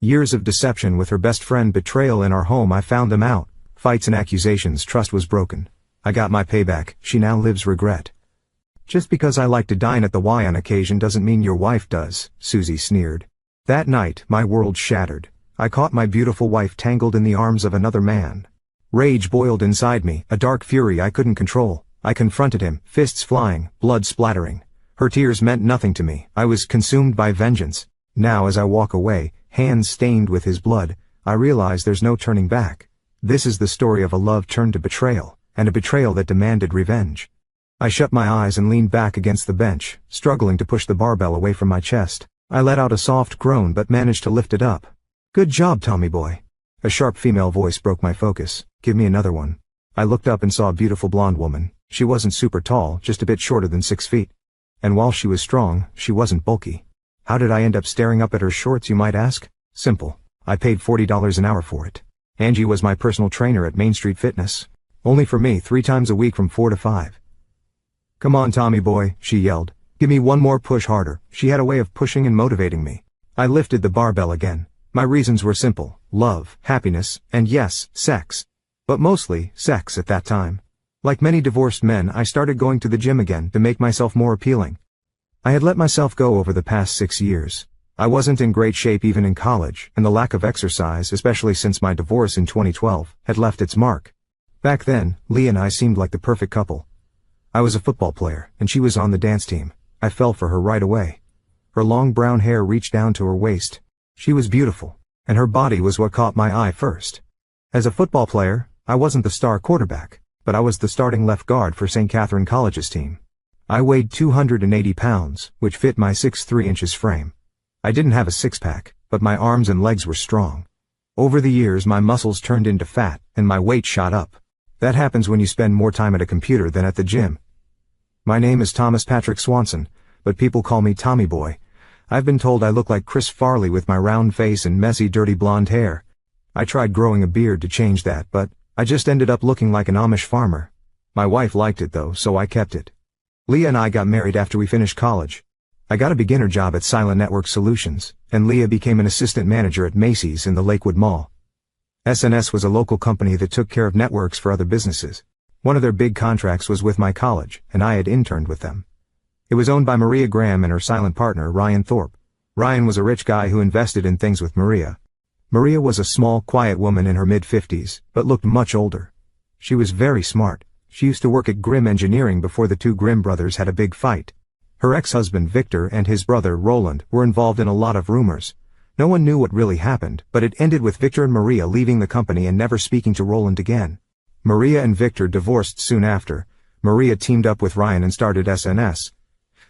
Years of deception with her best friend, betrayal in our home. I found them out. Fights and accusations, trust was broken. I got my payback, she now lives regret. Just because I like to dine at the Y on occasion doesn't mean your wife does, Susie sneered. That night, my world shattered. I caught my beautiful wife tangled in the arms of another man. Rage boiled inside me, a dark fury I couldn't control. I confronted him, fists flying, blood splattering. Her tears meant nothing to me. I was consumed by vengeance. Now as I walk away, hands stained with his blood, I realize there's no turning back. This is the story of a love turned to betrayal, and a betrayal that demanded revenge. I shut my eyes and leaned back against the bench, struggling to push the barbell away from my chest. I let out a soft groan but managed to lift it up. Good job, Tommy boy. A sharp female voice broke my focus. Give me another one. I looked up and saw a beautiful blonde woman. She wasn't super tall, just a bit shorter than 6 feet. And while she was strong, she wasn't bulky. How did I end up staring up at her shorts, you might ask? Simple. I paid $40 an hour for it. Angie was my personal trainer at Main Street Fitness. Only for me, 3 times a week from 4 to 5. Come on, Tommy boy, she yelled. Give me one more push harder. She had a way of pushing and motivating me. I lifted the barbell again. My reasons were simple. Love, happiness, and yes, sex. But mostly, sex at that time. Like many divorced men, I started going to the gym again to make myself more appealing. I had let myself go over the past 6 years. I wasn't in great shape even in college, and the lack of exercise, especially since my divorce in 2012, had left its mark. Back then, Leah and I seemed like the perfect couple. I was a football player, and she was on the dance team. I fell for her right away. Her long brown hair reached down to her waist. She was beautiful, and her body was what caught my eye first. As a football player, I wasn't the star quarterback, but I was the starting left guard for St. Catherine College's team. I weighed 280 pounds, which fit my 6'3" inches frame. I didn't have a six-pack, but my arms and legs were strong. Over the years my muscles turned into fat, and my weight shot up. That happens when you spend more time at a computer than at the gym. My name is Thomas Patrick Swanson, but people call me Tommy Boy. I've been told I look like Chris Farley with my round face and messy dirty blonde hair. I tried growing a beard to change that, but I just ended up looking like an Amish farmer. My wife liked it though, so I kept it. Leah and I got married after we finished college. I got a beginner job at Silent Network Solutions, and Leah became an assistant manager at Macy's in the Lakewood Mall. SNS was a local company that took care of networks for other businesses. One of their big contracts was with my college, and I had interned with them. It was owned by Maria Graham and her silent partner, Ryan Thorpe. Ryan was a rich guy who invested in things with Maria. Maria was a small, quiet woman in her mid-50s, but looked much older. She was very smart. She used to work at Grimm Engineering before the two Grimm brothers had a big fight. Her ex-husband Victor and his brother Roland were involved in a lot of rumors. No one knew what really happened, but it ended with Victor and Maria leaving the company and never speaking to Roland again. Maria and Victor divorced soon after. Maria teamed up with Ryan and started SNS.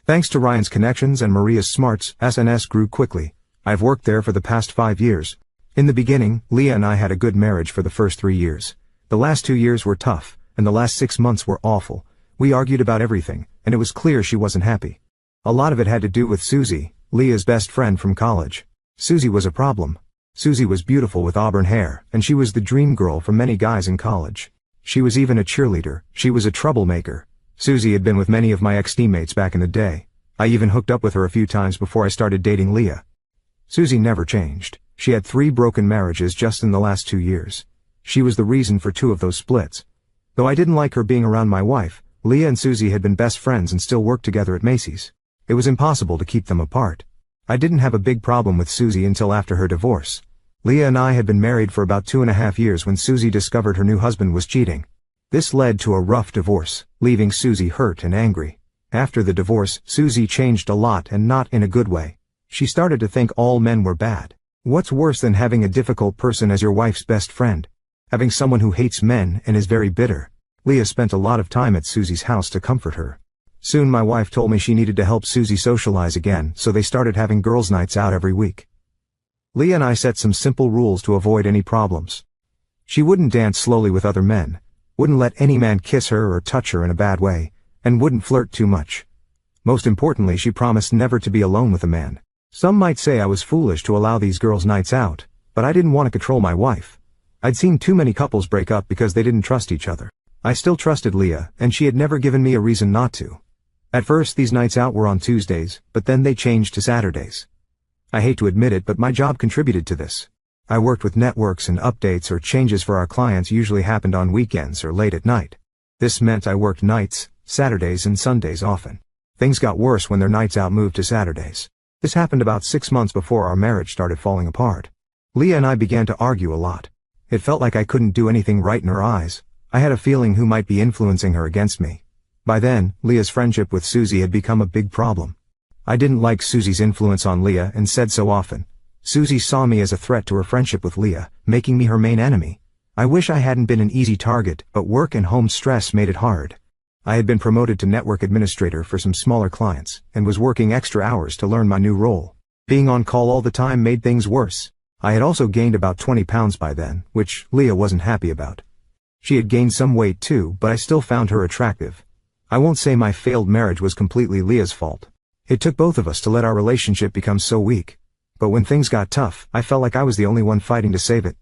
Thanks to Ryan's connections and Maria's smarts, SNS grew quickly. I've worked there for the past 5 years. In the beginning, Leah and I had a good marriage for the first 3 years. The last 2 years were tough, and the last 6 months were awful. We argued about everything, and it was clear she wasn't happy. A lot of it had to do with Susie, Leah's best friend from college. Susie was a problem. Susie was beautiful with auburn hair, and she was the dream girl for many guys in college. She was even a cheerleader. She was a troublemaker. Susie had been with many of my ex-teammates back in the day. I even hooked up with her a few times before I started dating Leah. Susie never changed. She had 3 broken marriages just in the last 2 years. She was the reason for 2 of those splits. Though I didn't like her being around my wife, Leah and Susie had been best friends and still worked together at Macy's. It was impossible to keep them apart. I didn't have a big problem with Susie until after her divorce. Leah and I had been married for about 2.5 years when Susie discovered her new husband was cheating. This led to a rough divorce, leaving Susie hurt and angry. After the divorce, Susie changed a lot and not in a good way. She started to think all men were bad. What's worse than having a difficult person as your wife's best friend? Having someone who hates men and is very bitter. Leah spent a lot of time at Susie's house to comfort her. Soon my wife told me she needed to help Susie socialize again, so they started having girls' nights out every week. Leah and I set some simple rules to avoid any problems. She wouldn't dance slowly with other men, wouldn't let any man kiss her or touch her in a bad way, and wouldn't flirt too much. Most importantly, she promised never to be alone with a man. Some might say I was foolish to allow these girls' nights out, but I didn't want to control my wife. I'd seen too many couples break up because they didn't trust each other. I still trusted Leah, and she had never given me a reason not to. At first these nights out were on Tuesdays, but then they changed to Saturdays. I hate to admit it, but my job contributed to this. I worked with networks, and updates or changes for our clients usually happened on weekends or late at night. This meant I worked nights, Saturdays and Sundays often. Things got worse when their nights out moved to Saturdays. This happened about 6 months before our marriage started falling apart. Leah and I began to argue a lot. It felt like I couldn't do anything right in her eyes. I had a feeling who might be influencing her against me. By then, Leah's friendship with Susie had become a big problem. I didn't like Susie's influence on Leah and said so often. Susie saw me as a threat to her friendship with Leah, making me her main enemy. I wish I hadn't been an easy target, but work and home stress made it hard. I had been promoted to network administrator for some smaller clients, and was working extra hours to learn my new role. Being on call all the time made things worse. I had also gained about 20 pounds by then, which Leah wasn't happy about. She had gained some weight too, but I still found her attractive. I won't say my failed marriage was completely Leah's fault. It took both of us to let our relationship become so weak. But when things got tough, I felt like I was the only one fighting to save it.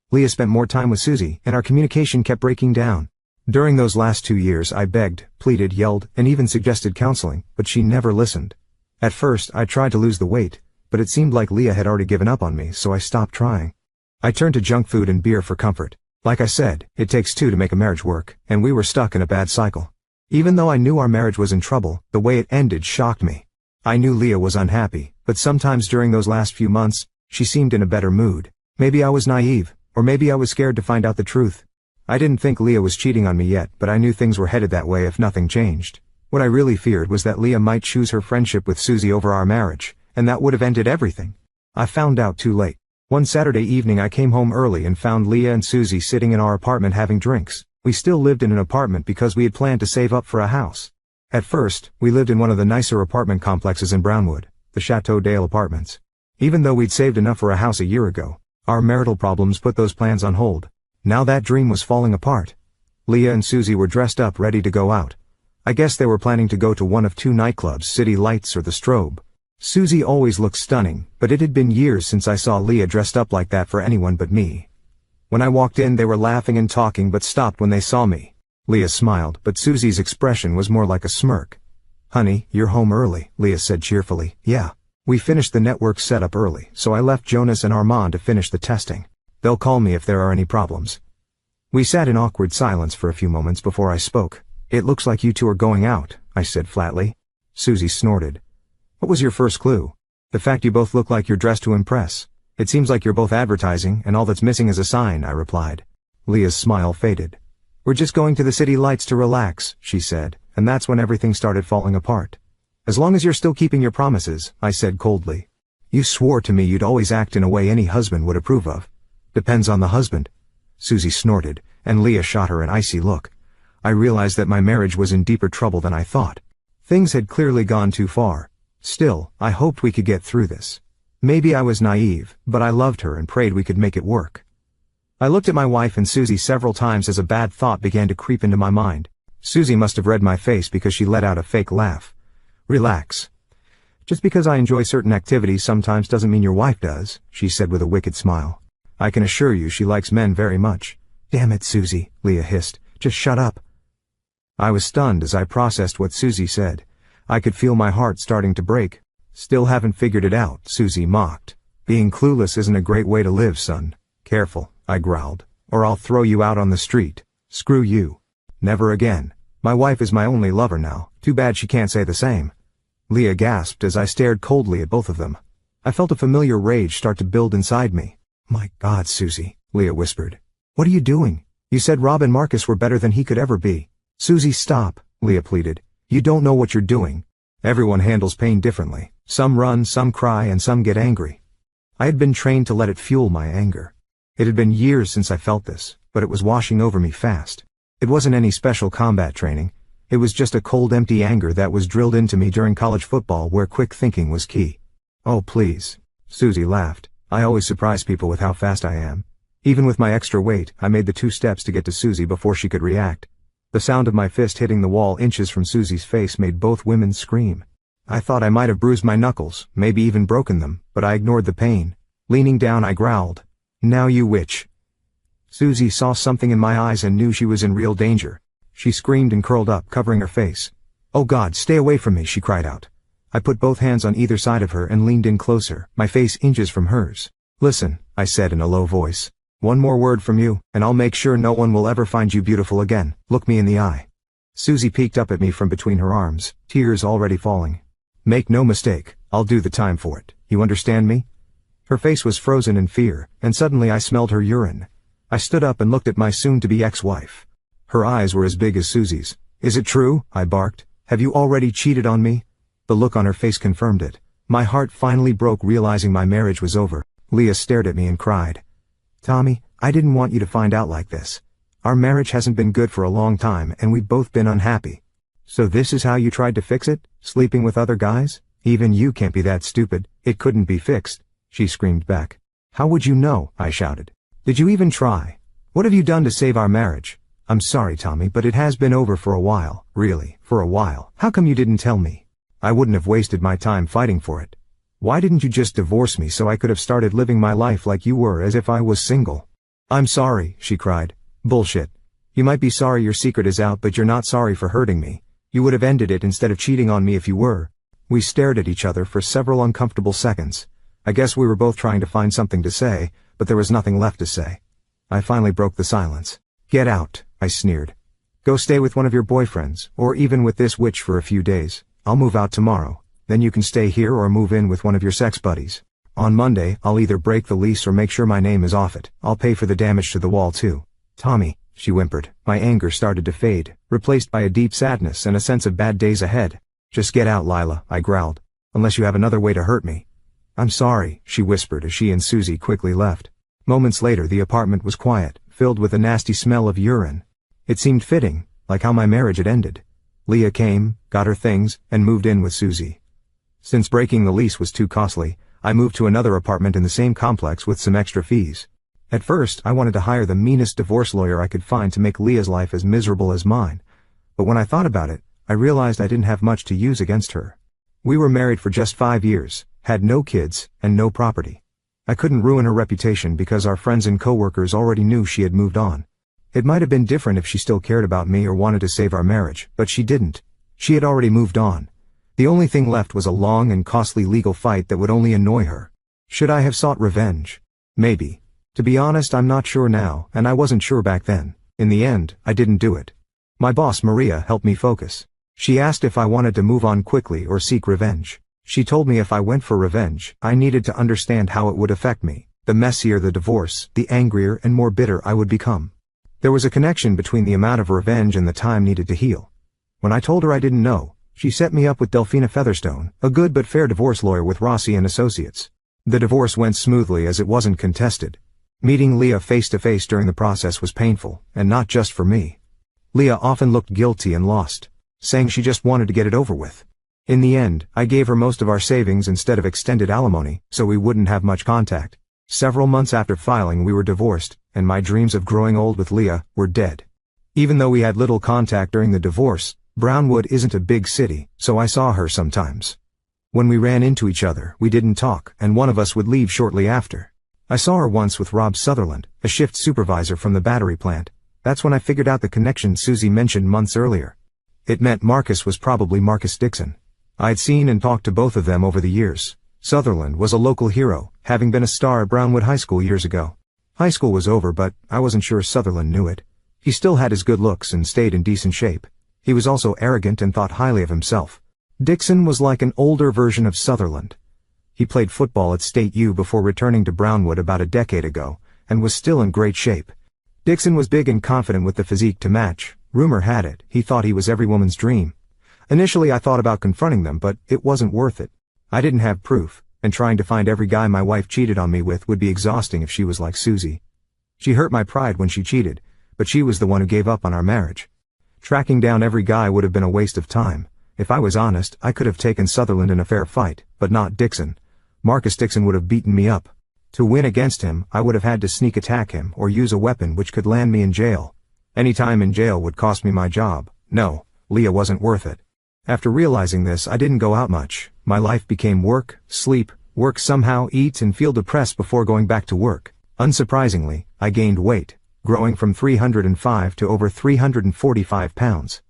Leah spent more time with Susie, and our communication kept breaking down. During those last 2 years I begged, pleaded, yelled, and even suggested counseling, but she never listened. At first, I tried to lose the weight, but it seemed like Leah had already given up on me, so I stopped trying. I turned to junk food and beer for comfort. Like I said, it takes two to make a marriage work, and we were stuck in a bad cycle. Even though I knew our marriage was in trouble, the way it ended shocked me. I knew Leah was unhappy, but sometimes during those last few months, she seemed in a better mood. Maybe I was naive, or maybe I was scared to find out the truth. I didn't think Leah was cheating on me yet, but I knew things were headed that way if nothing changed. What I really feared was that Leah might choose her friendship with Susie over our marriage, and that would have ended everything. I found out too late. One Saturday evening I came home early and found Leah and Susie sitting in our apartment having drinks. We still lived in an apartment because we had planned to save up for a house. At first, we lived in one of the nicer apartment complexes in Brownwood, the Chateau Dale Apartments. Even though we'd saved enough for a house a year ago, our marital problems put those plans on hold. Now that dream was falling apart. Leah and Susie were dressed up ready to go out. I guess they were planning to go to one of two nightclubs, City Lights or the Strobe. Susie always looked stunning, but it had been years since I saw Leah dressed up like that for anyone but me. When I walked in they were laughing and talking but stopped when they saw me. Leah smiled, but Susie's expression was more like a smirk. "Honey, you're home early," Leah said cheerfully. "Yeah. We finished the network setup early, so I left Jonas and Armand to finish the testing. They'll call me if there are any problems." We sat in awkward silence for a few moments before I spoke. "It looks like you two are going out," I said flatly. Susie snorted. "What was your first clue?" "The fact you both look like you're dressed to impress. It seems like you're both advertising, and all that's missing is a sign," I replied. Leah's smile faded. "We're just going to the City Lights to relax," she said, and that's when everything started falling apart. "As long as you're still keeping your promises," I said coldly. "You swore to me you'd always act in a way any husband would approve of." "Depends on the husband." Susie snorted, and Leah shot her an icy look. I realized that my marriage was in deeper trouble than I thought. Things had clearly gone too far. Still, I hoped we could get through this. Maybe I was naive, but I loved her and prayed we could make it work. I looked at my wife and Susie several times as a bad thought began to creep into my mind. Susie must have read my face because she let out a fake laugh. "Relax. Just because I enjoy certain activities sometimes doesn't mean your wife does," she said with a wicked smile. "I can assure you she likes men very much." "Damn it, Susie," Leah hissed. "Just shut up." I was stunned as I processed what Susie said. I could feel my heart starting to break. "Still haven't figured it out," Susie mocked. "Being clueless isn't a great way to live, son." "Careful," I growled, "or I'll throw you out on the street." "Screw you. Never again. My wife is my only lover now. Too bad she can't say the same." Leah gasped as I stared coldly at both of them. I felt a familiar rage start to build inside me. "My God, Susie," Leah whispered. "What are you doing? You said Rob and Marcus were better than he could ever be." "Susie, stop," Leah pleaded. "You don't know what you're doing." Everyone handles pain differently. Some run, some cry, and some get angry. I had been trained to let it fuel my anger. It had been years since I felt this, but it was washing over me fast. It wasn't any special combat training. It was just a cold, empty anger that was drilled into me during college football where quick thinking was key. "Oh, please." Susie laughed. "I always surprise people with how fast I am." Even with my extra weight, I made the 2 steps to get to Susie before she could react. The sound of my fist hitting the wall inches from Susie's face made both women scream. I thought I might have bruised my knuckles, maybe even broken them, but I ignored the pain. Leaning down, I growled, "Now you witch." Susie saw something in my eyes and knew she was in real danger. She screamed and curled up, covering her face. "Oh God, stay away from me," she cried out. I put both hands on either side of her and leaned in closer, my face inches from hers. "Listen," I said in a low voice. "One more word from you, and I'll make sure no one will ever find you beautiful again. Look me in the eye." Susie peeked up at me from between her arms, tears already falling. "Make no mistake, I'll do the time for it. You understand me?" Her face was frozen in fear, and suddenly I smelled her urine. I stood up and looked at my soon-to-be ex-wife. Her eyes were as big as Susie's. "Is it true?" I barked. "Have you already cheated on me?" The look on her face confirmed it. My heart finally broke realizing my marriage was over. Leah stared at me and cried. "Tommy, I didn't want you to find out like this. Our marriage hasn't been good for a long time and we've both been unhappy. So this is how you tried to fix it? Sleeping with other guys? Even you can't be that stupid. It couldn't be fixed," she screamed back. "How would you know?" I shouted. "Did you even try? What have you done to save our marriage? I'm sorry, Tommy, but it has been over for a while, really, for a while. How come you didn't tell me? I wouldn't have wasted my time fighting for it. Why didn't you just divorce me so I could have started living my life like you were, as if I was single?" "I'm sorry," she cried. "Bullshit. You might be sorry your secret is out, but you're not sorry for hurting me. You would have ended it instead of cheating on me if you were." We stared at each other for several uncomfortable seconds. I guess we were both trying to find something to say, but there was nothing left to say. I finally broke the silence. "Get out," I sneered. "Go stay with one of your boyfriends, or even with this witch for a few days. I'll move out tomorrow. Then you can stay here or move in with one of your sex buddies. On Monday, I'll either break the lease or make sure my name is off it. I'll pay for the damage to the wall too." "Tommy," she whimpered. My anger started to fade, replaced by a deep sadness and a sense of bad days ahead. "Just get out, Lila," I growled. "Unless you have another way to hurt me." "I'm sorry," she whispered as she and Susie quickly left. Moments later the apartment was quiet, filled with a nasty smell of urine. It seemed fitting, like how my marriage had ended. Leah came, got her things, and moved in with Susie. Since breaking the lease was too costly, I moved to another apartment in the same complex with some extra fees. At first, I wanted to hire the meanest divorce lawyer I could find to make Leah's life as miserable as mine. But when I thought about it, I realized I didn't have much to use against her. We were married for just 5 years, had no kids, and no property. I couldn't ruin her reputation because our friends and coworkers already knew she had moved on. It might have been different if she still cared about me or wanted to save our marriage, but she didn't. She had already moved on. The only thing left was a long and costly legal fight that would only annoy her. Should I have sought revenge? Maybe. To be honest, I'm not sure now, and I wasn't sure back then. In the end, I didn't do it. My boss, Maria, helped me focus. She asked if I wanted to move on quickly or seek revenge. She told me if I went for revenge, I needed to understand how it would affect me. The messier the divorce, the angrier and more bitter I would become. There was a connection between the amount of revenge and the time needed to heal. When I told her I didn't know, she set me up with Delphina Featherstone, a good but fair divorce lawyer with Rossi and Associates. The divorce went smoothly as it wasn't contested. Meeting Leah face to face during the process was painful, and not just for me. Leah often looked guilty and lost, saying she just wanted to get it over with. In the end, I gave her most of our savings instead of extended alimony, so we wouldn't have much contact. Several months after filing, we were divorced, and my dreams of growing old with Leah were dead. Even though we had little contact during the divorce, Brownwood isn't a big city, so I saw her sometimes. When we ran into each other, we didn't talk, and one of us would leave shortly after. I saw her once with Rob Sutherland, a shift supervisor from the battery plant. That's when I figured out the connection Susie mentioned months earlier. It meant Marcus was probably Marcus Dixon. I'd seen and talked to both of them over the years. Sutherland was a local hero, having been a star at Brownwood High School years ago. High school was over, but I wasn't sure Sutherland knew it. He still had his good looks and stayed in decent shape. He was also arrogant and thought highly of himself. Dixon was like an older version of Sutherland. He played football at State U before returning to Brownwood about a decade ago, and was still in great shape. Dixon was big and confident with the physique to match. Rumor had it, he thought he was every woman's dream. Initially I thought about confronting them, but it wasn't worth it. I didn't have proof, and trying to find every guy my wife cheated on me with would be exhausting if she was like Susie. She hurt my pride when she cheated, but she was the one who gave up on our marriage. Tracking down every guy would have been a waste of time. If I was honest, I could have taken Sutherland in a fair fight, but not Dixon. Marcus Dixon would have beaten me up. To win against him, I would have had to sneak attack him or use a weapon which could land me in jail. Any time in jail would cost me my job. No, Leah wasn't worth it. After realizing this, I didn't go out much. My life became work, sleep, work somehow, eat and feel depressed before going back to work. Unsurprisingly, I gained weight, growing from 305 to over 345 pounds.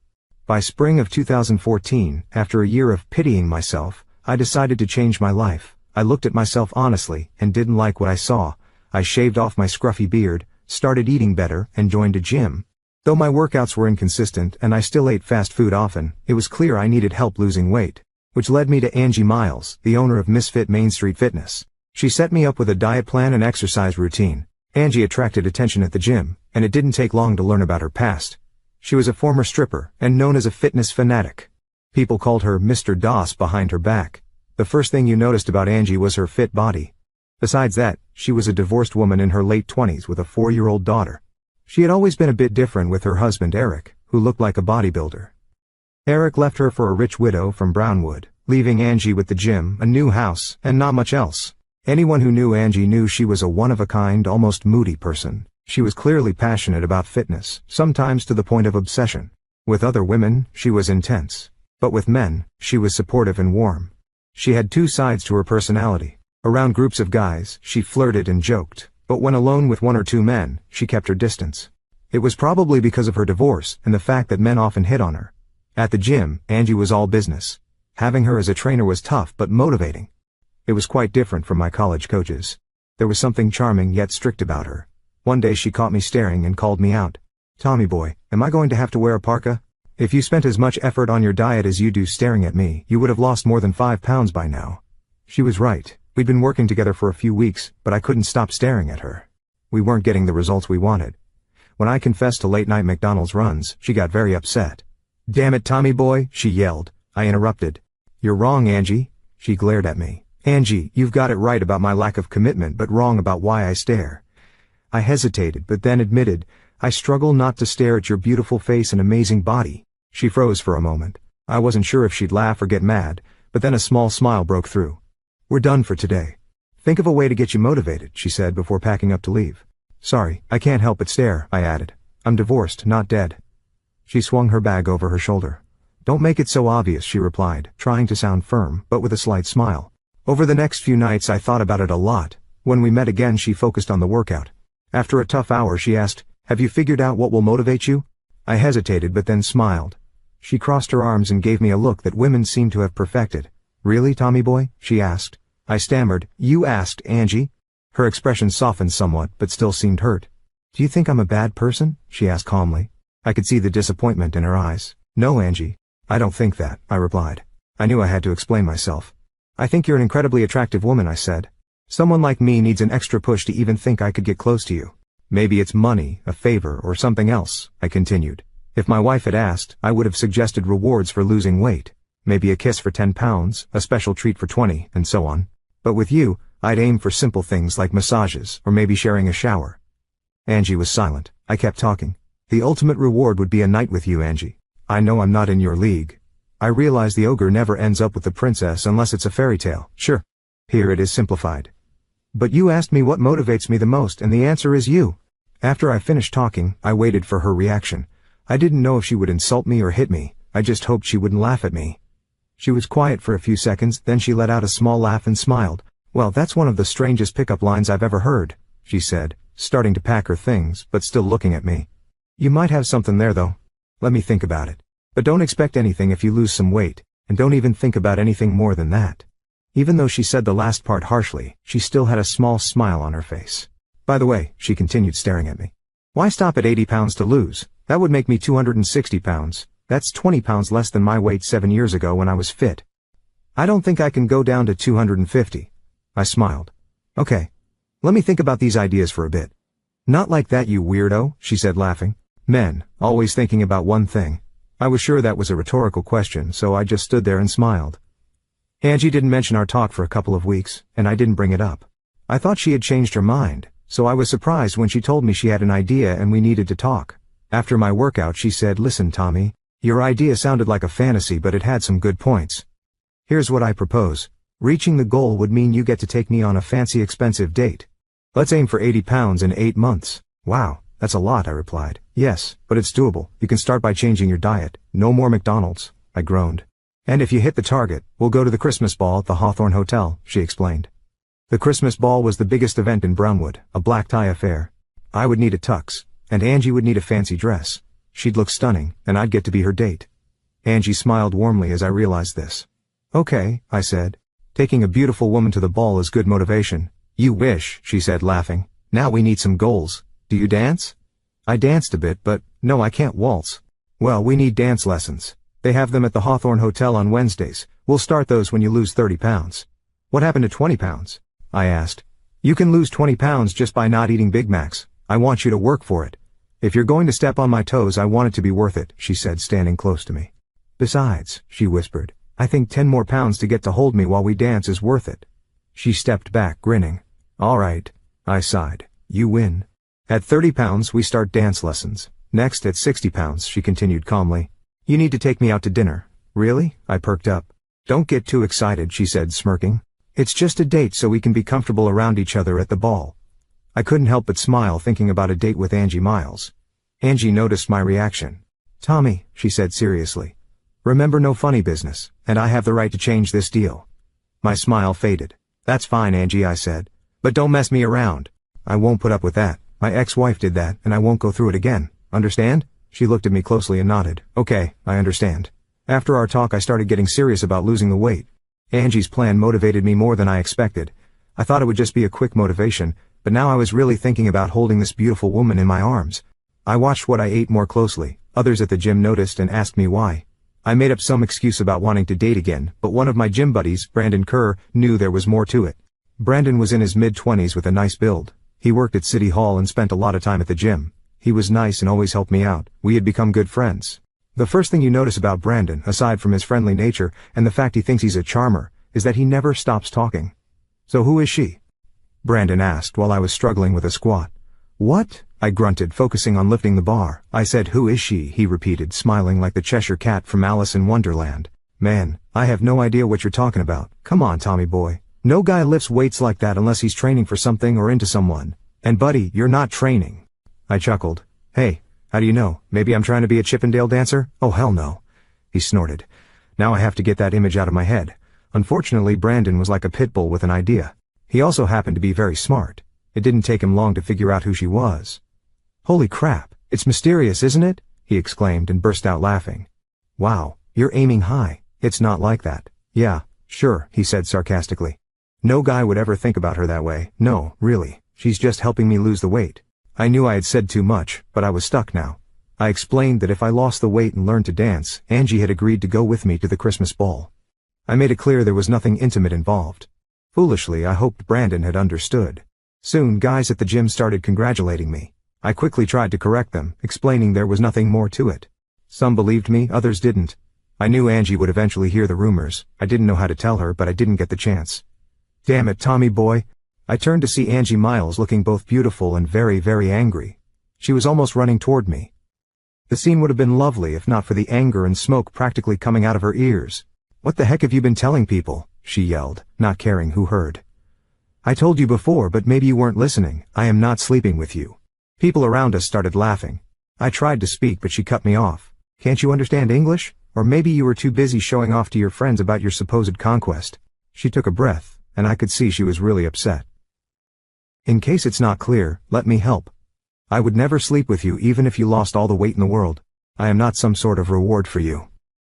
By spring of 2014, after a year of pitying myself, I decided to change my life. I looked at myself honestly and didn't like what I saw. I shaved off my scruffy beard, started eating better, and joined a gym. Though my workouts were inconsistent and I still ate fast food often, it was clear I needed help losing weight. Which led me to Angie Miles, the owner of Misfit Main Street Fitness. She set me up with a diet plan and exercise routine. Angie attracted attention at the gym, and it didn't take long to learn about her past. She was a former stripper and known as a fitness fanatic. People called her Mr. Doss behind her back. The first thing you noticed about Angie was her fit body. Besides that, she was a divorced woman in her late 20s with a 4-year-old daughter. She had always been a bit different with her husband Eric, who looked like a bodybuilder. Eric left her for a rich widow from Brownwood, leaving Angie with the gym, a new house, and not much else. Anyone who knew Angie knew she was a one-of-a-kind, almost moody person. She was clearly passionate about fitness, sometimes to the point of obsession. With other women, she was intense. But with men, she was supportive and warm. She had two sides to her personality. Around groups of guys, she flirted and joked, but when alone with one or two men, she kept her distance. It was probably because of her divorce and the fact that men often hit on her. At the gym, Angie was all business. Having her as a trainer was tough but motivating. It was quite different from my college coaches. There was something charming yet strict about her. One day she caught me staring and called me out. "Tommy boy, am I going to have to wear a parka? If you spent as much effort on your diet as you do staring at me, you would have lost more than 5 pounds by now." She was right. We'd been working together for a few weeks, but I couldn't stop staring at her. We weren't getting the results we wanted. When I confessed to late-night McDonald's runs, she got very upset. "Damn it, Tommy boy," she yelled. I interrupted. "You're wrong, Angie." She glared at me. "Angie, you've got it right about my lack of commitment but wrong about why I stare." I hesitated but then admitted, "I struggle not to stare at your beautiful face and amazing body." She froze for a moment. I wasn't sure if she'd laugh or get mad, but then a small smile broke through. "We're done for today. Think of a way to get you motivated," she said before packing up to leave. "Sorry, I can't help but stare," I added. "I'm divorced, not dead." She swung her bag over her shoulder. "Don't make it so obvious," she replied, trying to sound firm, but with a slight smile. Over the next few nights I thought about it a lot. When we met again she focused on the workout. After a tough hour she asked, "Have you figured out what will motivate you?" I hesitated but then smiled. She crossed her arms and gave me a look that women seem to have perfected. "Really, Tommy boy?" she asked. I stammered, "You asked, Angie?" Her expression softened somewhat but still seemed hurt. "Do you think I'm a bad person?" she asked calmly. I could see the disappointment in her eyes. "No, Angie. I don't think that," I replied. I knew I had to explain myself. "I think you're an incredibly attractive woman," I said. "Someone like me needs an extra push to even think I could get close to you. Maybe it's money, a favor, or something else," I continued. If my wife had asked, I would have suggested rewards for losing weight. Maybe a kiss for 10 pounds, a special treat for 20, and so on. But with you, I'd aim for simple things like massages, or maybe sharing a shower. Angie was silent. I kept talking. "The ultimate reward would be a night with you, Angie. I know I'm not in your league. I realize the ogre never ends up with the princess unless it's a fairy tale. Sure. Here it is simplified. But you asked me what motivates me the most, and the answer is you." After I finished talking, I waited for her reaction. I didn't know if she would insult me or hit me. I just hoped she wouldn't laugh at me. She was quiet for a few seconds, then she let out a small laugh and smiled. "Well, that's one of the strangest pickup lines I've ever heard," she said, starting to pack her things, but still looking at me. "You might have something there, though. Let me think about it. But don't expect anything if you lose some weight, and don't even think about anything more than that." Even though she said the last part harshly, she still had a small smile on her face. "By the way," she continued staring at me, "why stop at 80 pounds to lose? That would make me 260 pounds. That's 20 pounds less than my weight 7 years ago when I was fit. I don't think I can go down to 250. I smiled. "Okay. Let me think about these ideas for a bit." "Not like that, you weirdo," she said laughing. "Men, always thinking about one thing." I was sure that was a rhetorical question, so I just stood there and smiled. Angie didn't mention our talk for a couple of weeks, and I didn't bring it up. I thought she had changed her mind, so I was surprised when she told me she had an idea and we needed to talk. After my workout she said, "Listen, Tommy, your idea sounded like a fantasy but it had some good points. Here's what I propose. Reaching the goal would mean you get to take me on a fancy expensive date. Let's aim for 80 pounds in 8 months. "Wow, that's a lot," I replied. "Yes, but it's doable. You can start by changing your diet. No more McDonald's," I groaned. "And if you hit the target, we'll go to the Christmas ball at the Hawthorne Hotel," she explained. The Christmas ball was the biggest event in Brownwood, a black tie affair. I would need a tux, and Angie would need a fancy dress. She'd look stunning, and I'd get to be her date. Angie smiled warmly as I realized this. "Okay," I said. Taking a beautiful woman to the ball is good motivation. You wish, she said laughing. Now we need some goals. Do you dance? I danced a bit, but no, I can't waltz. Well, we need dance lessons. They have them at the Hawthorne Hotel on Wednesdays. We'll start those when you lose 30 pounds. What happened to 20 pounds? I asked. You can lose 20 pounds just by not eating Big Macs. I want you to work for it. If you're going to step on my toes, I want it to be worth it, she said, standing close to me. Besides, she whispered, I think 10 more pounds to get to hold me while we dance is worth it. She stepped back, grinning. All right, I sighed. You win. At 30 pounds, we start dance lessons. Next, at 60 pounds, she continued calmly. You need to take me out to dinner. Really? I perked up. Don't get too excited, she said, smirking. It's just a date so we can be comfortable around each other at the ball. I couldn't help but smile thinking about a date with Angie Miles. Angie noticed my reaction. Tommy, she said seriously. Remember, no funny business, and I have the right to change this deal. My smile faded. That's fine, Angie, I said. But don't mess me around. I won't put up with that. My ex-wife did that, and I won't go through it again. Understand? She looked at me closely and nodded. Okay, I understand. After our talk, I started getting serious about losing the weight. Angie's plan motivated me more than I expected. I thought it would just be a quick motivation, but now I was really thinking about holding this beautiful woman in my arms. I watched what I ate more closely. Others at the gym noticed and asked me why. I made up some excuse about wanting to date again, but one of my gym buddies, Brandon Kerr, knew there was more to it. Brandon was in his mid-20s with a nice build. He worked at City Hall and spent a lot of time at the gym. He was nice and always helped me out. We had become good friends. The first thing you notice about Brandon, aside from his friendly nature and the fact he thinks he's a charmer, is that he never stops talking. So who is she? Brandon asked while I was struggling with a squat. What? I grunted, focusing on lifting the bar. I said, who is she? He repeated, smiling like the Cheshire Cat from Alice in Wonderland. Man, I have no idea what you're talking about. Come on, Tommy boy. No guy lifts weights like that unless he's training for something or into someone. And buddy, you're not training. I chuckled. Hey, how do you know? Maybe I'm trying to be a Chippendale dancer? Oh hell no. He snorted. Now I have to get that image out of my head. Unfortunately, Brandon was like a pit bull with an idea. He also happened to be very smart. It didn't take him long to figure out who she was. Holy crap, it's mysterious, isn't it? He exclaimed and burst out laughing. Wow, you're aiming high. It's not like that. Yeah, sure, he said sarcastically. No guy would ever think about her that way. No, really. She's just helping me lose the weight. I knew I had said too much, but I was stuck now. I explained that if I lost the weight and learned to dance, Angie had agreed to go with me to the Christmas ball. I made it clear there was nothing intimate involved. Foolishly, I hoped Brandon had understood. Soon, guys at the gym started congratulating me. I quickly tried to correct them, explaining there was nothing more to it. Some believed me, others didn't. I knew Angie would eventually hear the rumors. I didn't know how to tell her, but I didn't get the chance. Damn it, Tommy boy. I turned to see Angie Miles looking both beautiful and very, very angry. She was almost running toward me. The scene would have been lovely if not for the anger and smoke practically coming out of her ears. What the heck have you been telling people? She yelled, not caring who heard. I told you before, but maybe you weren't listening. I am not sleeping with you. People around us started laughing. I tried to speak, but she cut me off. Can't you understand English? Or maybe you were too busy showing off to your friends about your supposed conquest. She took a breath, and I could see she was really upset. In case it's not clear, let me help. I would never sleep with you even if you lost all the weight in the world. I am not some sort of reward for you.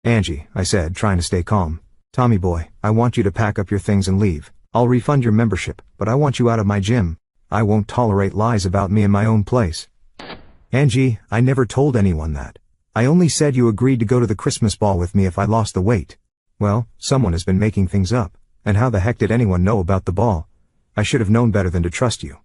Angie, I said, trying to stay calm. Tommy boy, I want you to pack up your things and leave. I'll refund your membership, but I want you out of my gym. I won't tolerate lies about me in my own place. Angie, I never told anyone that. I only said you agreed to go to the Christmas ball with me if I lost the weight. Well, someone has been making things up. And how the heck did anyone know about the ball? I should have known better than to trust you.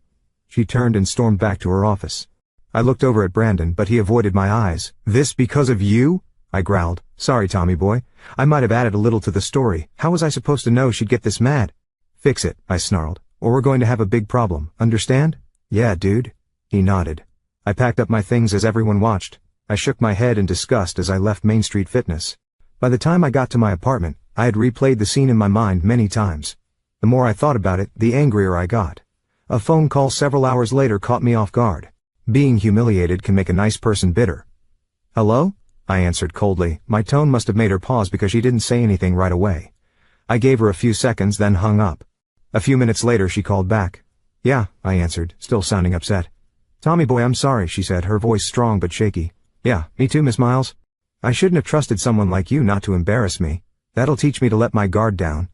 She turned and stormed back to her office. I looked over at Brandon, but he avoided my eyes. This because of you? I growled. Sorry, Tommy boy. I might have added a little to the story. How was I supposed to know she'd get this mad? Fix it, I snarled, or we're going to have a big problem. Understand? Yeah, dude. He nodded. I packed up my things as everyone watched. I shook my head in disgust as I left Main Street Fitness. By the time I got to my apartment, I had replayed the scene in my mind many times. The more I thought about it, the angrier I got. A phone call several hours later caught me off guard. Being humiliated can make a nice person bitter. Hello? I answered coldly. My tone must have made her pause because she didn't say anything right away. I gave her a few seconds, then hung up. A few minutes later she called back. Yeah, I answered, still sounding upset. Tommy boy, I'm sorry, she said, her voice strong but shaky. Yeah, me too, Miss Miles. I shouldn't have trusted someone like you not to embarrass me. That'll teach me to let my guard down.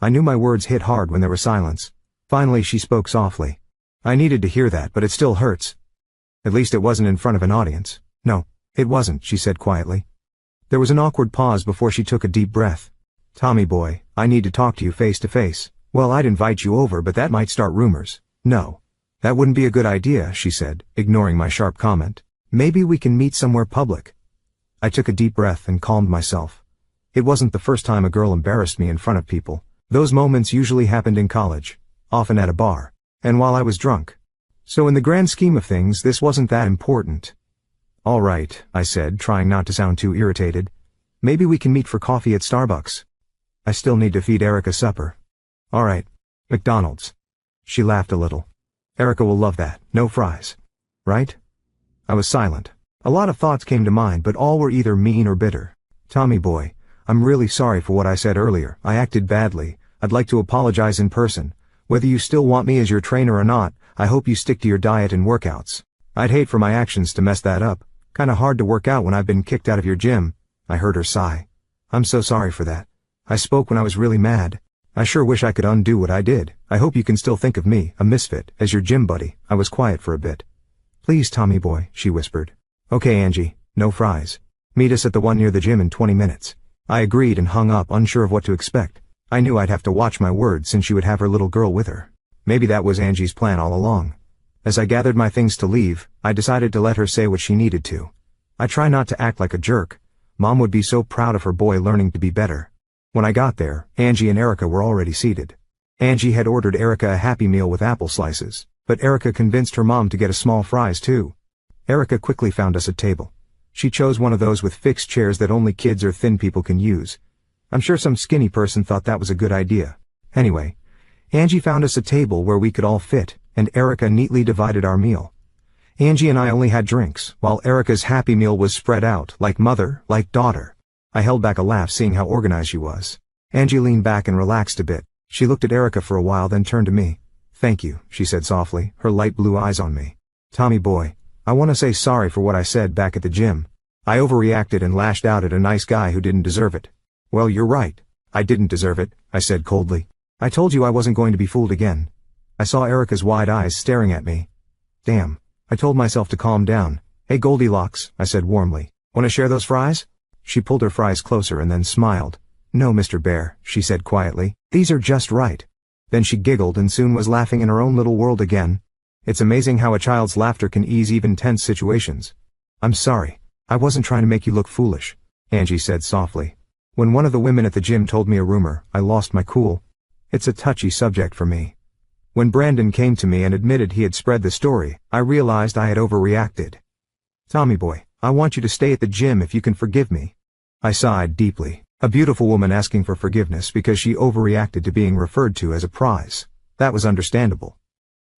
I knew my words hit hard when there was silence. Finally she spoke softly. I needed to hear that, but it still hurts. At least it wasn't in front of an audience. No, it wasn't, she said quietly. There was an awkward pause before she took a deep breath. Tommy boy, I need to talk to you face to face. Well, I'd invite you over, but that might start rumors. No. That wouldn't be a good idea, she said, ignoring my sharp comment. Maybe we can meet somewhere public. I took a deep breath and calmed myself. It wasn't the first time a girl embarrassed me in front of people. Those moments usually happened in college, often at a bar, and while I was drunk. So in the grand scheme of things, this wasn't that important. All right, I said, trying not to sound too irritated. Maybe we can meet for coffee at Starbucks. I still need to feed Erica supper. All right, McDonald's. She laughed a little. Erica will love that, no fries. Right? I was silent. A lot of thoughts came to mind, but all were either mean or bitter. Tommy boy, I'm really sorry for what I said earlier. I acted badly. I'd like to apologize in person. Whether you still want me as your trainer or not, I hope you stick to your diet and workouts. I'd hate for my actions to mess that up. Kinda hard to work out when I've been kicked out of your gym. I heard her sigh. I'm so sorry for that. I spoke when I was really mad. I sure wish I could undo what I did. I hope you can still think of me, a misfit, as your gym buddy. I was quiet for a bit. Please, Tommy boy, she whispered. Okay, Angie, no fries. Meet us at the one near the gym in 20 minutes. I agreed and hung up, unsure of what to expect. I knew I'd have to watch my words since she would have her little girl with her. Maybe that was Angie's plan all along. As I gathered my things to leave, I decided to let her say what she needed to. I try not to act like a jerk. Mom would be so proud of her boy learning to be better. When I got there, Angie and Erica were already seated. Angie had ordered Erica a Happy Meal with apple slices, but Erica convinced her mom to get a small fries too. Erica quickly found us a table. She chose one of those with fixed chairs that only kids or thin people can use. I'm sure some skinny person thought that was a good idea. Anyway, Angie found us a table where we could all fit, and Erica neatly divided our meal. Angie and I only had drinks, while Erica's Happy Meal was spread out, like mother, like daughter. I held back a laugh seeing how organized she was. Angie leaned back and relaxed a bit. She looked at Erica for a while, then turned to me. Thank you, she said softly, her light blue eyes on me. Tommy boy, I want to say sorry for what I said back at the gym. I overreacted and lashed out at a nice guy who didn't deserve it. Well, you're right. I didn't deserve it, I said coldly. I told you I wasn't going to be fooled again. I saw Erica's wide eyes staring at me. Damn. I told myself to calm down. Hey Goldilocks, I said warmly. Want to share those fries? She pulled her fries closer and then smiled. No, Mr. Bear, she said quietly. These are just right. Then she giggled and soon was laughing in her own little world again. It's amazing how a child's laughter can ease even tense situations. I'm sorry. I wasn't trying to make you look foolish, Angie said softly. When one of the women at the gym told me a rumor, I lost my cool. It's a touchy subject for me. When Brandon came to me and admitted he had spread the story, I realized I had overreacted. Tommy boy, I want you to stay at the gym if you can forgive me. I sighed deeply. A beautiful woman asking for forgiveness because she overreacted to being referred to as a prize. That was understandable.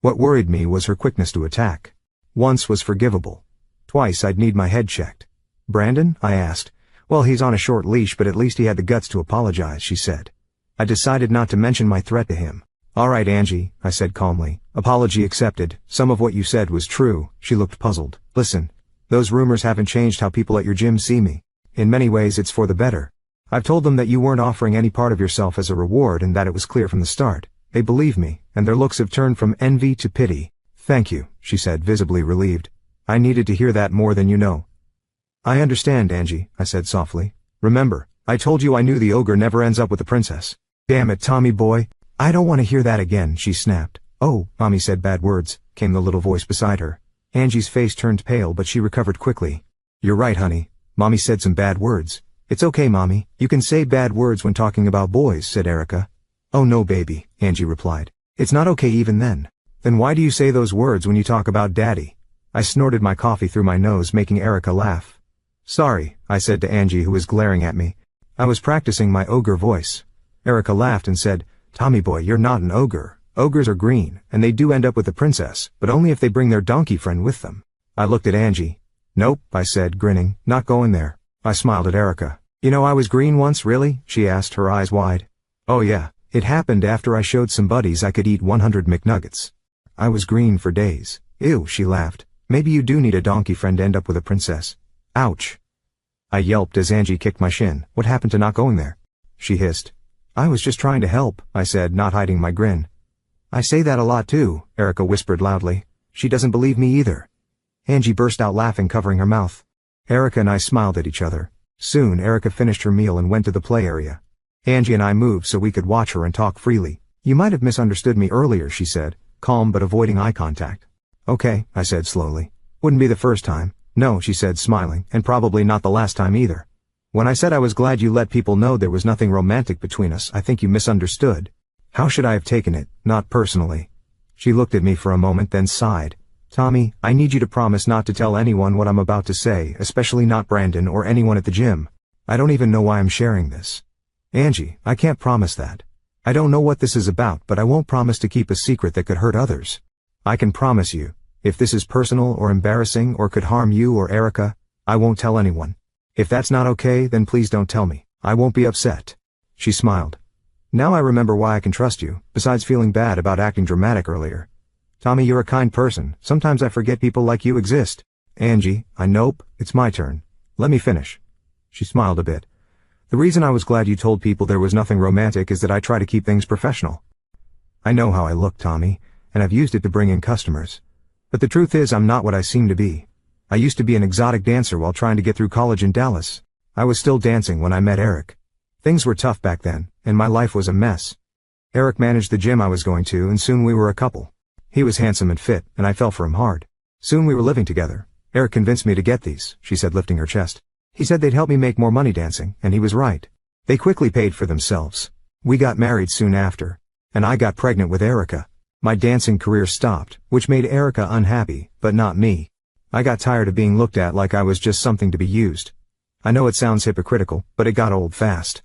What worried me was her quickness to attack. Once was forgivable. Twice I'd need my head checked. Brandon? I asked. Well, he's on a short leash, but at least he had the guts to apologize, she said. I decided not to mention my threat to him. All right, Angie, I said calmly. Apology accepted. Some of what you said was true. She looked puzzled. Listen, those rumors haven't changed how people at your gym see me. In many ways it's for the better. I've told them that you weren't offering any part of yourself as a reward and that it was clear from the start. They believe me, and their looks have turned from envy to pity. Thank you, she said, visibly relieved. I needed to hear that more than you know. I understand, Angie, I said softly. Remember, I told you I knew the ogre never ends up with the princess. Damn it, Tommy boy. I don't want to hear that again, she snapped. Oh, Mommy said bad words, came the little voice beside her. Angie's face turned pale, but she recovered quickly. You're right, honey. Mommy said some bad words. It's okay, Mommy. You can say bad words when talking about boys, said Erica. Oh no, baby, Angie replied. It's not okay even then. Then why do you say those words when you talk about Daddy? I snorted my coffee through my nose, making Erica laugh. Sorry, I said to Angie, who was glaring at me. I was practicing my ogre voice. Erica laughed and said, Tommy boy, you're not an ogre. Ogres are green, and they do end up with the princess, but only if they bring their donkey friend with them. I looked at Angie. Nope, I said, grinning, not going there. I smiled at Erica. You know I was green once, really? She asked, her eyes wide. Oh yeah, it happened after I showed some buddies I could eat 100 McNuggets. I was green for days. Ew, she laughed. Maybe you do need a donkey friend to end up with a princess. Ouch. I yelped as Angie kicked my shin. What happened to not going there? She hissed. I was just trying to help, I said, not hiding my grin. I say that a lot too, Erica whispered loudly. She doesn't believe me either. Angie burst out laughing, covering her mouth. Erica and I smiled at each other. Soon Erica finished her meal and went to the play area. Angie and I moved so we could watch her and talk freely. You might have misunderstood me earlier, she said, calm but avoiding eye contact. Okay, I said slowly. Wouldn't be the first time. No, she said, smiling, and probably not the last time either. When I said I was glad you let people know there was nothing romantic between us, I think you misunderstood. How should I have taken it? Not personally. She looked at me for a moment, then sighed. Tommy, I need you to promise not to tell anyone what I'm about to say, especially not Brandon or anyone at the gym. I don't even know why I'm sharing this. Angie, I can't promise that. I don't know what this is about, but I won't promise to keep a secret that could hurt others. I can promise you, if this is personal or embarrassing or could harm you or Erica, I won't tell anyone. If that's not okay, then please don't tell me. I won't be upset. She smiled. Now I remember why I can trust you, besides feeling bad about acting dramatic earlier. Tommy, you're a kind person. Sometimes I forget people like you exist. Angie, nope, it's my turn. Let me finish. She smiled a bit. The reason I was glad you told people there was nothing romantic is that I try to keep things professional. I know how I look, Tommy, and I've used it to bring in customers. But the truth is I'm not what I seem to be. I used to be an exotic dancer while trying to get through college in Dallas. I was still dancing when I met Eric. Things were tough back then, and my life was a mess. Eric managed the gym I was going to, and soon we were a couple. He was handsome and fit, and I fell for him hard. Soon we were living together. Eric convinced me to get these, she said, lifting her chest. He said they'd help me make more money dancing, and he was right. They quickly paid for themselves. We got married soon after, and I got pregnant with Erica. My dancing career stopped, which made Erica unhappy, but not me. I got tired of being looked at like I was just something to be used. I know it sounds hypocritical, but it got old fast.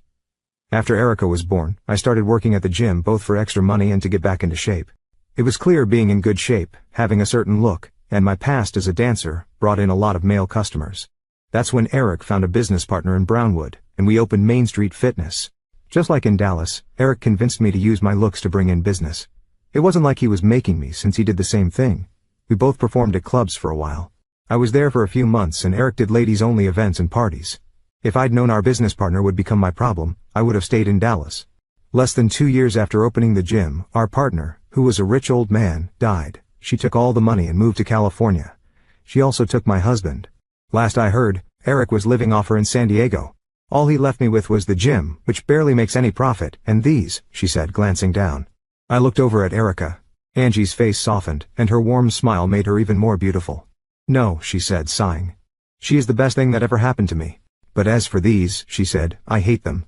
After Erica was born, I started working at the gym both for extra money and to get back into shape. It was clear being in good shape, having a certain look, and my past as a dancer, brought in a lot of male customers. That's when Eric found a business partner in Brownwood, and we opened Main Street Fitness. Just like in Dallas, Eric convinced me to use my looks to bring in business. It wasn't like he was making me, since he did the same thing. We both performed at clubs for a while. I was there for a few months and Eric did ladies-only events and parties. If I'd known our business partner would become my problem, I would have stayed in Dallas. Less than 2 years after opening the gym, our partner, who was a rich old man, died. She took all the money and moved to California. She also took my husband. Last I heard, Eric was living off her in San Diego. All he left me with was the gym, which barely makes any profit, and these, she said, glancing down. I looked over at Erica. Angie's face softened, and her warm smile made her even more beautiful. No, she said, sighing. She is the best thing that ever happened to me. But as for these, she said, I hate them.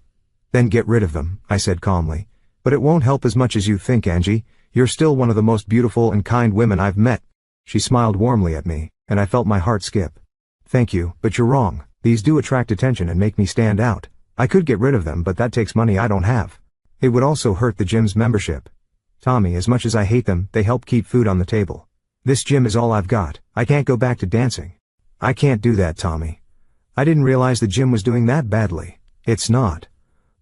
Then get rid of them, I said calmly. But it won't help as much as you think, Angie. You're still one of the most beautiful and kind women I've met. She smiled warmly at me, and I felt my heart skip. Thank you, but you're wrong. These do attract attention and make me stand out. I could get rid of them, but that takes money I don't have. It would also hurt the gym's membership. Tommy, as much as I hate them, they help keep food on the table. This gym is all I've got. I can't go back to dancing. I can't do that, Tommy. I didn't realize the gym was doing that badly. It's not.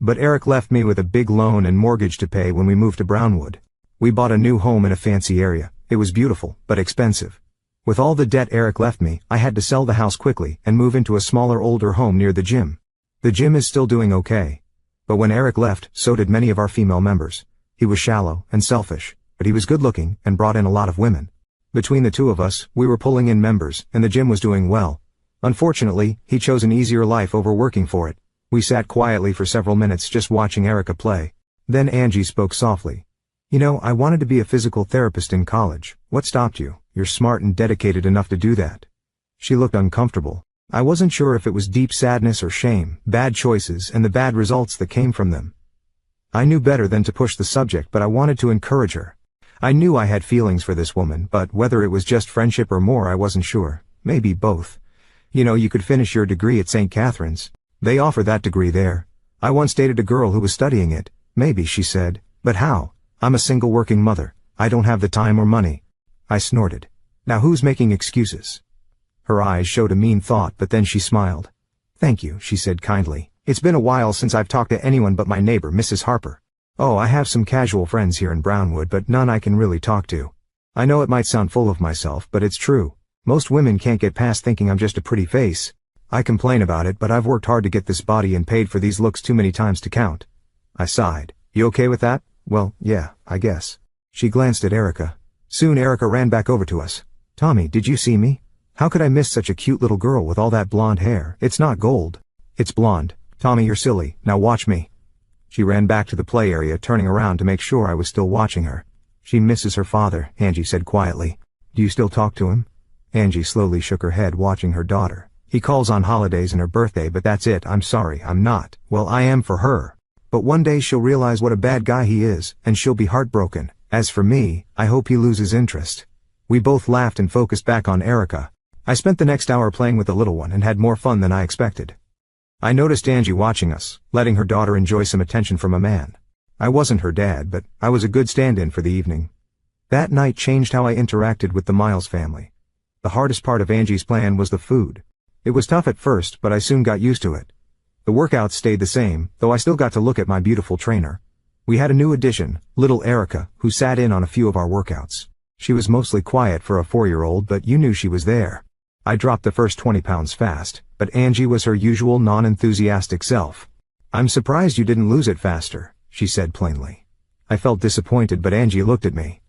But Eric left me with a big loan and mortgage to pay when we moved to Brownwood. We bought a new home in a fancy area. It was beautiful, but expensive. With all the debt Eric left me, I had to sell the house quickly and move into a smaller, older home near the gym. The gym is still doing okay. But when Eric left, so did many of our female members. He was shallow and selfish, but he was good-looking and brought in a lot of women. Between the two of us, we were pulling in members, and the gym was doing well. Unfortunately, he chose an easier life over working for it. We sat quietly for several minutes just watching Erica play. Then Angie spoke softly. You know, I wanted to be a physical therapist in college. What stopped you? You're smart and dedicated enough to do that. She looked uncomfortable. I wasn't sure if it was deep sadness or shame, bad choices and the bad results that came from them. I knew better than to push the subject, but I wanted to encourage her. I knew I had feelings for this woman, but whether it was just friendship or more I wasn't sure. Maybe both. You know, you could finish your degree at St. Catherine's. They offer that degree there. I once dated a girl who was studying it. Maybe, she said. But how? I'm a single working mother. I don't have the time or money. I snorted. Now who's making excuses? Her eyes showed a mean thought, but then she smiled. Thank you, she said kindly. It's been a while since I've talked to anyone but my neighbor, Mrs. Harper. Oh, I have some casual friends here in Brownwood, but none I can really talk to. I know it might sound full of myself, but it's true. Most women can't get past thinking I'm just a pretty face. I complain about it, but I've worked hard to get this body and paid for these looks too many times to count. I sighed. You okay with that? Well, yeah, I guess. She glanced at Erica. Soon Erica ran back over to us. Tommy, did you see me? How could I miss such a cute little girl with all that blonde hair? It's not gold. It's blonde. Tommy, you're silly. Now watch me. She ran back to the play area, turning around to make sure I was still watching her. She misses her father, Angie said quietly. Do you still talk to him? Angie slowly shook her head, watching her daughter. He calls on holidays and her birthday, but that's it. I'm sorry, I'm not. Well, I am for her. But one day she'll realize what a bad guy he is, and she'll be heartbroken. As for me, I hope he loses interest. We both laughed and focused back on Erica. I spent the next hour playing with the little one and had more fun than I expected. I noticed Angie watching us, letting her daughter enjoy some attention from a man. I wasn't her dad, but I was a good stand-in for the evening. That night changed how I interacted with the Miles family. The hardest part of Angie's plan was the food. It was tough at first, but I soon got used to it. The workouts stayed the same, though I still got to look at my beautiful trainer. We had a new addition, little Erica, who sat in on a few of our workouts. She was mostly quiet for a 4-year-old, but you knew she was there. I dropped the first 20 pounds fast, but Angie was her usual non-enthusiastic self. I'm surprised you didn't lose it faster, she said plainly. I felt disappointed, but Angie looked at me.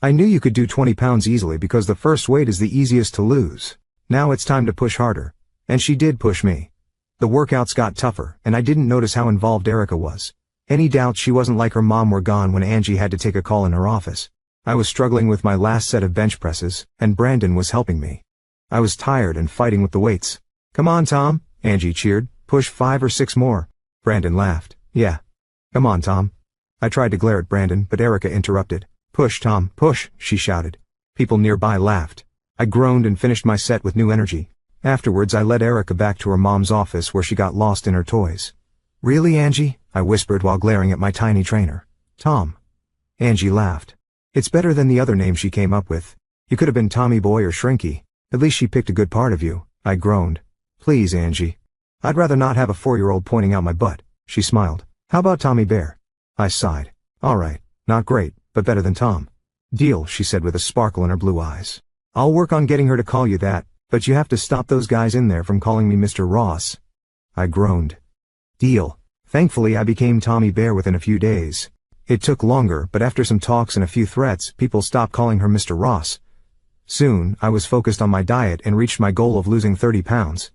I knew you could do 20 pounds easily because the first weight is the easiest to lose. Now it's time to push harder. And she did push me. The workouts got tougher, and I didn't notice how involved Erica was. Any doubts she wasn't like her mom were gone when Angie had to take a call in her office. I was struggling with my last set of bench presses, and Brandon was helping me. I was tired and fighting with the weights. Come on, Tom, Angie cheered. Push 5 or 6 more. Brandon laughed. Yeah. Come on, Tom. I tried to glare at Brandon, but Erica interrupted. Push, Tom, push, she shouted. People nearby laughed. I groaned and finished my set with new energy. Afterwards I led Erica back to her mom's office where she got lost in her toys. Really, Angie? I whispered while glaring at my tiny trainer. Tom. Angie laughed. It's better than the other name she came up with. You could have been Tommy Boy or Shrinky. At least she picked a good part of you. I groaned. Please, Angie. I'd rather not have a 4-year-old pointing out my butt. She smiled. How about Tommy Bear? I sighed. All right. Not great, but better than Tom. Deal, she said with a sparkle in her blue eyes. I'll work on getting her to call you that, but you have to stop those guys in there from calling me Mr. Ross. I groaned. Deal. Thankfully I became Tommy Bear within a few days. It took longer, but after some talks and a few threats, people stopped calling her Mr. Ross. Soon, I was focused on my diet and reached my goal of losing 30 pounds.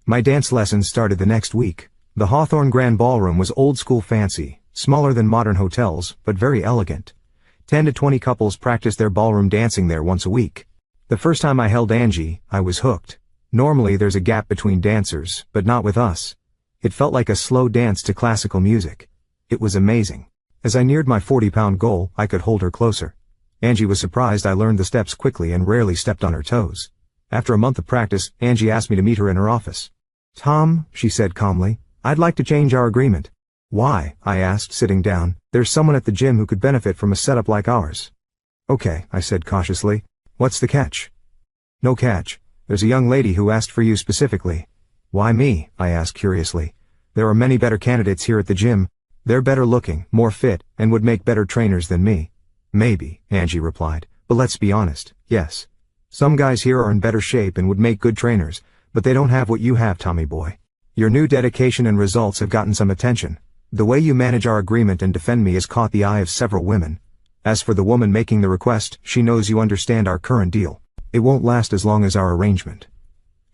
My dance lessons started the next week. The Hawthorne Grand Ballroom was old-school fancy, smaller than modern hotels, but very elegant. 10 to 20 couples practiced their ballroom dancing there once a week. The first time I held Angie, I was hooked. Normally there's a gap between dancers, but not with us. It felt like a slow dance to classical music. It was amazing. As I neared my 40-pound goal, I could hold her closer. Angie was surprised I learned the steps quickly and rarely stepped on her toes. After a month of practice, Angie asked me to meet her in her office. Tom, she said calmly, I'd like to change our agreement. Why? I asked, sitting down. There's someone at the gym who could benefit from a setup like ours. Okay, I said cautiously. What's the catch? No catch. There's a young lady who asked for you specifically. Why me? I asked curiously. There are many better candidates here at the gym. They're better looking, more fit, and would make better trainers than me. Maybe, Angie replied, but let's be honest, yes. Some guys here are in better shape and would make good trainers, but they don't have what you have, Tommy boy. Your new dedication and results have gotten some attention. The way you manage our agreement and defend me has caught the eye of several women. As for the woman making the request, she knows you understand our current deal. It won't last as long as our arrangement.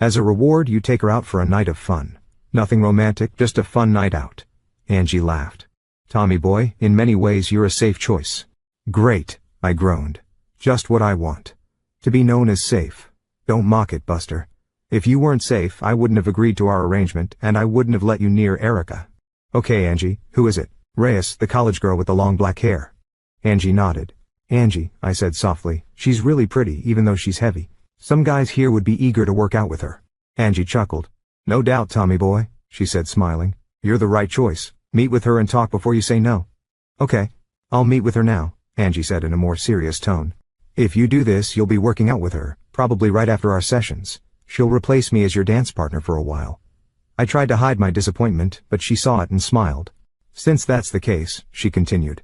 As a reward, you take her out for a night of fun. Nothing romantic, just a fun night out. Angie laughed. Tommy boy, in many ways you're a safe choice. Great, I groaned. Just what I want. To be known as safe. Don't mock it, Buster. If you weren't safe, I wouldn't have agreed to our arrangement, and I wouldn't have let you near Erica. Okay, Angie, who is it? Reyes, the college girl with the long black hair. Angie nodded. Angie, I said softly, she's really pretty even though she's heavy. Some guys here would be eager to work out with her. Angie chuckled. No doubt, Tommy boy, she said smiling. You're the right choice. Meet with her and talk before you say no. Okay. I'll meet with her now, Angie said in a more serious tone. If you do this, you'll be working out with her, probably right after our sessions. She'll replace me as your dance partner for a while. I tried to hide my disappointment, but she saw it and smiled. Since that's the case, she continued.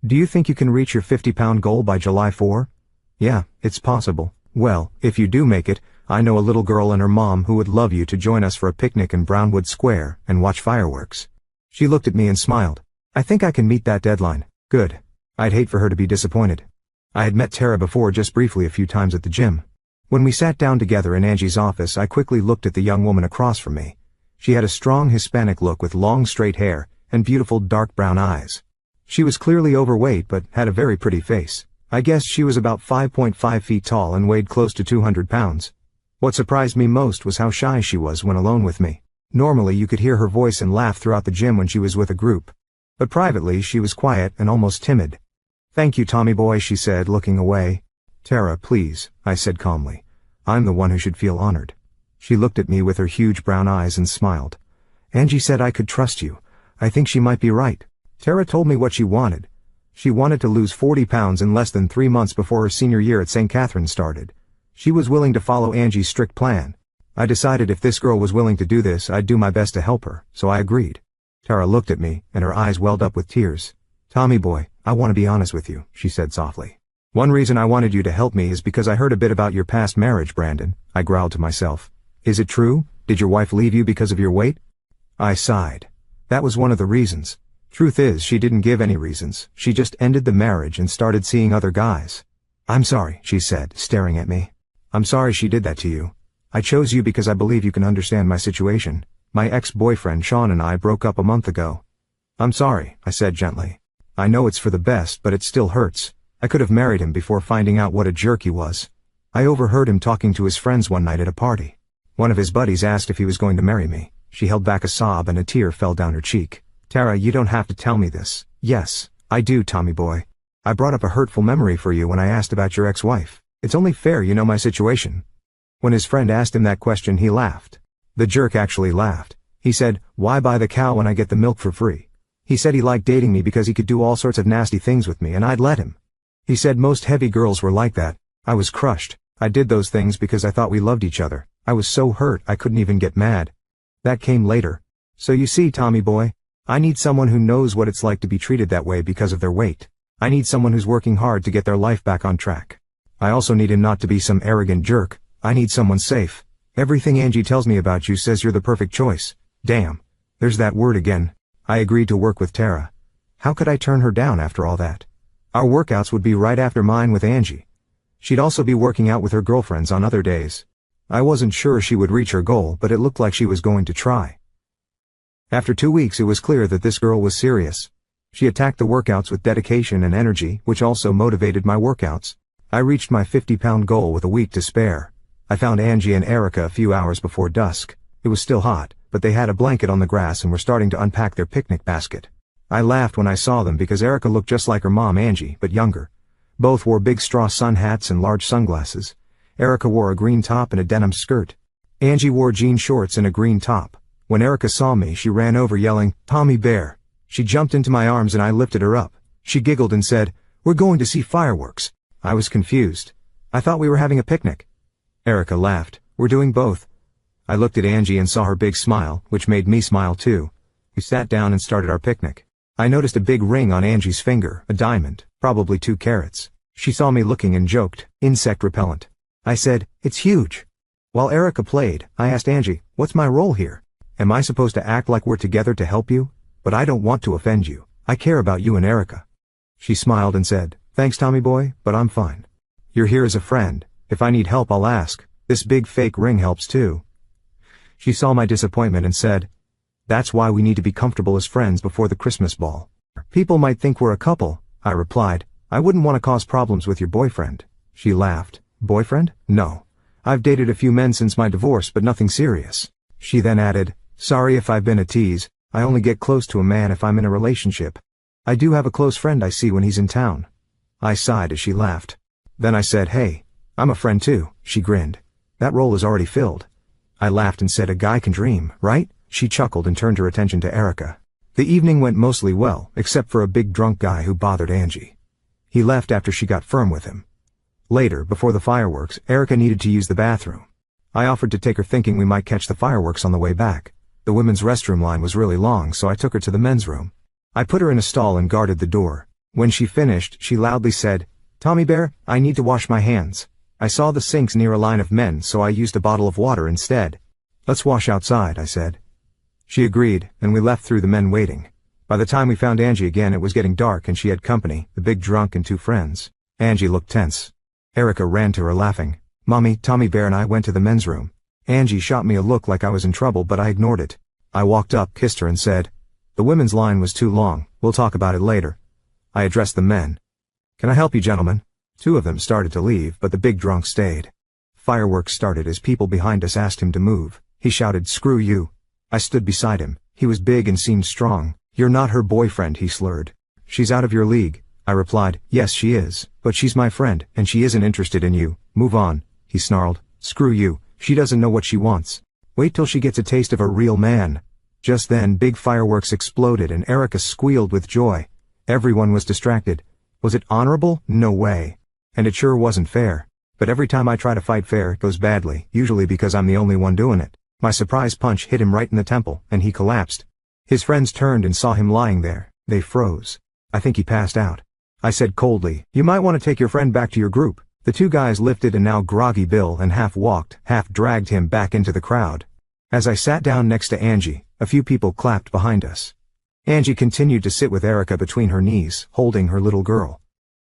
Do you think you can reach your 50-pound goal by July 4? Yeah, it's possible. Well, if you do make it, I know a little girl and her mom who would love you to join us for a picnic in Brownwood Square and watch fireworks. She looked at me and smiled. I think I can meet that deadline. Good. I'd hate for her to be disappointed. I had met Tara before just briefly a few times at the gym. When we sat down together in Angie's office, I quickly looked at the young woman across from me. She had a strong Hispanic look with long straight hair and beautiful dark brown eyes. She was clearly overweight but had a very pretty face. I guessed she was about 5.5 feet tall and weighed close to 200 pounds. What surprised me most was how shy she was when alone with me. Normally you could hear her voice and laugh throughout the gym when she was with a group. But privately she was quiet and almost timid. "Thank you, Tommy boy," she said, looking away. "Tara, please," I said calmly. "I'm the one who should feel honored." She looked at me with her huge brown eyes and smiled. "Angie said I could trust you. I think she might be right." Tara told me what she wanted. She wanted to lose 40 pounds in less than 3 months before her senior year at St. Catherine's started. She was willing to follow Angie's strict plan. I decided if this girl was willing to do this, I'd do my best to help her, so I agreed. Tara looked at me, and her eyes welled up with tears. "Tommy boy, I want to be honest with you," she said softly. "One reason I wanted you to help me is because I heard a bit about your past marriage, Brandon," I growled to myself. "Is it true? Did your wife leave you because of your weight?" I sighed. That was one of the reasons. Truth is, she didn't give any reasons. She just ended the marriage and started seeing other guys. "I'm sorry," she said, staring at me. "I'm sorry she did that to you. I chose you because I believe you can understand my situation. My ex-boyfriend Sean and I broke up a month ago." "I'm sorry," I said gently. "I know it's for the best, but it still hurts. I could have married him before finding out what a jerk he was." I overheard him talking to his friends one night at a party. One of his buddies asked if he was going to marry me. She held back a sob and a tear fell down her cheek. "Tara, you don't have to tell me this." "Yes, I do, Tommy boy. I brought up a hurtful memory for you when I asked about your ex-wife. It's only fair you know my situation." When his friend asked him that question, he laughed. The jerk actually laughed. He said, "Why buy the cow when I get the milk for free?" He said he liked dating me because he could do all sorts of nasty things with me and I'd let him. He said most heavy girls were like that. I was crushed. I did those things because I thought we loved each other. I was so hurt I couldn't even get mad. That came later. So you see, Tommy boy, I need someone who knows what it's like to be treated that way because of their weight. I need someone who's working hard to get their life back on track. I also need him not to be some arrogant jerk. I need someone safe. Everything Angie tells me about you says you're the perfect choice. Damn. There's that word again. I agreed to work with Tara. How could I turn her down after all that? Our workouts would be right after mine with Angie. She'd also be working out with her girlfriends on other days. I wasn't sure she would reach her goal, but it looked like she was going to try. After 2 weeks, it was clear that this girl was serious. She attacked the workouts with dedication and energy, which also motivated my workouts. I reached my 50-pound goal with a week to spare. I found Angie and Erica a few hours before dusk. It was still hot, but they had a blanket on the grass and were starting to unpack their picnic basket. I laughed when I saw them because Erica looked just like her mom Angie, but younger. Both wore big straw sun hats and large sunglasses. Erica wore a green top and a denim skirt. Angie wore jean shorts and a green top. When Erica saw me, she ran over yelling, "Tommy Bear." She jumped into my arms and I lifted her up. She giggled and said, "We're going to see fireworks." I was confused. I thought we were having a picnic. Erica laughed. "We're doing both." I looked at Angie and saw her big smile, which made me smile too. We sat down and started our picnic. I noticed a big ring on Angie's finger, a diamond, probably 2 carats. She saw me looking and joked, "Insect repellent." I said, "It's huge." While Erica played, I asked Angie, "What's my role here? Am I supposed to act like we're together to help you? But I don't want to offend you. I care about you and Erica." She smiled and said, "Thanks, Tommy boy, but I'm fine. You're here as a friend. If I need help, I'll ask. This big fake ring helps too." She saw my disappointment and said, "That's why we need to be comfortable as friends before the Christmas ball." "People might think we're a couple," I replied. "I wouldn't want to cause problems with your boyfriend." She laughed. "Boyfriend? No. I've dated a few men since my divorce, but nothing serious." She then added, "Sorry if I've been a tease. I only get close to a man if I'm in a relationship. I do have a close friend I see when he's in town." I sighed as she laughed. Then I said, "Hey, I'm a friend too." She grinned. "That role is already filled." I laughed and said, "A guy can dream, right?" She chuckled and turned her attention to Erica. The evening went mostly well, except for a big drunk guy who bothered Angie. He left after she got firm with him. Later, before the fireworks, Erica needed to use the bathroom. I offered to take her thinking we might catch the fireworks on the way back. The women's restroom line was really long, so I took her to the men's room. I put her in a stall and guarded the door. When she finished, she loudly said, "Tommy Bear, I need to wash my hands." I saw the sinks near a line of men, so I used a bottle of water instead. "Let's wash outside," I said. She agreed, and we left through the men waiting. By the time we found Angie again, it was getting dark and she had company, the big drunk and 2 friends. Angie looked tense. Erica ran to her laughing. Mommy, Tommy Bear and I went to the men's room. Angie shot me a look like I was in trouble, but I ignored it. I walked up, kissed her and said, "The women's line was too long, we'll talk about it later." I addressed the men. "Can I help you, gentlemen?" 2 of them started to leave, but the big drunk stayed. Fireworks started as people behind us asked him to move. He shouted, "Screw you." I stood beside him. He was big and seemed strong. "You're not her boyfriend," he slurred. "She's out of your league." I replied, "Yes, she is, but she's my friend, and she isn't interested in you. Move on," he snarled. "Screw you. She doesn't know what she wants. Wait till she gets a taste of a real man." Just then, big fireworks exploded and Erica squealed with joy. Everyone was distracted. Was it honorable? No way. And it sure wasn't fair. But every time I try to fight fair, it goes badly, usually because I'm the only one doing it. My surprise punch hit him right in the temple, and he collapsed. His friends turned and saw him lying there. They froze. I think he passed out. I said coldly, "You might want to take your friend back to your group." The 2 guys lifted a now groggy Bill and half walked, half dragged him back into the crowd. As I sat down next to Angie, a few people clapped behind us. Angie continued to sit with Erica between her knees, holding her little girl.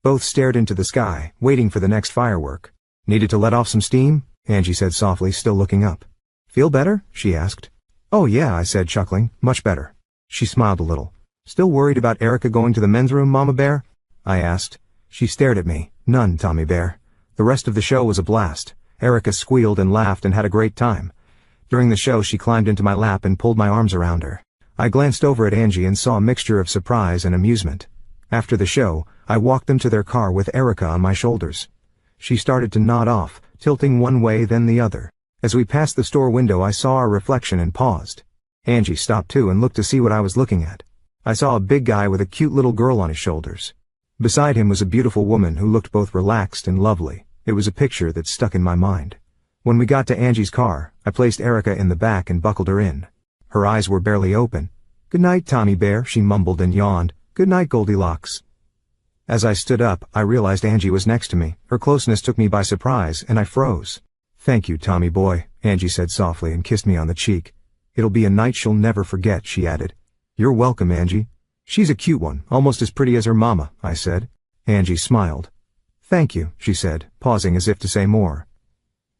Both stared into the sky, waiting for the next firework. "Needed to let off some steam?" Angie said softly, still looking up. "Feel better?" she asked. "Oh yeah," I said, chuckling. "Much better." She smiled a little. "Still worried about Erica going to the men's room, Mama Bear?" I asked. She stared at me. "None, Tommy Bear." The rest of the show was a blast. Erica squealed and laughed and had a great time. During the show, she climbed into my lap and pulled my arms around her. I glanced over at Angie and saw a mixture of surprise and amusement. After the show, I walked them to their car with Erica on my shoulders. She started to nod off, tilting one way then the other. As we passed the store window, I saw our reflection and paused. Angie stopped too and looked to see what I was looking at. I saw a big guy with a cute little girl on his shoulders. Beside him was a beautiful woman who looked both relaxed and lovely. It was a picture that stuck in my mind. When we got to Angie's car, I placed Erica in the back and buckled her in. Her eyes were barely open. "Good night, Tommy Bear," she mumbled and yawned. "Good night, Goldilocks." As I stood up, I realized Angie was next to me. Her closeness took me by surprise, and I froze. "Thank you, Tommy boy," Angie said softly and kissed me on the cheek. "It'll be a night she'll never forget," she added. "You're welcome, Angie." "She's a cute one, almost as pretty as her mama," I said. Angie smiled. "Thank you," she said, pausing as if to say more.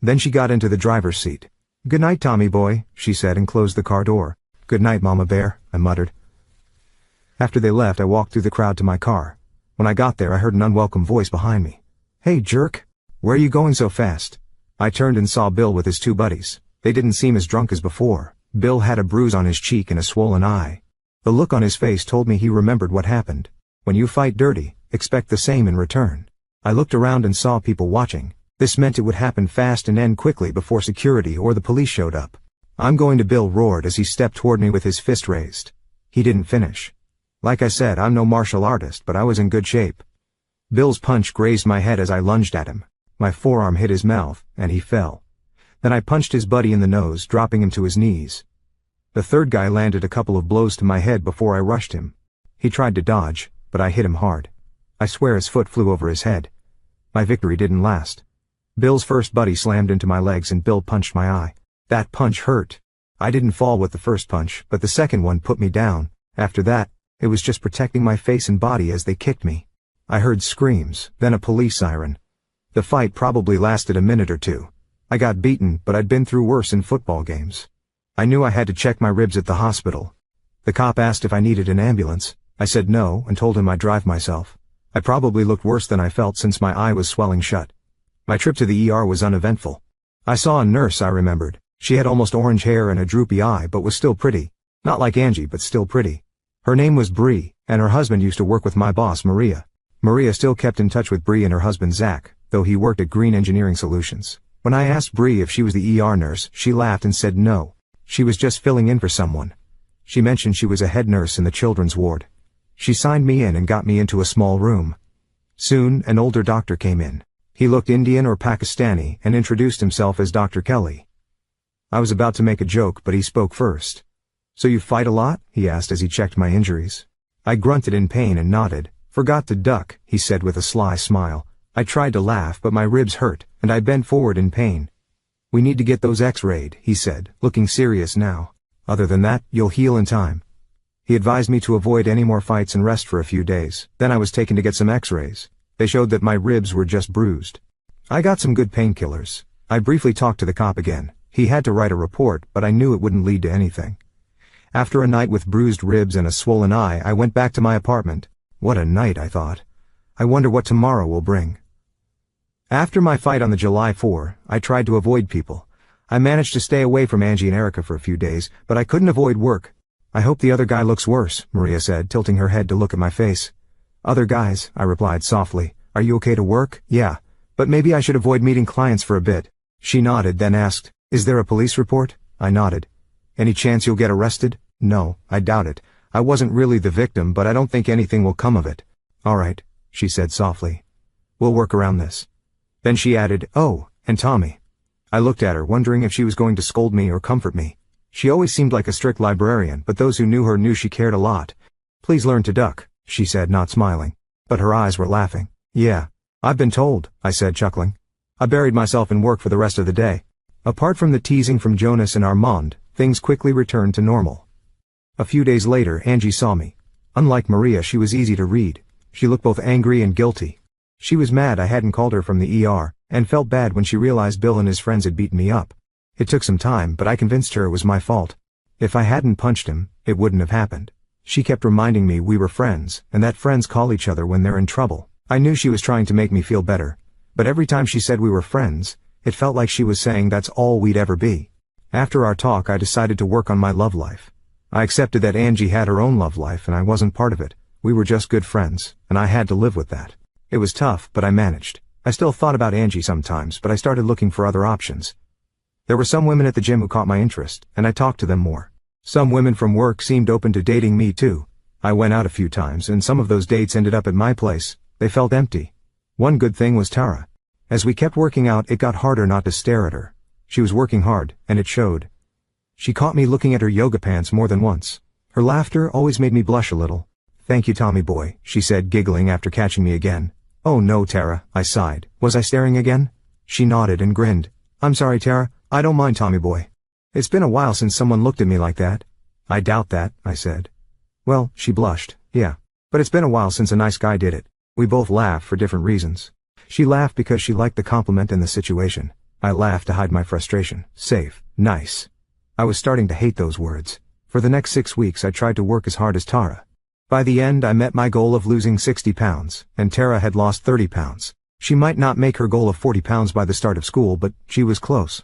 Then she got into the driver's seat. "Good night, Tommy boy," she said and closed the car door. "Good night, Mama Bear," I muttered. After they left, I walked through the crowd to my car. When I got there, I heard an unwelcome voice behind me. "Hey, jerk. Where are you going so fast?" I turned and saw Bill with his 2 buddies. They didn't seem as drunk as before. Bill had a bruise on his cheek and a swollen eye. The look on his face told me he remembered what happened. When you fight dirty, expect the same in return. I looked around and saw people watching. This meant it would happen fast and end quickly before security or the police showed up. "I'm going to," Bill roared as he stepped toward me with his fist raised. He didn't finish. Like I said, I'm no martial artist, but I was in good shape. Bill's punch grazed my head as I lunged at him. My forearm hit his mouth, and he fell. Then I punched his buddy in the nose, dropping him to his knees. The third guy landed a couple of blows to my head before I rushed him. He tried to dodge, but I hit him hard. I swear his foot flew over his head. My victory didn't last. Bill's first buddy slammed into my legs and Bill punched my eye. That punch hurt. I didn't fall with the first punch, but the second one put me down. After that, it was just protecting my face and body as they kicked me. I heard screams, then a police siren. The fight probably lasted a minute or 2. I got beaten, but I'd been through worse in football games. I knew I had to check my ribs at the hospital. The cop asked if I needed an ambulance. I said no and told him I'd drive myself. I probably looked worse than I felt since my eye was swelling shut. My trip to the ER was uneventful. I saw a nurse, I remembered. She had almost orange hair and a droopy eye, but was still pretty. Not like Angie, but still pretty. Her name was Bree, and her husband used to work with my boss, Maria. Maria still kept in touch with Bree and her husband, Zach, though he worked at Green Engineering Solutions. When I asked Bree if she was the ER nurse, she laughed and said no. She was just filling in for someone. She mentioned she was a head nurse in the children's ward. She signed me in and got me into a small room. Soon, an older doctor came in. He looked Indian or Pakistani and introduced himself as Dr. Kelly. I was about to make a joke, but he spoke first. "So you fight a lot?" he asked as he checked my injuries. I grunted in pain and nodded. "Forgot to duck," he said with a sly smile. I tried to laugh, but my ribs hurt, and I bent forward in pain. "We need to get those x-rayed," he said, looking serious now. "Other than that, you'll heal in time." He advised me to avoid any more fights and rest for a few days. Then I was taken to get some x-rays. They showed that my ribs were just bruised. I got some good painkillers. I briefly talked to the cop again. He had to write a report, but I knew it wouldn't lead to anything. After a night with bruised ribs and a swollen eye, I went back to my apartment. What a night, I thought. I wonder what tomorrow will bring. After my fight on the July 4, I tried to avoid people. I managed to stay away from Angie and Erica for a few days, but I couldn't avoid work. I hope the other guy looks worse, Maria said, tilting her head to look at my face. Other guys, I replied softly. Are you okay to work? Yeah, but maybe I should avoid meeting clients for a bit. She nodded, then asked, is there a police report? I nodded. Any chance you'll get arrested? No, I doubt it. I wasn't really the victim, but I don't think anything will come of it. All right, she said softly. We'll work around this. Then she added, oh, and Tommy. I looked at her, wondering if she was going to scold me or comfort me. She always seemed like a strict librarian, but those who knew her knew she cared a lot. Please learn to duck, she said, not smiling. But her eyes were laughing. Yeah, I've been told, I said, chuckling. I buried myself in work for the rest of the day. Apart from the teasing from Jonas and Armand, things quickly returned to normal. A few days later, Angie saw me. Unlike Maria, she was easy to read. She looked both angry and guilty. She was mad I hadn't called her from the ER, and felt bad when she realized Bill and his friends had beaten me up. It took some time, but I convinced her it was my fault. If I hadn't punched him, it wouldn't have happened. She kept reminding me we were friends, and that friends call each other when they're in trouble. I knew she was trying to make me feel better, but every time she said we were friends, it felt like she was saying that's all we'd ever be. After our talk, I decided to work on my love life. I accepted that Angie had her own love life and I wasn't part of it. We were just good friends, and I had to live with that. It was tough, but I managed. I still thought about Angie sometimes, but I started looking for other options. There were some women at the gym who caught my interest, and I talked to them more. Some women from work seemed open to dating me too. I went out a few times, and some of those dates ended up at my place. They felt empty. One good thing was Tara. As we kept working out, it got harder not to stare at her. She was working hard, and it showed. She caught me looking at her yoga pants more than once. Her laughter always made me blush a little. Thank you, Tommy boy, she said, giggling after catching me again. Oh no, Tara, I sighed. Was I staring again? She nodded and grinned. I'm sorry, Tara, I don't mind, Tommy boy. It's been a while since someone looked at me like that. I doubt that, I said. Well, she blushed. Yeah. But it's been a while since a nice guy did it. We both laughed for different reasons. She laughed because she liked the compliment and the situation. I laughed to hide my frustration. Safe. Nice. I was starting to hate those words. For the next 6 weeks I tried to work as hard as Tara. By the end I met my goal of losing 60 pounds, and Tara had lost 30 pounds. She might not make her goal of 40 pounds by the start of school, but she was close.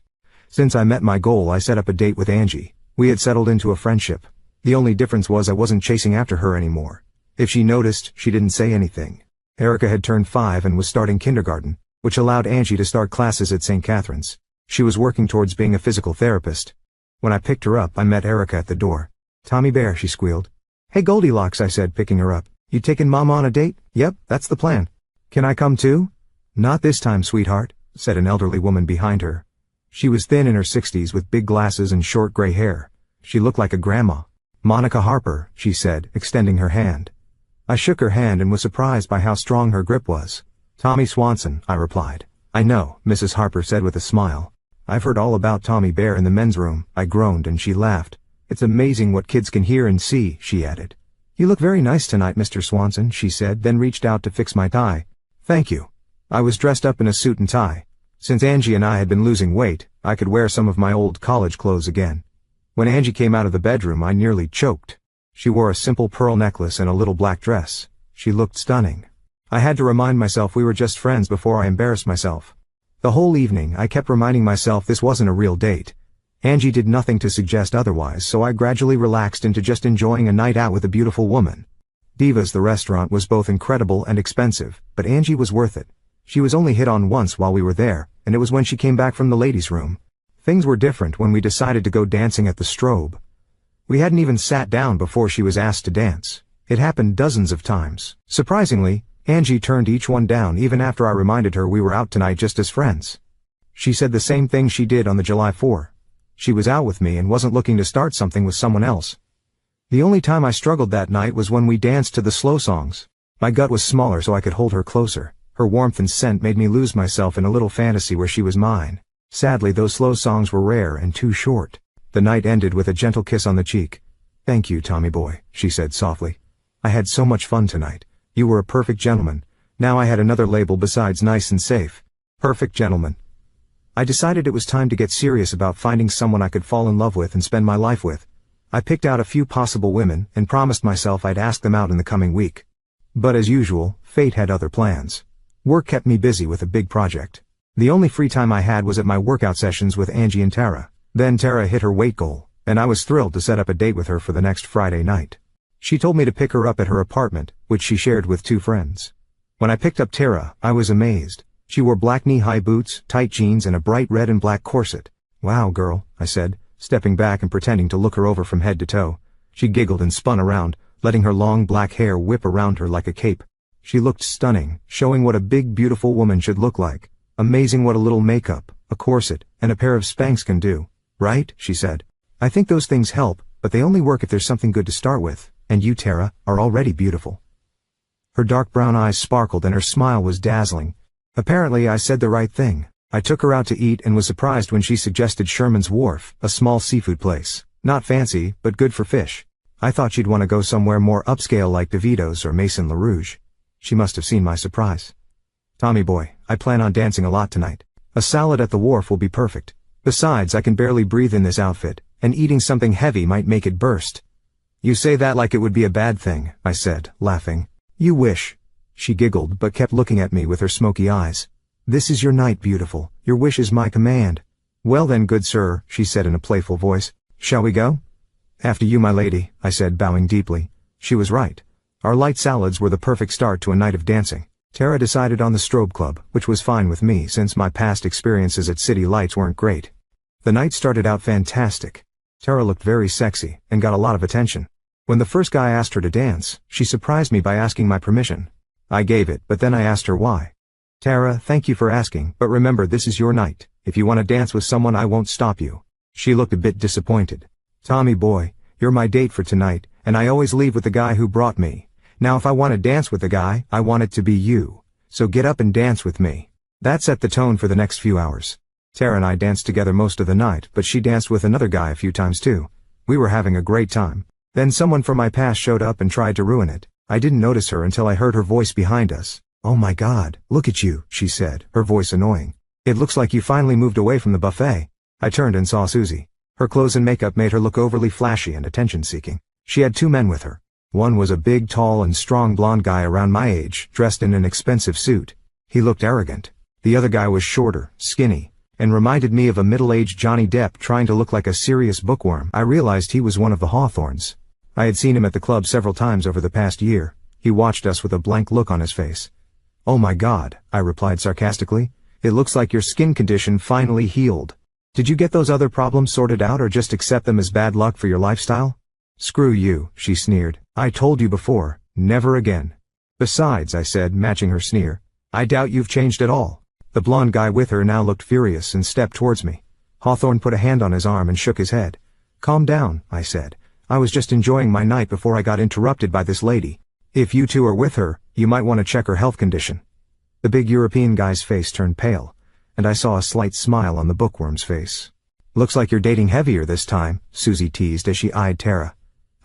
Since I met my goal, I set up a date with Angie. We had settled into a friendship. The only difference was I wasn't chasing after her anymore. If she noticed, she didn't say anything. Erica had turned 5 and was starting kindergarten, which allowed Angie to start classes at St. Catherine's. She was working towards being a physical therapist. When I picked her up, I met Erica at the door. Tommy Bear, she squealed. Hey Goldilocks, I said, picking her up. You taking Mama on a date? Yep, that's the plan. Can I come too? Not this time, sweetheart, said an elderly woman behind her. She was thin in her 60s with big glasses and short gray hair. She looked like a grandma. Monica Harper, she said, extending her hand. I shook her hand and was surprised by how strong her grip was. Tommy Swanson, I replied. I know, Mrs. Harper said with a smile. I've heard all about Tommy Bear in the men's room, I groaned, and she laughed. It's amazing what kids can hear and see, she added. You look very nice tonight, Mr. Swanson, she said, then reached out to fix my tie. Thank you. I was dressed up in a suit and tie. Since Angie and I had been losing weight, I could wear some of my old college clothes again. When Angie came out of the bedroom, I nearly choked. She wore a simple pearl necklace and a little black dress. She looked stunning. I had to remind myself we were just friends before I embarrassed myself. The whole evening, I kept reminding myself this wasn't a real date. Angie did nothing to suggest otherwise, so I gradually relaxed into just enjoying a night out with a beautiful woman. Diva's, the restaurant, was both incredible and expensive, but Angie was worth it. She was only hit on once while we were there, and it was when she came back from the ladies' room. Things were different when we decided to go dancing at the Strobe. We hadn't even sat down before she was asked to dance. It happened dozens of times. Surprisingly, Angie turned each one down even after I reminded her we were out tonight just as friends. She said the same thing she did on the July 4. She was out with me and wasn't looking to start something with someone else. The only time I struggled that night was when we danced to the slow songs. My gut was smaller so I could hold her closer. Her warmth and scent made me lose myself in a little fantasy where she was mine. Sadly, those slow songs were rare and too short. The night ended with a gentle kiss on the cheek. Thank you, Tommy boy, she said softly. I had so much fun tonight. You were a perfect gentleman. Now I had another label besides nice and safe. Perfect gentleman. I decided it was time to get serious about finding someone I could fall in love with and spend my life with. I picked out a few possible women and promised myself I'd ask them out in the coming week. But as usual, fate had other plans. Work kept me busy with a big project. The only free time I had was at my workout sessions with Angie and Tara. Then Tara hit her weight goal, and I was thrilled to set up a date with her for the next Friday night. She told me to pick her up at her apartment, which she shared with 2 friends. When I picked up Tara, I was amazed. She wore black knee-high boots, tight jeans, and a bright red and black corset. Wow, girl, I said, stepping back and pretending to look her over from head to toe. She giggled and spun around, letting her long black hair whip around her like a cape. She looked stunning, showing what a big, beautiful woman should look like. Amazing what a little makeup, a corset, and a pair of Spanx can do. Right? She said. I think those things help, but they only work if there's something good to start with, and you, Tara, are already beautiful. Her dark brown eyes sparkled and her smile was dazzling. Apparently I said the right thing. I took her out to eat and was surprised when she suggested Sherman's Wharf, a small seafood place. Not fancy, but good for fish. I thought she'd want to go somewhere more upscale like DeVito's or Maison LaRouge. She must have seen my surprise. Tommy boy, I plan on dancing a lot tonight. A salad at the wharf will be perfect. Besides, I can barely breathe in this outfit, and eating something heavy might make it burst. You say that like it would be a bad thing, I said, laughing. You wish. She giggled but kept looking at me with her smoky eyes. This is your night, beautiful. Your wish is my command. Well then, good sir, she said in a playful voice. Shall we go? After you, my lady, I said, bowing deeply. She was right. Our light salads were the perfect start to a night of dancing. Tara decided on the strobe club, which was fine with me since my past experiences at City Lights weren't great. The night started out fantastic. Tara looked very sexy and got a lot of attention. When the first guy asked her to dance, she surprised me by asking my permission. I gave it, but then I asked her why. Tara, thank you for asking, but remember this is your night. If you want to dance with someone, I won't stop you. She looked a bit disappointed. Tommy boy, you're my date for tonight, and I always leave with the guy who brought me. Now if I want to dance with the guy, I want it to be you. So get up and dance with me. That set the tone for the next few hours. Tara and I danced together most of the night, but she danced with another guy a few times too. We were having a great time. Then someone from my past showed up and tried to ruin it. I didn't notice her until I heard her voice behind us. Oh my God, look at you, she said, her voice annoying. It looks like you finally moved away from the buffet. I turned and saw Susie. Her clothes and makeup made her look overly flashy and attention-seeking. She had 2 men with her. One was a big, tall, and strong blonde guy around my age, dressed in an expensive suit. He looked arrogant. The other guy was shorter, skinny, and reminded me of a middle-aged Johnny Depp trying to look like a serious bookworm. I realized he was one of the Hawthorns. I had seen him at the club several times over the past year. He watched us with a blank look on his face. Oh my God, I replied sarcastically. It looks like your skin condition finally healed. Did you get those other problems sorted out or just accept them as bad luck for your lifestyle? Screw you, she sneered. I told you before, never again. Besides, I said, matching her sneer, I doubt you've changed at all. The blonde guy with her now looked furious and stepped towards me. Hawthorne put a hand on his arm and shook his head. Calm down, I said. I was just enjoying my night before I got interrupted by this lady. If you two are with her, you might want to check her health condition. The big European guy's face turned pale, and I saw a slight smile on the bookworm's face. Looks like you're dating heavier this time, Susie teased as she eyed Tara.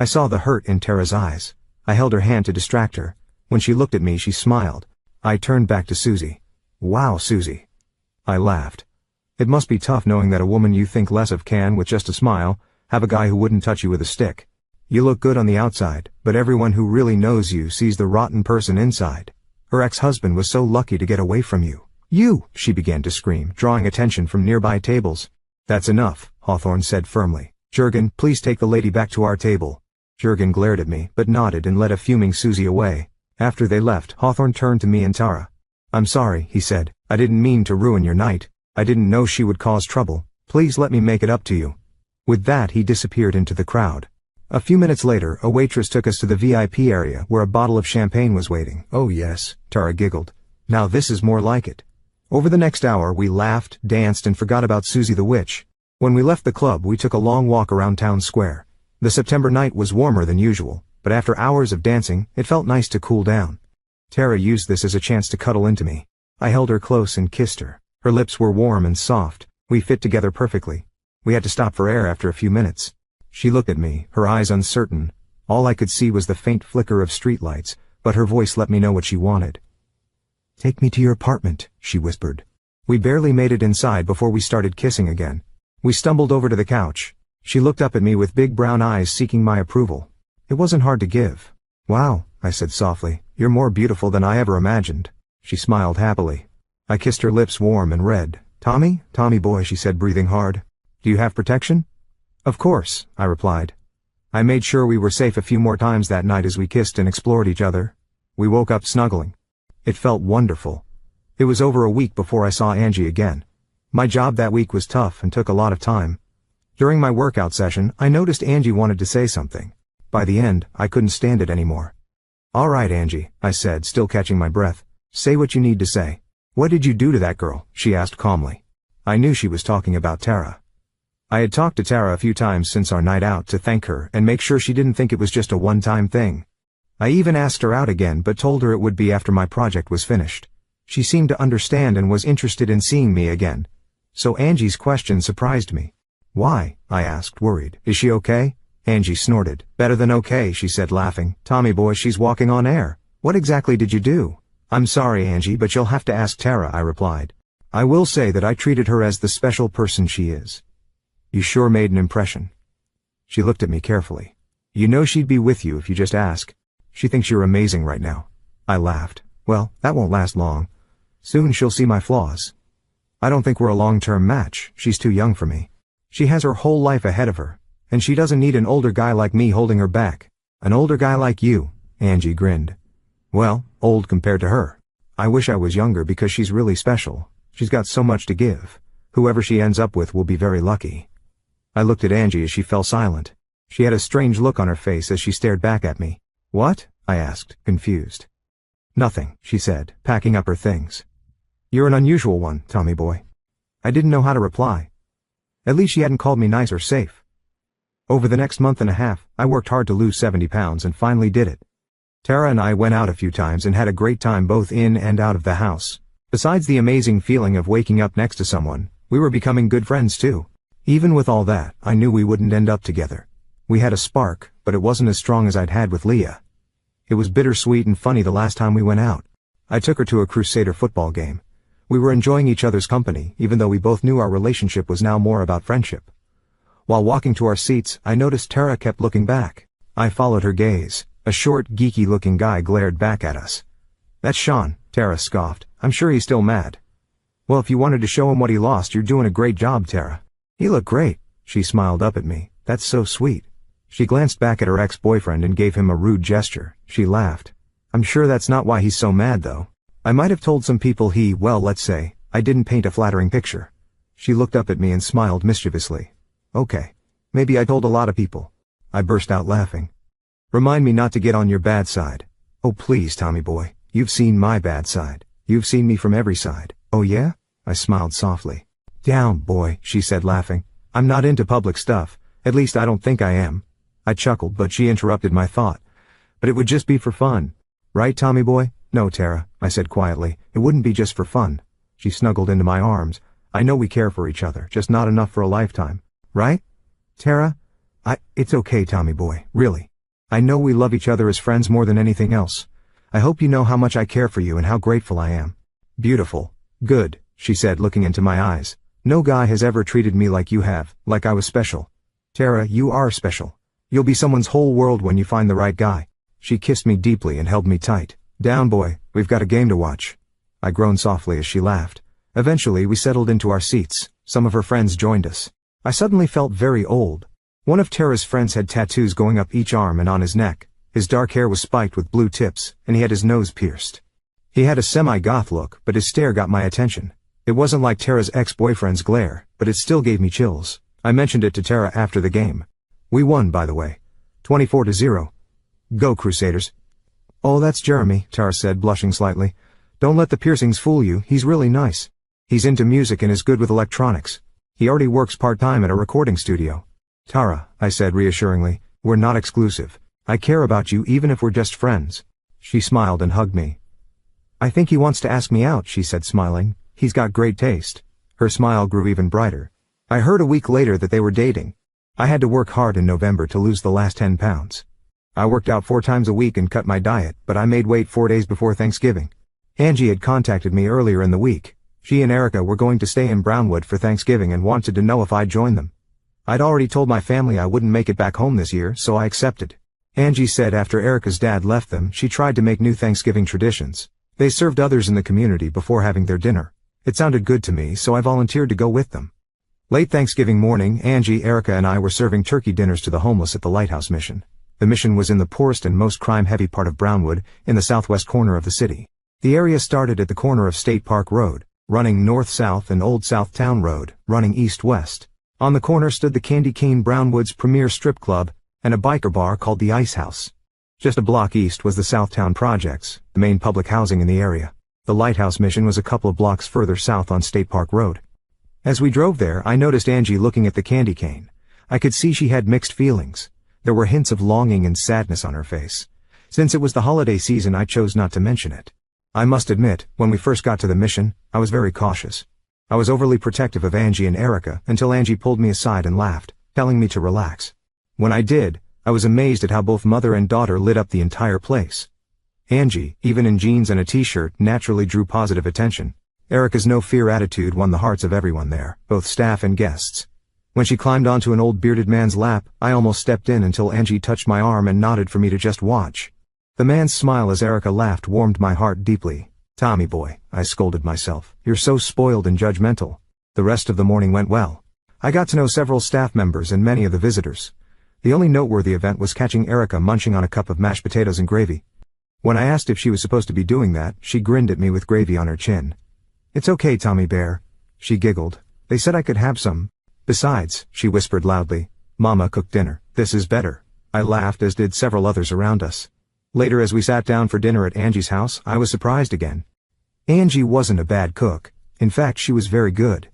I saw the hurt in Tara's eyes. I held her hand to distract her. When she looked at me, she smiled. I turned back to Susie. Wow, Susie. I laughed. It must be tough knowing that a woman you think less of can, with just a smile, have a guy who wouldn't touch you with a stick. You look good on the outside, but everyone who really knows you sees the rotten person inside. Her ex-husband was so lucky to get away from you. You, she began to scream, drawing attention from nearby tables. That's enough, Hawthorne said firmly. Jurgen, please take the lady back to our table. Jurgen glared at me, but nodded and led a fuming Susie away. After they left, Hawthorne turned to me and Tara. I'm sorry, he said. I didn't mean to ruin your night. I didn't know she would cause trouble. Please let me make it up to you. With that, he disappeared into the crowd. A few minutes later, a waitress took us to the VIP area where a bottle of champagne was waiting. Oh yes, Tara giggled. Now this is more like it. Over the next hour, we laughed, danced, and forgot about Susie the Witch. When we left the club, we took a long walk around town square. The September night was warmer than usual, but after hours of dancing, it felt nice to cool down. Tara used this as a chance to cuddle into me. I held her close and kissed her. Her lips were warm and soft. We fit together perfectly. We had to stop for air after a few minutes. She looked at me, her eyes uncertain. All I could see was the faint flicker of streetlights, but her voice let me know what she wanted. "Take me to your apartment," she whispered. We barely made it inside before we started kissing again. We stumbled over to the couch. She looked up at me with big brown eyes seeking my approval. It wasn't hard to give. "Wow," I said softly, "you're more beautiful than I ever imagined." She smiled happily. I kissed her lips warm and red. Tommy boy," she said, breathing hard. "Do you have protection?" "Of course," I replied. I made sure we were safe a few more times that night as we kissed and explored each other. We woke up snuggling. It felt wonderful. It was over a week before I saw Angie again. My job that week was tough and took a lot of time. During my workout session, I noticed Angie wanted to say something. By the end, I couldn't stand it anymore. "All right, Angie," I said, still catching my breath. "Say what you need to say." "What did you do to that girl?" she asked calmly. I knew she was talking about Tara. I had talked to Tara a few times since our night out to thank her and make sure she didn't think it was just a one-time thing. I even asked her out again but told her it would be after my project was finished. She seemed to understand and was interested in seeing me again. So Angie's question surprised me. "Why?" I asked, worried. "Is she okay?" Angie snorted. "Better than okay," she said, laughing. "Tommy boy, she's walking on air. What exactly did you do?" "I'm sorry, Angie, but you'll have to ask Tara," I replied. "I will say that I treated her as the special person she is." "You sure made an impression." She looked at me carefully. "You know she'd be with you if you just ask. She thinks you're amazing right now." I laughed. "Well, that won't last long. Soon she'll see my flaws. I don't think we're a long-term match. She's too young for me. She has her whole life ahead of her, and she doesn't need an older guy like me holding her back." "An older guy like you," Angie grinned. "Well, old compared to her. I wish I was younger because she's really special. She's got so much to give. Whoever she ends up with will be very lucky." I looked at Angie as she fell silent. She had a strange look on her face as she stared back at me. "What?" I asked, confused. "Nothing," she said, packing up her things. "You're an unusual one, Tommy boy." I didn't know how to reply. At least she hadn't called me nice or safe. Over the next month and a half, I worked hard to lose 70 pounds and finally did it. Tara and I went out a few times and had a great time both in and out of the house. Besides the amazing feeling of waking up next to someone, we were becoming good friends too. Even with all that, I knew we wouldn't end up together. We had a spark, but it wasn't as strong as I'd had with Leah. It was bittersweet and funny the last time we went out. I took her to a Crusader football game. We were enjoying each other's company, even though we both knew our relationship was now more about friendship. While walking to our seats, I noticed Tara kept looking back. I followed her gaze. A short, geeky-looking guy glared back at us. "That's Sean," Tara scoffed. "I'm sure he's still mad." "Well, if you wanted to show him what he lost, you're doing a great job, Tara." "He looked great." She smiled up at me. "That's so sweet." She glanced back at her ex-boyfriend and gave him a rude gesture. She laughed. "I'm sure that's not why he's so mad, though. I might have told some people well, let's say, I didn't paint a flattering picture." She looked up at me and smiled mischievously. "Okay. Maybe I told a lot of people." I burst out laughing. "Remind me not to get on your bad side." "Oh please, Tommy boy, you've seen my bad side. You've seen me from every side." "Oh yeah?" I smiled softly. "Down, boy," she said, laughing. "I'm not into public stuff. At least I don't think I am." I chuckled, but she interrupted my thought. "But it would just be for fun. Right, Tommy boy?" "No, Tara," I said quietly. "It wouldn't be just for fun." She snuggled into my arms. "I know we care for each other, just not enough for a lifetime. Right? Tara? It's okay, Tommy boy, really. I know we love each other as friends more than anything else. I hope you know how much I care for you and how grateful I am." "Beautiful. Good," she said, looking into my eyes. "No guy has ever treated me like you have, like I was special. Tara, you are special. You'll be someone's whole world when you find the right guy." She kissed me deeply and held me tight. "Down, boy, we've got a game to watch." I groaned softly as she laughed. Eventually, we settled into our seats. Some of her friends joined us. I suddenly felt very old. One of Tara's friends had tattoos going up each arm and on his neck. His dark hair was spiked with blue tips, and he had his nose pierced. He had a semi-goth look, but his stare got my attention. It wasn't like Tara's ex-boyfriend's glare, but it still gave me chills. I mentioned it to Tara after the game. We won, by the way. 24-0. Go Crusaders. "Oh, that's Jeremy," Tara said, blushing slightly. "Don't let the piercings fool you, he's really nice. He's into music and is good with electronics. He already works part-time at a recording studio." "Tara," I said reassuringly, "we're not exclusive. I care about you even if we're just friends." She smiled and hugged me. "I think he wants to ask me out," she said, smiling. "He's got great taste." Her smile grew even brighter. I heard a week later that they were dating. I had to work hard in November to lose the last 10 pounds. I worked out 4 times a week and cut my diet, but I made weight 4 days before Thanksgiving. Angie had contacted me earlier in the week. She and Erica were going to stay in Brownwood for Thanksgiving and wanted to know if I'd join them. I'd already told my family I wouldn't make it back home this year, so I accepted. Angie said after Erica's dad left them, she tried to make new Thanksgiving traditions. They served others in the community before having their dinner. It sounded good to me, so I volunteered to go with them. Late Thanksgiving morning, Angie, Erica, and I were serving turkey dinners to the homeless at the Lighthouse Mission. The mission was in the poorest and most crime-heavy part of Brownwood, in the southwest corner of the city. The area started at the corner of State Park Road, running north-south, and Old South Town Road, running east-west. On the corner stood the Candy Cane Brownwood's premier strip club, and a biker bar called the Ice House. Just a block east was the Southtown Projects, the main public housing in the area. The Lighthouse Mission was a couple of blocks further south on State Park Road. As we drove there, I noticed Angie looking at the candy cane. I could see she had mixed feelings. There were hints of longing and sadness on her face. Since it was the holiday season, I chose not to mention it. I must admit, when we first got to the mission, I was very cautious. I was overly protective of Angie and Erica until Angie pulled me aside and laughed, telling me to relax. When I did, I was amazed at how both mother and daughter lit up the entire place. Angie, even in jeans and a t-shirt, naturally drew positive attention. Erica's no-fear attitude won the hearts of everyone there, both staff and guests. When she climbed onto an old bearded man's lap, I almost stepped in until Angie touched my arm and nodded for me to just watch. The man's smile as Erica laughed warmed my heart deeply. "Tommy boy," I scolded myself, "you're so spoiled and judgmental." The rest of the morning went well. I got to know several staff members and many of the visitors. The only noteworthy event was catching Erica munching on a cup of mashed potatoes and gravy. When I asked if she was supposed to be doing that, she grinned at me with gravy on her chin. "It's okay, Tommy Bear," she giggled. "They said I could have some. Besides," she whispered loudly, "Mama cooked dinner. This is better." I laughed, as did several others around us. Later, as we sat down for dinner at Angie's house, I was surprised again. Angie wasn't a bad cook. In fact, she was very good.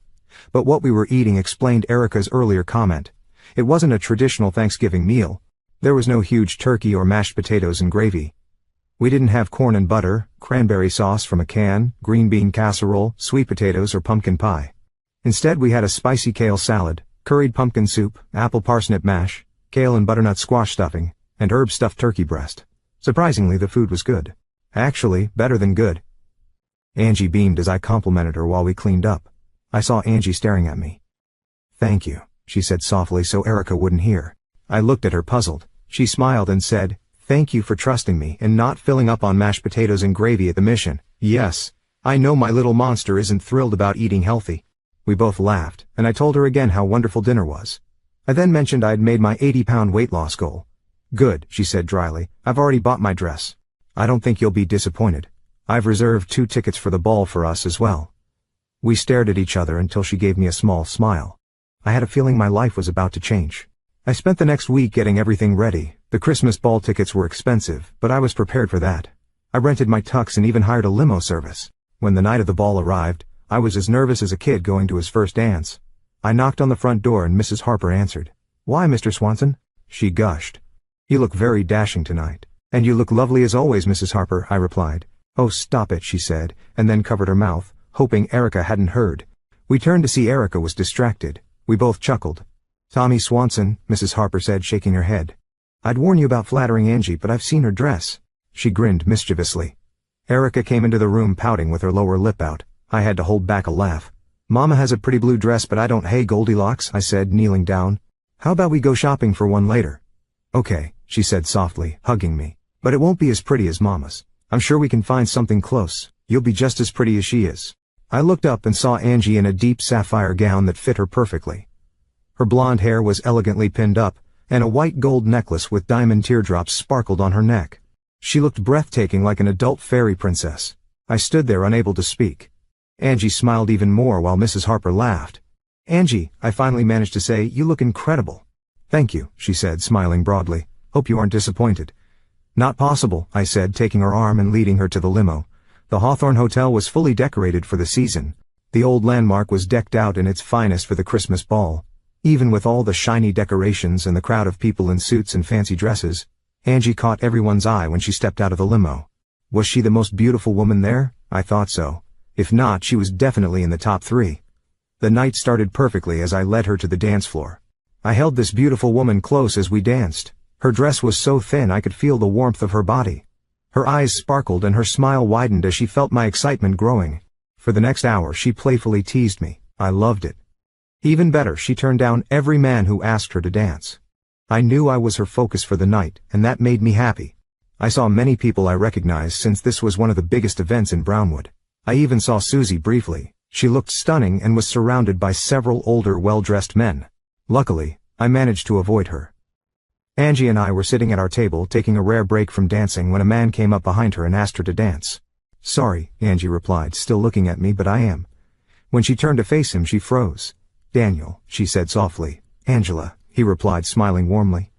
But what we were eating explained Erica's earlier comment. It wasn't a traditional Thanksgiving meal. There was no huge turkey or mashed potatoes and gravy. We didn't have corn and butter, cranberry sauce from a can, green bean casserole, sweet potatoes, or pumpkin pie. Instead, we had a spicy kale salad, curried pumpkin soup, apple parsnip mash, kale and butternut squash stuffing, and herb-stuffed turkey breast. Surprisingly, the food was good. Actually, better than good. Angie beamed as I complimented her while we cleaned up. I saw Angie staring at me. "Thank you," she said softly so Erica wouldn't hear. I looked at her puzzled. She smiled and said, "Thank you for trusting me and not filling up on mashed potatoes and gravy at the mission. Yes, I know my little monster isn't thrilled about eating healthy." We both laughed, and I told her again how wonderful dinner was. I then mentioned I'd made my 80-pound weight loss goal. "Good," she said dryly. "I've already bought my dress. I don't think you'll be disappointed. I've reserved 2 tickets for the ball for us as well." We stared at each other until she gave me a small smile. I had a feeling my life was about to change. I spent the next week getting everything ready. The Christmas ball tickets were expensive, but I was prepared for that. I rented my tux and even hired a limo service. When the night of the ball arrived, I was as nervous as a kid going to his first dance. I knocked on the front door and Mrs. Harper answered. "Why, Mr. Swanson?" she gushed. "You look very dashing tonight." "And you look lovely as always, Mrs. Harper," I replied. "Oh, stop it," she said, and then covered her mouth, hoping Erica hadn't heard. We turned to see Erica was distracted. We both chuckled. "Tommy Swanson," Mrs. Harper said, shaking her head. "I'd warn you about flattering Angie, but I've seen her dress." She grinned mischievously. Erica came into the room pouting with her lower lip out. I had to hold back a laugh. "Mama has a pretty blue dress, but I don't." "Hey, Goldilocks," I said, kneeling down. "How about we go shopping for one later?" "Okay," she said softly, hugging me. "But it won't be as pretty as Mama's. I'm sure we can find something close. You'll be just as pretty as she is." I looked up and saw Angie in a deep sapphire gown that fit her perfectly. Her blonde hair was elegantly pinned up, and a white gold necklace with diamond teardrops sparkled on her neck. She looked breathtaking, like an adult fairy princess. I stood there unable to speak. Angie smiled even more while Mrs. Harper laughed. "Angie," I finally managed to say, "you look incredible." "Thank you," she said, smiling broadly. "Hope you aren't disappointed." "Not possible," I said, taking her arm and leading her to the limo. The Hawthorne Hotel was fully decorated for the season. The old landmark was decked out in its finest for the Christmas ball. Even with all the shiny decorations and the crowd of people in suits and fancy dresses, Angie caught everyone's eye when she stepped out of the limo. Was she the most beautiful woman there? I thought so. If not, she was definitely in the top 3. The night started perfectly as I led her to the dance floor. I held this beautiful woman close as we danced. Her dress was so thin I could feel the warmth of her body. Her eyes sparkled and her smile widened as she felt my excitement growing. For the next hour she playfully teased me. I loved it. Even better, she turned down every man who asked her to dance. I knew I was her focus for the night, and that made me happy. I saw many people I recognized since this was one of the biggest events in Brownwood. I even saw Susie briefly. She looked stunning and was surrounded by several older, well-dressed men. Luckily, I managed to avoid her. Angie and I were sitting at our table taking a rare break from dancing when a man came up behind her and asked her to dance. "Sorry," Angie replied, still looking at me, "but I am." When she turned to face him, she froze. "Daniel," she said softly. "Angela," he replied, smiling warmly.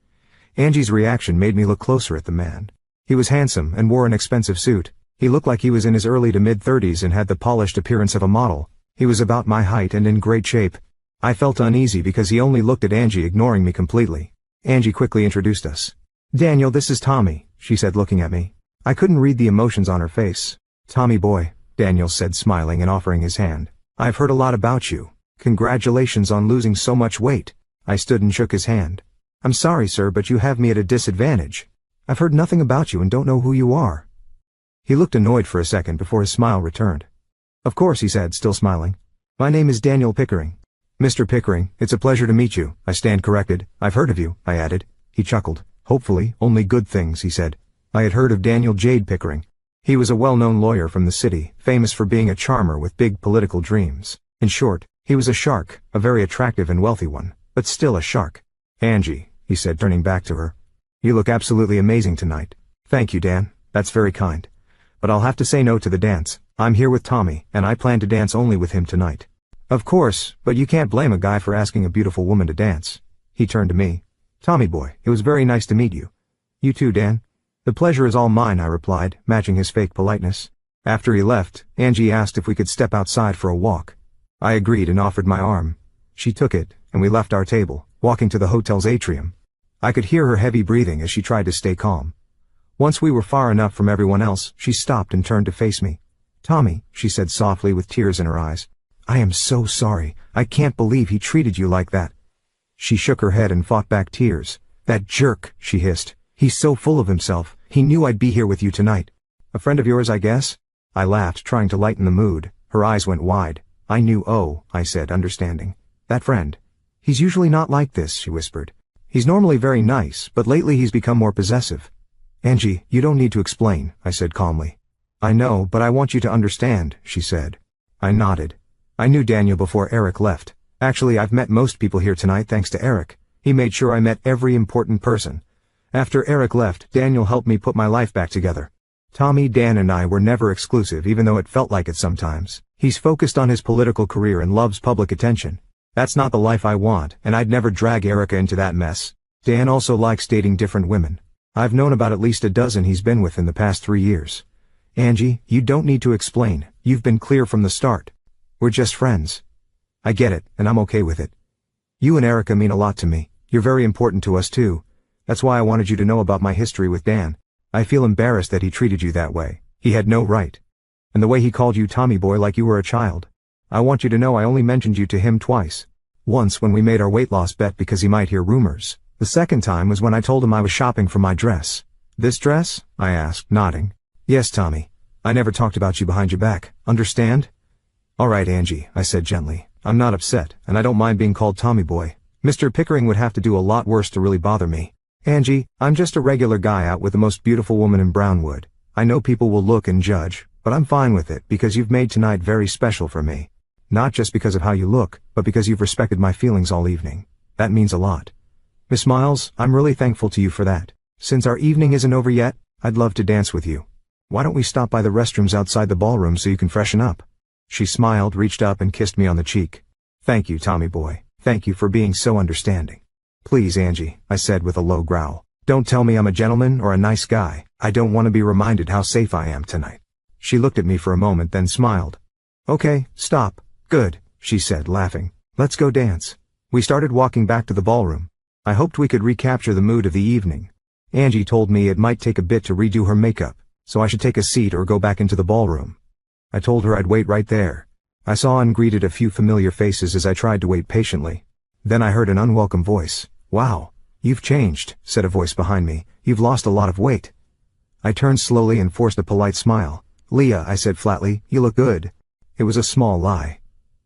Angie's reaction made me look closer at the man. He was handsome and wore an expensive suit. He looked like he was in his early to mid-30s and had the polished appearance of a model. He was about my height and in great shape. I felt uneasy because he only looked at Angie, ignoring me completely. Angie quickly introduced us. "Daniel, this is Tommy," she said, looking at me. I couldn't read the emotions on her face. "Tommy boy," Daniel said, smiling and offering his hand. "I've heard a lot about you. Congratulations on losing so much weight." I stood and shook his hand. "I'm sorry, sir, but you have me at a disadvantage. I've heard nothing about you and don't know who you are." He looked annoyed for a second before his smile returned. "Of course," he said, still smiling. "My name is Daniel Pickering." "Mr. Pickering, it's a pleasure to meet you," I stand corrected. "I've heard of you," I added. He chuckled. "Hopefully, only good things," he said. I had heard of Daniel Jade Pickering. He was a well-known lawyer from the city, famous for being a charmer with big political dreams. In short, he was a shark, a very attractive and wealthy one, but still a shark. "Angie," he said, turning back to her. "You look absolutely amazing tonight." "Thank you, Dan. That's very kind. But I'll have to say no to the dance. I'm here with Tommy, and I plan to dance only with him tonight." "Of course, but you can't blame a guy for asking a beautiful woman to dance." He turned to me. "Tommy boy, it was very nice to meet you." "You too, Dan." "The pleasure is all mine," I replied, matching his fake politeness. After he left, Angie asked if we could step outside for a walk. I agreed and offered my arm. She took it, and we left our table, walking to the hotel's atrium. I could hear her heavy breathing as she tried to stay calm. Once we were far enough from everyone else, she stopped and turned to face me. "Tommy," she said softly with tears in her eyes. "I am so sorry. I can't believe he treated you like that." She shook her head and fought back tears. "That jerk," she hissed. "He's so full of himself. He knew I'd be here with you tonight." "A friend of yours, I guess?" I laughed, trying to lighten the mood. Her eyes went wide. "I knew, oh," I said, understanding. "That friend. He's usually not like this," she whispered. "He's normally very nice, but lately he's become more possessive." "Angie, you don't need to explain," I said calmly. "I know, but I want you to understand," she said. I nodded. I knew Daniel before Eric left. Actually, I've met most people here tonight thanks to Eric. He made sure I met every important person. After Eric left, Daniel helped me put my life back together. Tommy, Dan, and I were never exclusive, even though it felt like it sometimes. He's focused on his political career and loves public attention. That's not the life I want, and I'd never drag Erica into that mess. Dan also likes dating different women. I've known about at least a dozen he's been with in the past 3 years. "Angie, you don't need to explain. You've been clear from the start. We're just friends." "I get it, and I'm okay with it. You and Erica mean a lot to me. You're very important to us too. That's why I wanted you to know about my history with Dan. I feel embarrassed that he treated you that way. He had no right. And the way he called you Tommy boy like you were a child. I want you to know I only mentioned you to him twice. Once when we made our weight loss bet because he might hear rumors. The second time was when I told him I was shopping for my dress." "This dress?" I asked, nodding. "Yes, Tommy. I never talked about you behind your back. Understand?" "All right, Angie," I said gently. "I'm not upset, and I don't mind being called Tommy boy. Mr. Pickering would have to do a lot worse to really bother me. Angie, I'm just a regular guy out with the most beautiful woman in Brownwood. I know people will look and judge, but I'm fine with it because you've made tonight very special for me. Not just because of how you look, but because you've respected my feelings all evening. That means a lot. Miss Miles, I'm really thankful to you for that. Since our evening isn't over yet, I'd love to dance with you. Why don't we stop by the restrooms outside the ballroom so you can freshen up?" She smiled, reached up and kissed me on the cheek. "Thank you, Tommy boy. Thank you for being so understanding." "Please, Angie," I said with a low growl. "Don't tell me I'm a gentleman or a nice guy. I don't want to be reminded how safe I am tonight." She looked at me for a moment, then smiled. "Okay, stop. Good," she said, laughing. "Let's go dance." We started walking back to the ballroom. I hoped we could recapture the mood of the evening. Angie told me it might take a bit to redo her makeup, so I should take a seat or go back into the ballroom. I told her I'd wait right there. I saw and greeted a few familiar faces as I tried to wait patiently. Then I heard an unwelcome voice. "Wow, you've changed," said a voice behind me. "You've lost a lot of weight." I turned slowly and forced a polite smile. "Leah," I said flatly, "you look good." It was a small lie.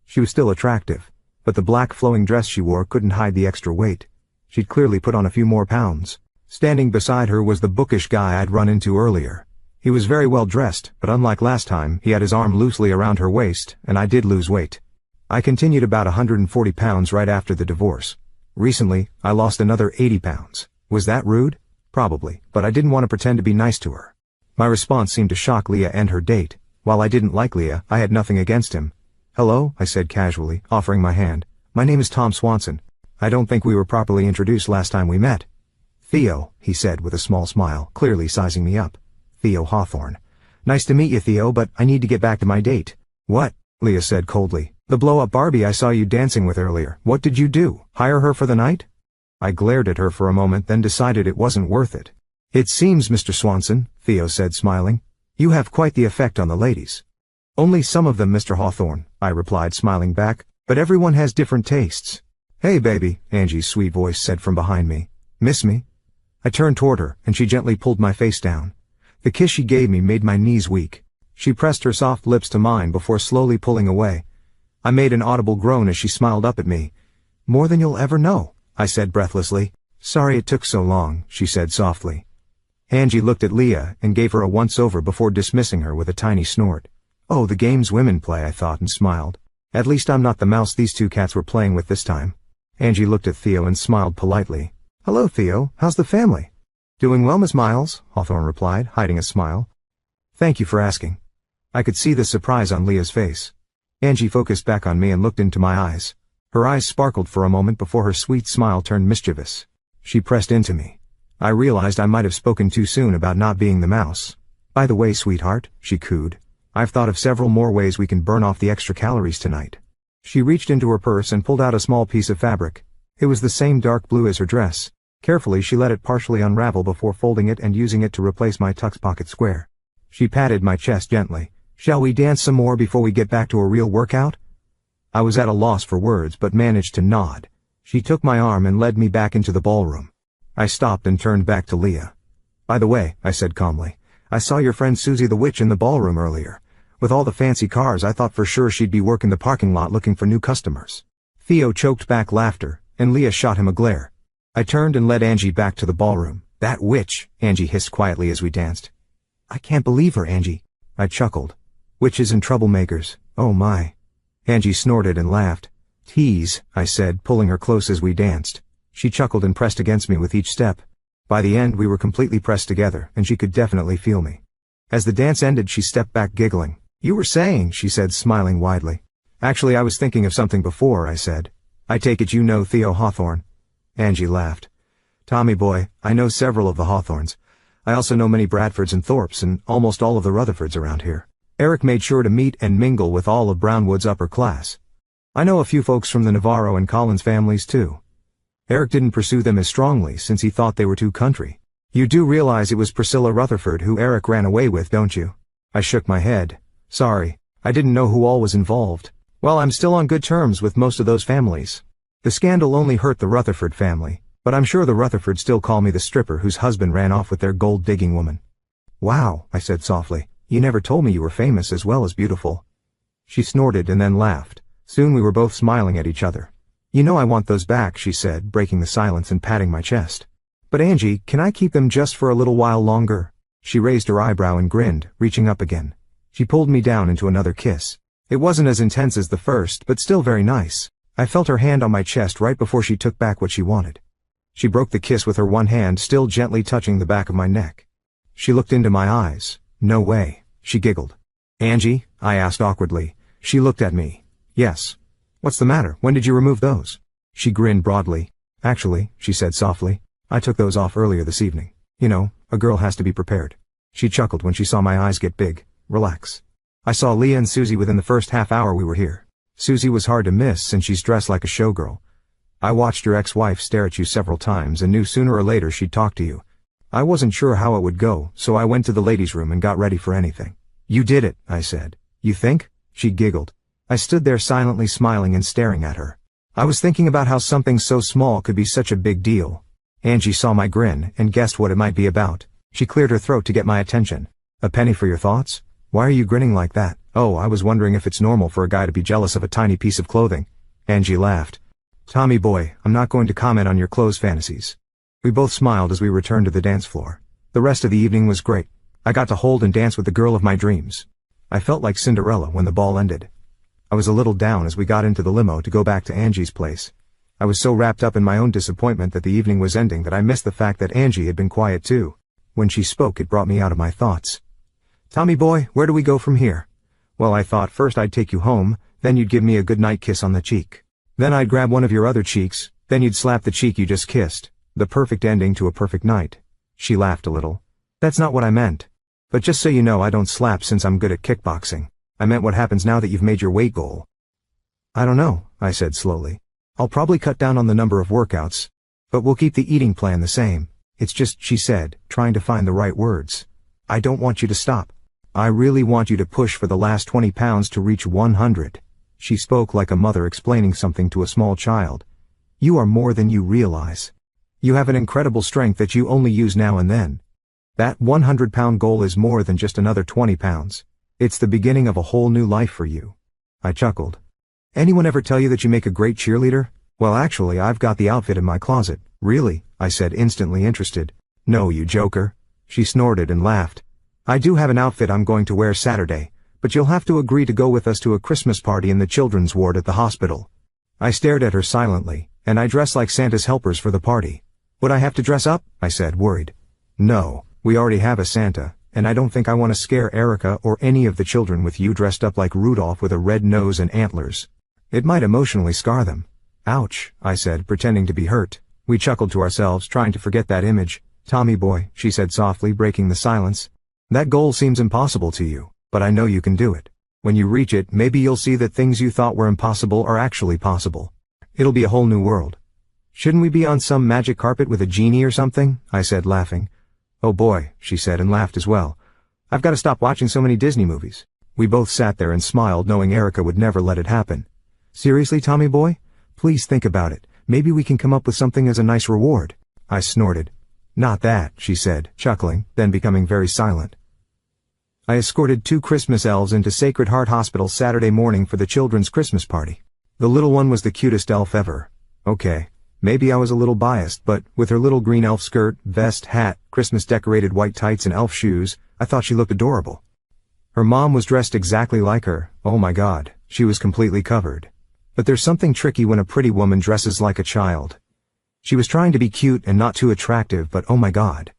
She was still attractive, but the black flowing dress she wore couldn't hide the extra weight. She'd clearly put on a few more pounds. Standing beside her was the bookish guy I'd run into earlier. He was very well dressed, but unlike last time, he had his arm loosely around her waist, and I did lose weight. I continued about 140 pounds right after the divorce. Recently, I lost another 80 pounds. Was that rude? Probably, but I didn't want to pretend to be nice to her. My response seemed to shock Leah and her date. While I didn't like Leah, I had nothing against him. "Hello," I said casually, offering my hand. "My name is Tom Swanson. I don't think we were properly introduced last time we met." "Theo," he said with a small smile, clearly sizing me up. "Theo Hawthorne. Nice to meet you, Theo, but I need to get back to my date." "What?" Leah said coldly. "The blow-up Barbie I saw you dancing with earlier. What did you do? Hire her for the night?" I glared at her for a moment, then decided it wasn't worth it. "It seems, Mr. Swanson," Theo said, smiling, "you have quite the effect on the ladies." "Only some of them, Mr. Hawthorne," I replied, smiling back, "but everyone has different tastes." "Hey, baby," Angie's sweet voice said from behind me. "Miss me?" I turned toward her, and she gently pulled my face down. The kiss she gave me made my knees weak. She pressed her soft lips to mine before slowly pulling away. I made an audible groan as she smiled up at me. "More than you'll ever know," I said breathlessly. "Sorry it took so long," she said softly. Angie looked at Leah and gave her a once-over before dismissing her with a tiny snort. "Oh, the games women play," I thought and smiled. "At least I'm not the mouse these two cats were playing with this time." Angie looked at Theo and smiled politely. "Hello, Theo. How's the family?" "Doing well, Miss Miles," Hawthorne replied, hiding a smile. "Thank you for asking." I could see the surprise on Leah's face. Angie focused back on me and looked into my eyes. Her eyes sparkled for a moment before her sweet smile turned mischievous. She pressed into me. I realized I might have spoken too soon about not being the mouse. "By the way, sweetheart," she cooed, "I've thought of several more ways we can burn off the extra calories tonight." She reached into her purse and pulled out a small piece of fabric. It was the same dark blue as her dress. Carefully she let it partially unravel before folding it and using it to replace my tux pocket square. She patted my chest gently. "Shall we dance some more before we get back to a real workout?" I was at a loss for words but managed to nod. She took my arm and led me back into the ballroom. I stopped and turned back to Leah. "By the way," I said calmly, "I saw your friend Susie the Witch in the ballroom earlier. With all the fancy cars, I thought for sure she'd be working the parking lot looking for new customers." Theo choked back laughter, and Leah shot him a glare. I turned and led Angie back to the ballroom. "That witch," Angie hissed quietly as we danced. "I can't believe her, Angie." I chuckled. "Witches and troublemakers, oh my." Angie snorted and laughed. "Tease," I said, pulling her close as we danced. She chuckled and pressed against me with each step. By the end we were completely pressed together, and she could definitely feel me. As the dance ended she stepped back giggling. "You were saying," she said, smiling widely. "Actually I was thinking of something before," I said. "I take it you know Theo Hawthorne." Angie laughed. "Tommy boy, I know several of the Hawthorns. I also know many Bradfords and Thorpes and almost all of the Rutherfords around here. Eric made sure to meet and mingle with all of Brownwood's upper class. I know a few folks from the Navarro and Collins families too. Eric didn't pursue them as strongly since he thought they were too country. You do realize it was Priscilla Rutherford who Eric ran away with, don't you?" I shook my head. "Sorry, I didn't know who all was involved. Well, I'm still on good terms with most of those families. The scandal only hurt the Rutherford family, but I'm sure the Rutherfords still call me the stripper whose husband ran off with their gold-digging woman." "Wow," I said softly, "you never told me you were famous as well as beautiful." She snorted and then laughed. Soon we were both smiling at each other. "You know I want those back," she said, breaking the silence and patting my chest. "But Angie, can I keep them just for a little while longer?" She raised her eyebrow and grinned, reaching up again. She pulled me down into another kiss. It wasn't as intense as the first, but still very nice. I felt her hand on my chest right before she took back what she wanted. She broke the kiss with her one hand, still gently touching the back of my neck. She looked into my eyes. "No way," she giggled. "Angie?" I asked awkwardly. She looked at me. "Yes." "What's the matter? When did you remove those?" She grinned broadly. "Actually," she said softly, "I took those off earlier this evening. You know, a girl has to be prepared." She chuckled when she saw my eyes get big. "Relax. I saw Leah and Susie within the first half hour we were here. Susie was hard to miss since she's dressed like a showgirl. I watched your ex-wife stare at you several times and knew sooner or later she'd talk to you. I wasn't sure how it would go, so I went to the ladies' room and got ready for anything." "You did it," I said. "You think?" She giggled. I stood there silently smiling and staring at her. I was thinking about how something so small could be such a big deal. Angie saw my grin and guessed what it might be about. She cleared her throat to get my attention. A penny for your thoughts? Why are you grinning like that? Oh, I was wondering if it's normal for a guy to be jealous of a tiny piece of clothing. Angie laughed. Tommy boy, I'm not going to comment on your clothes fantasies. We both smiled as we returned to the dance floor. The rest of the evening was great. I got to hold and dance with the girl of my dreams. I felt like Cinderella when the ball ended. I was a little down as we got into the limo to go back to Angie's place. I was so wrapped up in my own disappointment that the evening was ending that I missed the fact that Angie had been quiet too. When she spoke, it brought me out of my thoughts. Tommy boy, where do we go from here? Well, I thought first I'd take you home, then you'd give me a goodnight kiss on the cheek. Then I'd grab one of your other cheeks, then you'd slap the cheek you just kissed. The perfect ending to a perfect night. She laughed a little. That's not what I meant. But just so you know, I don't slap since I'm good at kickboxing. I meant what happens now that you've made your weight goal. I don't know, I said slowly. I'll probably cut down on the number of workouts. But we'll keep the eating plan the same. It's just, she said, trying to find the right words. I don't want you to stop. I really want you to push for the last 20 pounds to reach 100. She spoke like a mother explaining something to a small child. You are more than you realize. You have an incredible strength that you only use now and then. That 100-pound goal is more than just another 20 pounds. It's the beginning of a whole new life for you. I chuckled. Anyone ever tell you that you make a great cheerleader? Well, actually, I've got the outfit in my closet. Really? I said, instantly interested. No, you joker. She snorted and laughed. I do have an outfit I'm going to wear Saturday, but you'll have to agree to go with us to a Christmas party in the children's ward at the hospital. I stared at her silently, and I dress like Santa's helpers for the party. Would I have to dress up? I said, worried. No, we already have a Santa, and I don't think I want to scare Erica or any of the children with you dressed up like Rudolph with a red nose and antlers. It might emotionally scar them. Ouch, I said, pretending to be hurt. We chuckled to ourselves, trying to forget that image. Tommy boy, she said softly, breaking the silence. That goal seems impossible to you, but I know you can do it. When you reach it, maybe you'll see that things you thought were impossible are actually possible. It'll be a whole new world. Shouldn't we be on some magic carpet with a genie or something? I said, laughing. Oh boy, she said, and laughed as well. I've got to stop watching so many Disney movies. We both sat there and smiled, knowing Erica would never let it happen. Seriously, Tommy boy? Please think about it. Maybe we can come up with something as a nice reward. I snorted. Not that, she said, chuckling, then becoming very silent. I escorted 2 Christmas elves into Sacred Heart Hospital Saturday morning for the children's Christmas party. The little one was the cutest elf ever. Okay. Maybe I was a little biased, but with her little green elf skirt, vest, hat, Christmas-decorated white tights and elf shoes, I thought she looked adorable. Her mom was dressed exactly like her. Oh my God, she was completely covered. But there's something tricky when a pretty woman dresses like a child. She was trying to be cute and not too attractive, but oh my God.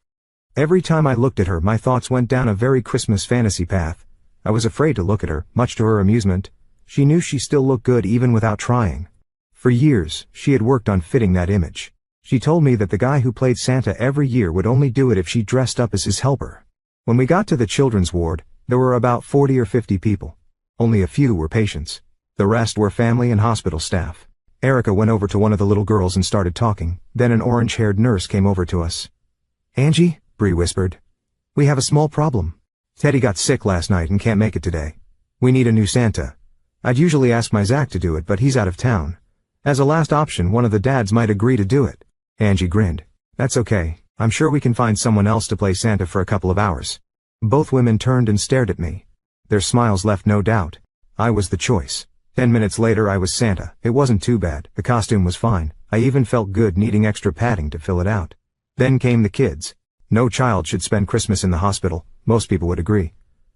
Every time I looked at her, my thoughts went down a very Christmas fantasy path. I was afraid to look at her, much to her amusement. She knew she still looked good even without trying. For years, she had worked on fitting that image. She told me that the guy who played Santa every year would only do it if she dressed up as his helper. When we got to the children's ward, there were about 40 or 50 people. Only a few were patients. The rest were family and hospital staff. Erica went over to one of the little girls and started talking. Then an orange-haired nurse came over to us. Angie, Bree whispered. We have a small problem. Teddy got sick last night and can't make it today. We need a new Santa. I'd usually ask my Zach to do it, but he's out of town. As a last option, one of the dads might agree to do it. Angie grinned. That's okay. I'm sure we can find someone else to play Santa for a couple of hours. Both women turned and stared at me. Their smiles left no doubt. I was the choice. 10 minutes later I was Santa. It wasn't too bad. The costume was fine. I even felt good needing extra padding to fill it out. Then came the kids. No child should spend Christmas in the hospital. Most people would agree.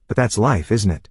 But that's life, isn't it?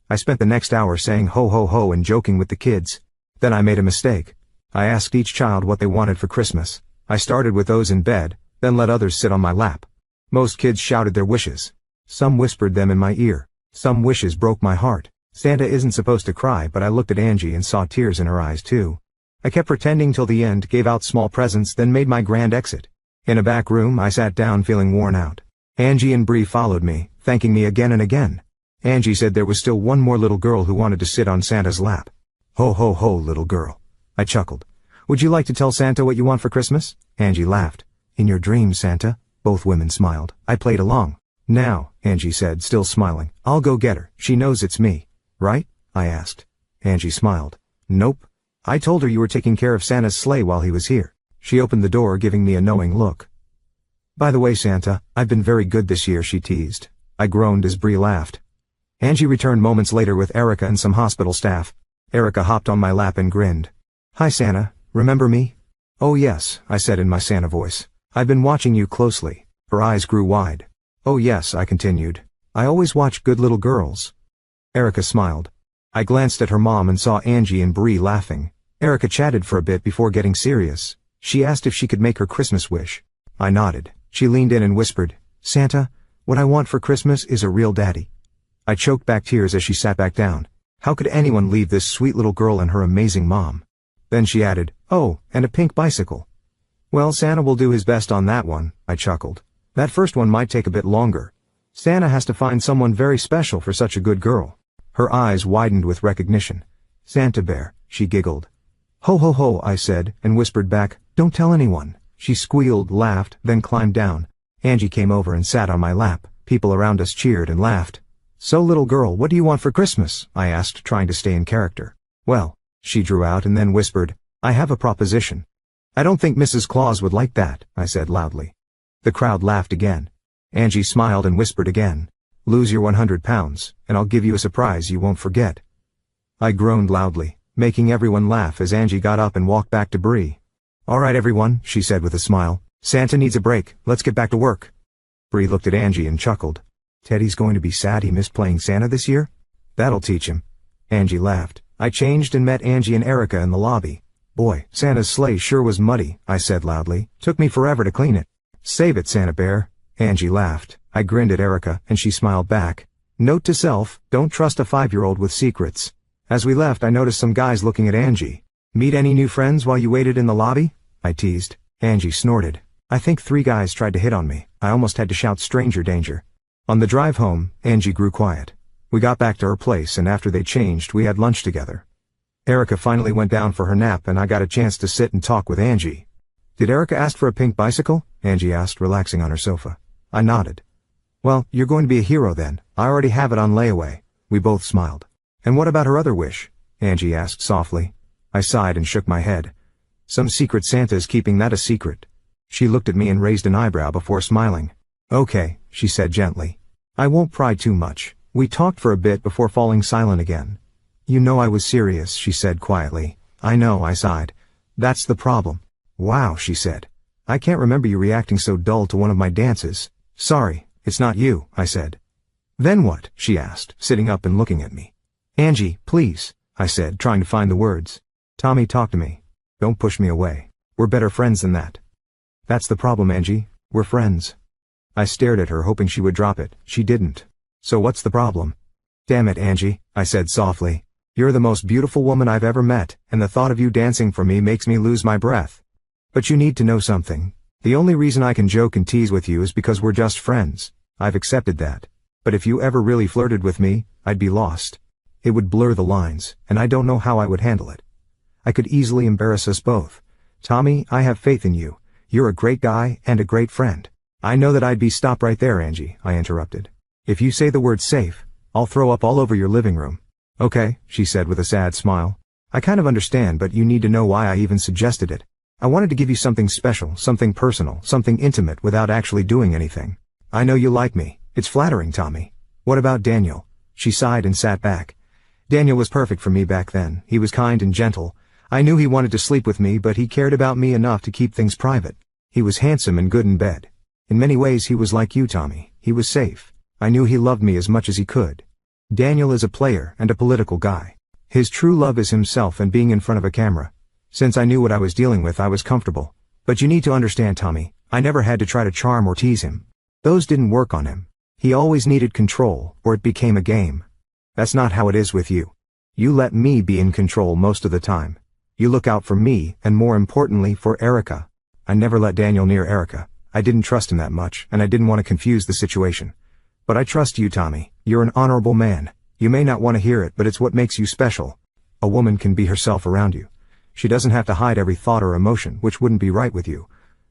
I spent the next hour saying ho ho ho and joking with the kids. Then I made a mistake. I asked each child what they wanted for Christmas. I started with those in bed, then let others sit on my lap. Most kids shouted their wishes. Some whispered them in my ear. Some wishes broke my heart. Santa isn't supposed to cry, but I looked at Angie and saw tears in her eyes too. I kept pretending till the end, gave out small presents, then made my grand exit. In a back room, I sat down feeling worn out. Angie and Bree followed me, thanking me again and again. Angie said there was still one more little girl who wanted to sit on Santa's lap. Ho ho ho, little girl. I chuckled. Would you like to tell Santa what you want for Christmas? Angie laughed. In your dreams, Santa. Both women smiled. I played along. Now, Angie said, still smiling, I'll go get her. She knows it's me. Right? I asked. Angie smiled. Nope. I told her you were taking care of Santa's sleigh while he was here. She opened the door, giving me a knowing look. By the way, Santa, I've been very good this year, she teased. I groaned as Bree laughed. Angie returned moments later with Erica and some hospital staff. Erica hopped on my lap and grinned. Hi Santa, remember me? Oh yes, I said in my Santa voice. I've been watching you closely. Her eyes grew wide. Oh yes, I continued. I always watch Good Little Girls. Erica smiled. I glanced at her mom and saw Angie and Bree laughing. Erica chatted for a bit before getting serious. She asked if she could make her Christmas wish. I nodded. She leaned in and whispered, Santa, what I want for Christmas is a real daddy. I choked back tears as she sat back down. How could anyone leave this sweet little girl and her amazing mom? Then she added, oh, and a pink bicycle. Well, Santa will do his best on that one, I chuckled. That first one might take a bit longer. Santa has to find someone very special for such a good girl. Her eyes widened with recognition. Santa Bear, she giggled. Ho ho ho, I said, and whispered back, don't tell anyone. She squealed, laughed, then climbed down. Angie came over and sat on my lap. People around us cheered and laughed. So little girl, what do you want for Christmas? I asked, trying to stay in character. Well, she drew out and then whispered, I have a proposition. I don't think Mrs. Claus would like that, I said loudly. The crowd laughed again. Angie smiled and whispered again, lose your 100 pounds, and I'll give you a surprise you won't forget. I groaned loudly, making everyone laugh as Angie got up and walked back to Bree. All right everyone, she said with a smile. Santa needs a break, let's get back to work. Bree looked at Angie and chuckled. Teddy's going to be sad he missed playing Santa this year? That'll teach him. Angie laughed. I changed and met Angie and Erica in the lobby. Boy, Santa's sleigh sure was muddy, I said loudly. Took me forever to clean it. Save it, Santa Bear. Angie laughed. I grinned at Erica, and she smiled back. Note to self, don't trust a 5-year-old with secrets. As we left, I noticed some guys looking at Angie. Meet any new friends while you waited in the lobby? I teased. Angie snorted. I think 3 guys tried to hit on me. I almost had to shout stranger danger. On the drive home, Angie grew quiet. We got back to her place, and after they changed, we had lunch together. Erica finally went down for her nap, and I got a chance to sit and talk with Angie. Did Erica ask for a pink bicycle? Angie asked, relaxing on her sofa. I nodded. Well, you're going to be a hero then. I already have it on layaway. We both smiled. And what about her other wish? Angie asked softly. I sighed and shook my head. Some secret Santa is keeping that a secret. She looked at me and raised an eyebrow before smiling. Okay, she said gently. I won't pry too much. We talked for a bit before falling silent again. You know I was serious, she said quietly. I know, I sighed. That's the problem. Wow, she said. I can't remember you reacting so dull to one of my dances. Sorry, it's not you, I said. Then what? She asked, sitting up and looking at me. Angie, please, I said, trying to find the words. Tommy, talk to me. Don't push me away. We're better friends than that. That's the problem, Angie. We're friends. I stared at her, hoping she would drop it. She didn't. So what's the problem? Damn it, Angie, I said softly. You're the most beautiful woman I've ever met, and the thought of you dancing for me makes me lose my breath. But you need to know something. The only reason I can joke and tease with you is because we're just friends. I've accepted that. But if you ever really flirted with me, I'd be lost. It would blur the lines, and I don't know how I would handle it. I could easily embarrass us both. Tommy, I have faith in you. You're a great guy and a great friend. I know that I'd be Stop right there, Angie, I interrupted. If you say the word safe, I'll throw up all over your living room. Okay, she said with a sad smile. I kind of understand, but you need to know why I even suggested it. I wanted to give you something special, something personal, something intimate without actually doing anything. I know you like me. It's flattering, Tommy. What about Daniel? She sighed and sat back. Daniel was perfect for me back then. He was kind and gentle. I knew he wanted to sleep with me, but he cared about me enough to keep things private. He was handsome and good in bed. In many ways he was like you, Tommy. He was safe. I knew he loved me as much as he could. Daniel is a player and a political guy. His true love is himself and being in front of a camera. Since I knew what I was dealing with, I was comfortable. But you need to understand, Tommy, I never had to try to charm or tease him. Those didn't work on him. He always needed control, or it became a game. That's not how it is with you. You let me be in control most of the time. You look out for me, and more importantly, for Erica. I never let Daniel near Erica. I didn't trust him that much, and I didn't want to confuse the situation. But I trust you, Tommy. You're an honorable man. You may not want to hear it, but it's what makes you special. A woman can be herself around you. She doesn't have to hide every thought or emotion, which wouldn't be right with you.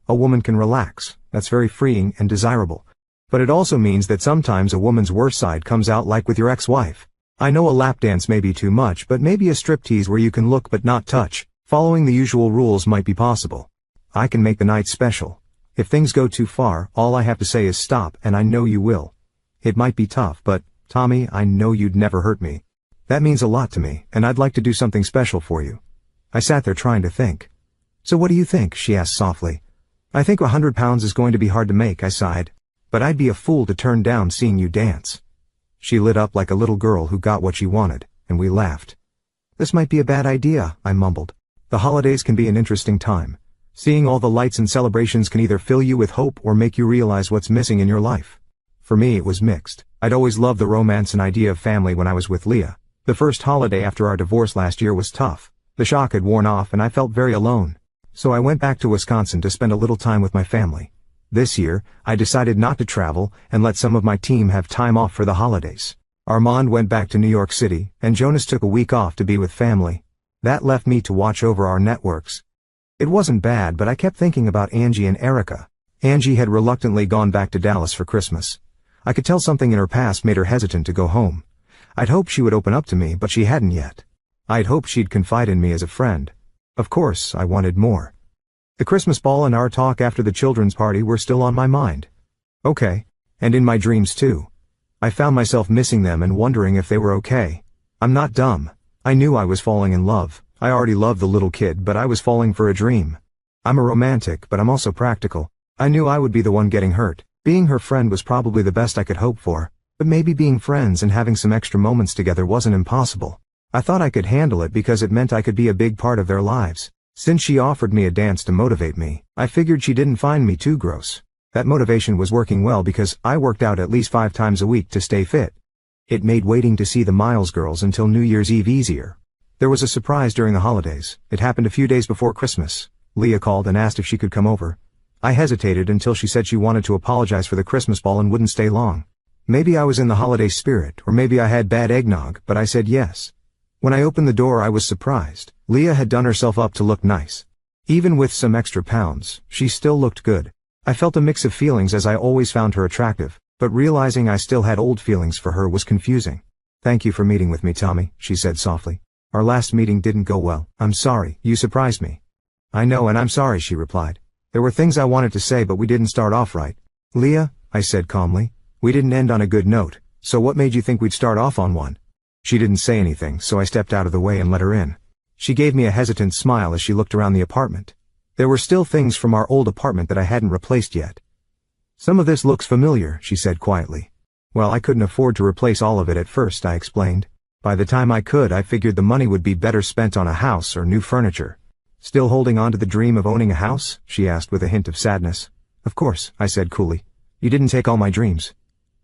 A woman can relax. That's very freeing and desirable. But it also means that sometimes a woman's worst side comes out, like with your ex-wife. I know a lap dance may be too much, but maybe a striptease where you can look but not touch. Following the usual rules might be possible. I can make the night special. If things go too far, all I have to say is stop, and I know you will. It might be tough, but, Tommy, I know you'd never hurt me. That means a lot to me, and I'd like to do something special for you. I sat there trying to think. So what do you think? She asked softly. I think 100 pounds is going to be hard to make, I sighed. But I'd be a fool to turn down seeing you dance. She lit up like a little girl who got what she wanted, and we laughed. This might be a bad idea, I mumbled. The holidays can be an interesting time. Seeing all the lights and celebrations can either fill you with hope or make you realize what's missing in your life. For me it was mixed. I'd always loved the romance and idea of family when I was with Leah. The first holiday after our divorce last year was tough. The shock had worn off and I felt very alone. So I went back to Wisconsin to spend a little time with my family. This year, I decided not to travel and let some of my team have time off for the holidays. Armand went back to New York City, and Jonas took a week off to be with family. That left me to watch over our networks. It wasn't bad, but I kept thinking about Angie and Erica. Angie had reluctantly gone back to Dallas for Christmas. I could tell something in her past made her hesitant to go home. I'd hoped she would open up to me, but she hadn't yet. I'd hoped she'd confide in me as a friend. Of course, I wanted more. The Christmas ball and our talk after the children's party were still on my mind. Okay. And in my dreams too. I found myself missing them and wondering if they were okay. I'm not dumb. I knew I was falling in love. I already loved the little kid, but I was falling for a dream. I'm a romantic, but I'm also practical. I knew I would be the one getting hurt. Being her friend was probably the best I could hope for. But maybe being friends and having some extra moments together wasn't impossible. I thought I could handle it because it meant I could be a big part of their lives. Since she offered me a dance to motivate me, I figured she didn't find me too gross. That motivation was working well because I worked out at least 5 times a week to stay fit. It made waiting to see the Miles girls until New Year's Eve easier. There was a surprise during the holidays. It happened a few days before Christmas. Leah called and asked if she could come over. I hesitated until she said she wanted to apologize for the Christmas ball and wouldn't stay long. Maybe I was in the holiday spirit, or maybe I had bad eggnog, but I said yes. When I opened the door I was surprised. Leah had done herself up to look nice. Even with some extra pounds, she still looked good. I felt a mix of feelings as I always found her attractive, but realizing I still had old feelings for her was confusing. Thank you for meeting with me, Tommy, she said softly. Our last meeting didn't go well. I'm sorry, you surprised me. I know, and I'm sorry, she replied. There were things I wanted to say, but we didn't start off right. Leah, I said calmly, we didn't end on a good note, so what made you think we'd start off on one? She didn't say anything, so I stepped out of the way and let her in. She gave me a hesitant smile as she looked around the apartment. There were still things from our old apartment that I hadn't replaced yet. Some of this looks familiar, she said quietly. Well, I couldn't afford to replace all of it at first, I explained. By the time I could, I figured the money would be better spent on a house or new furniture. Still holding on to the dream of owning a house? She asked with a hint of sadness. Of course, I said coolly. You didn't take all my dreams.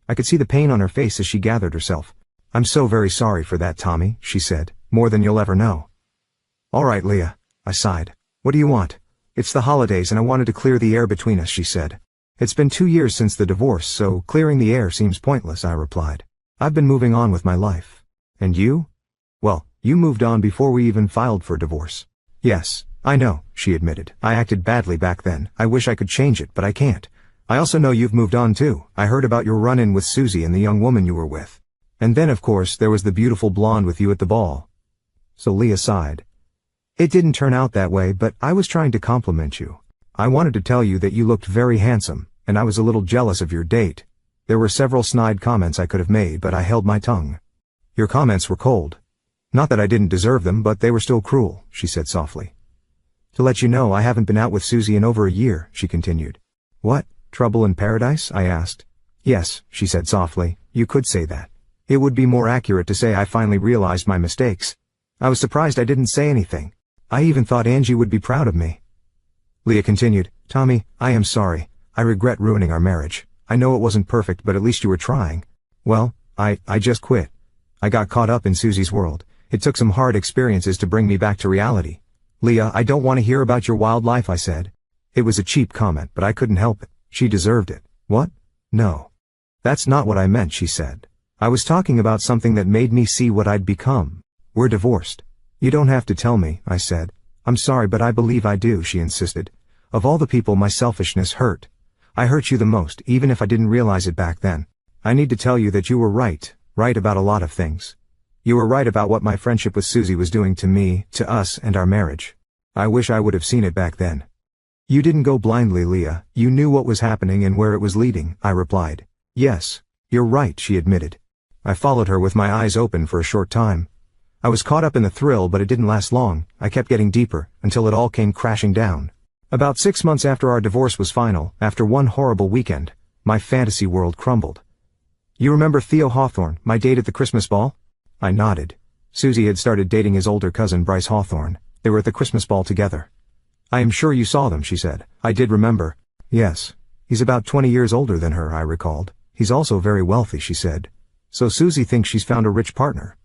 I could see the pain on her face as she gathered herself. I'm so very sorry for that, Tommy, she said, more than you'll ever know. All right, Leah, I sighed. What do you want? It's the holidays and I wanted to clear the air between us, she said. It's been 2 years since the divorce, so clearing the air seems pointless, I replied. I've been moving on with my life. And you? Well, you moved on before we even filed for divorce. Yes, I know, she admitted. I acted badly back then. I wish I could change it, but I can't. I also know you've moved on too. I heard about your run-in with Susie and the young woman you were with. And then of course there was the beautiful blonde with you at the ball. So Leah sighed. It didn't turn out that way, but I was trying to compliment you. I wanted to tell you that you looked very handsome, and I was a little jealous of your date. There were several snide comments I could have made, but I held my tongue. Your comments were cold. Not that I didn't deserve them, but they were still cruel, she said softly. To let you know, I haven't been out with Susie in over a year, she continued. What, trouble in paradise? I asked. Yes, she said softly, you could say that. It would be more accurate to say I finally realized my mistakes. I was surprised I didn't say anything. I even thought Angie would be proud of me. Leah continued, Tommy, I am sorry. I regret ruining our marriage. I know it wasn't perfect, but at least you were trying. Well, I just quit. I got caught up in Susie's world. It took some hard experiences to bring me back to reality. Leah, I don't want to hear about your wild life, I said. It was a cheap comment, but I couldn't help it. She deserved it. What? No. That's not what I meant, she said. I was talking about something that made me see what I'd become. We're divorced. You don't have to tell me, I said. I'm sorry, but I believe I do, she insisted. Of all the people my selfishness hurt, I hurt you the most, even if I didn't realize it back then. I need to tell you that you were right about a lot of things. You were right about what my friendship with Susie was doing to me, to us, and our marriage. I wish I would have seen it back then. You didn't go blindly, Leah. You knew what was happening and where it was leading, I replied. Yes, you're right, she admitted. I followed her with my eyes open for a short time. I was caught up in the thrill, but it didn't last long. I kept getting deeper, until it all came crashing down. About 6 months after our divorce was final, after one horrible weekend, my fantasy world crumbled. You remember Theo Hawthorne, my date at the Christmas ball? I nodded. Susie had started dating his older cousin Bryce Hawthorne. They were at the Christmas ball together. I am sure you saw them, she said. I did remember. Yes. He's about 20 years older than her, I recalled. He's also very wealthy, she said. So Susie thinks she's found a rich partner.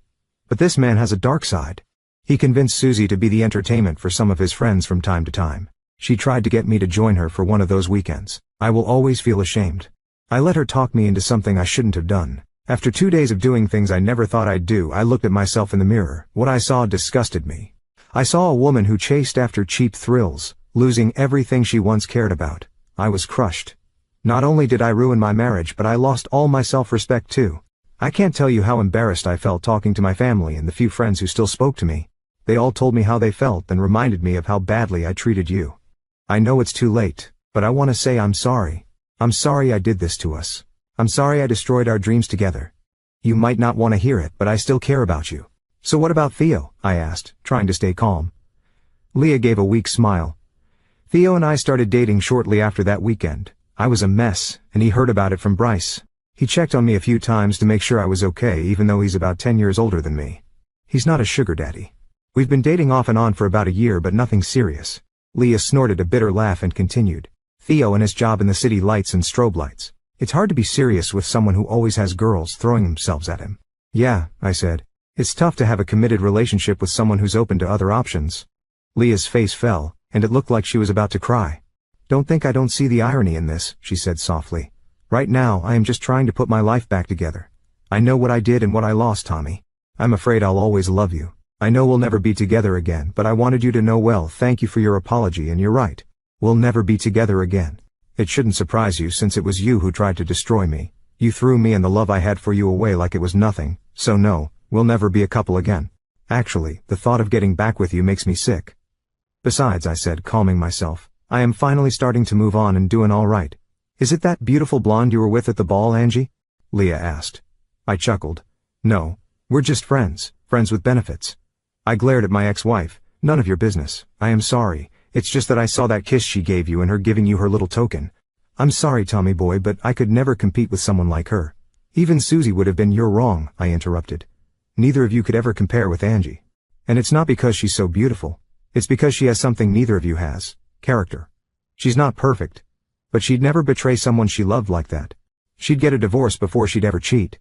But this man has a dark side. He convinced Susie to be the entertainment for some of his friends from time to time. She tried to get me to join her for one of those weekends. I will always feel ashamed. I let her talk me into something I shouldn't have done. After 2 days of doing things I never thought I'd do, I looked at myself in the mirror. What I saw disgusted me. I saw a woman who chased after cheap thrills, losing everything she once cared about. I was crushed. Not only did I ruin my marriage, but I lost all my self-respect too. I can't tell you how embarrassed I felt talking to my family and the few friends who still spoke to me. They all told me how they felt and reminded me of how badly I treated you. I know it's too late, but I want to say I'm sorry. I'm sorry I did this to us. I'm sorry I destroyed our dreams together. You might not want to hear it, but I still care about you. So what about Theo? I asked, trying to stay calm. Leah gave a weak smile. Theo and I started dating shortly after that weekend. I was a mess, and he heard about it from Bryce. He checked on me a few times to make sure I was okay, even though he's about 10 years older than me. He's not a sugar daddy. We've been dating off and on for about a year, but nothing serious. Leah snorted a bitter laugh and continued. Theo and his job in the city lights and strobe lights. It's hard to be serious with someone who always has girls throwing themselves at him. Yeah, I said. It's tough to have a committed relationship with someone who's open to other options. Leah's face fell, and it looked like she was about to cry. Don't think I don't see the irony in this, she said softly. Right now, I am just trying to put my life back together. I know what I did and what I lost, Tommy. I'm afraid I'll always love you. I know we'll never be together again, but I wanted you to know well, thank you for your apology, and you're right. We'll never be together again. It shouldn't surprise you since it was you who tried to destroy me. You threw me and the love I had for you away like it was nothing, so no, we'll never be a couple again. Actually, the thought of getting back with you makes me sick. Besides, I said, calming myself, I am finally starting to move on and doing all right. Is it that beautiful blonde you were with at the ball, Angie? Leah asked. I chuckled. No, we're just friends, friends with benefits. I glared at my ex-wife. None of your business. I am sorry. It's just that I saw that kiss she gave you and her giving you her little token. I'm sorry, Tommy boy, but I could never compete with someone like her. Even Susie would have been. You're wrong, I interrupted. Neither of you could ever compare with Angie. And it's not because she's so beautiful. It's because she has something neither of you has. Character. She's not perfect. But she'd never betray someone she loved like that. She'd get a divorce before she'd ever cheat.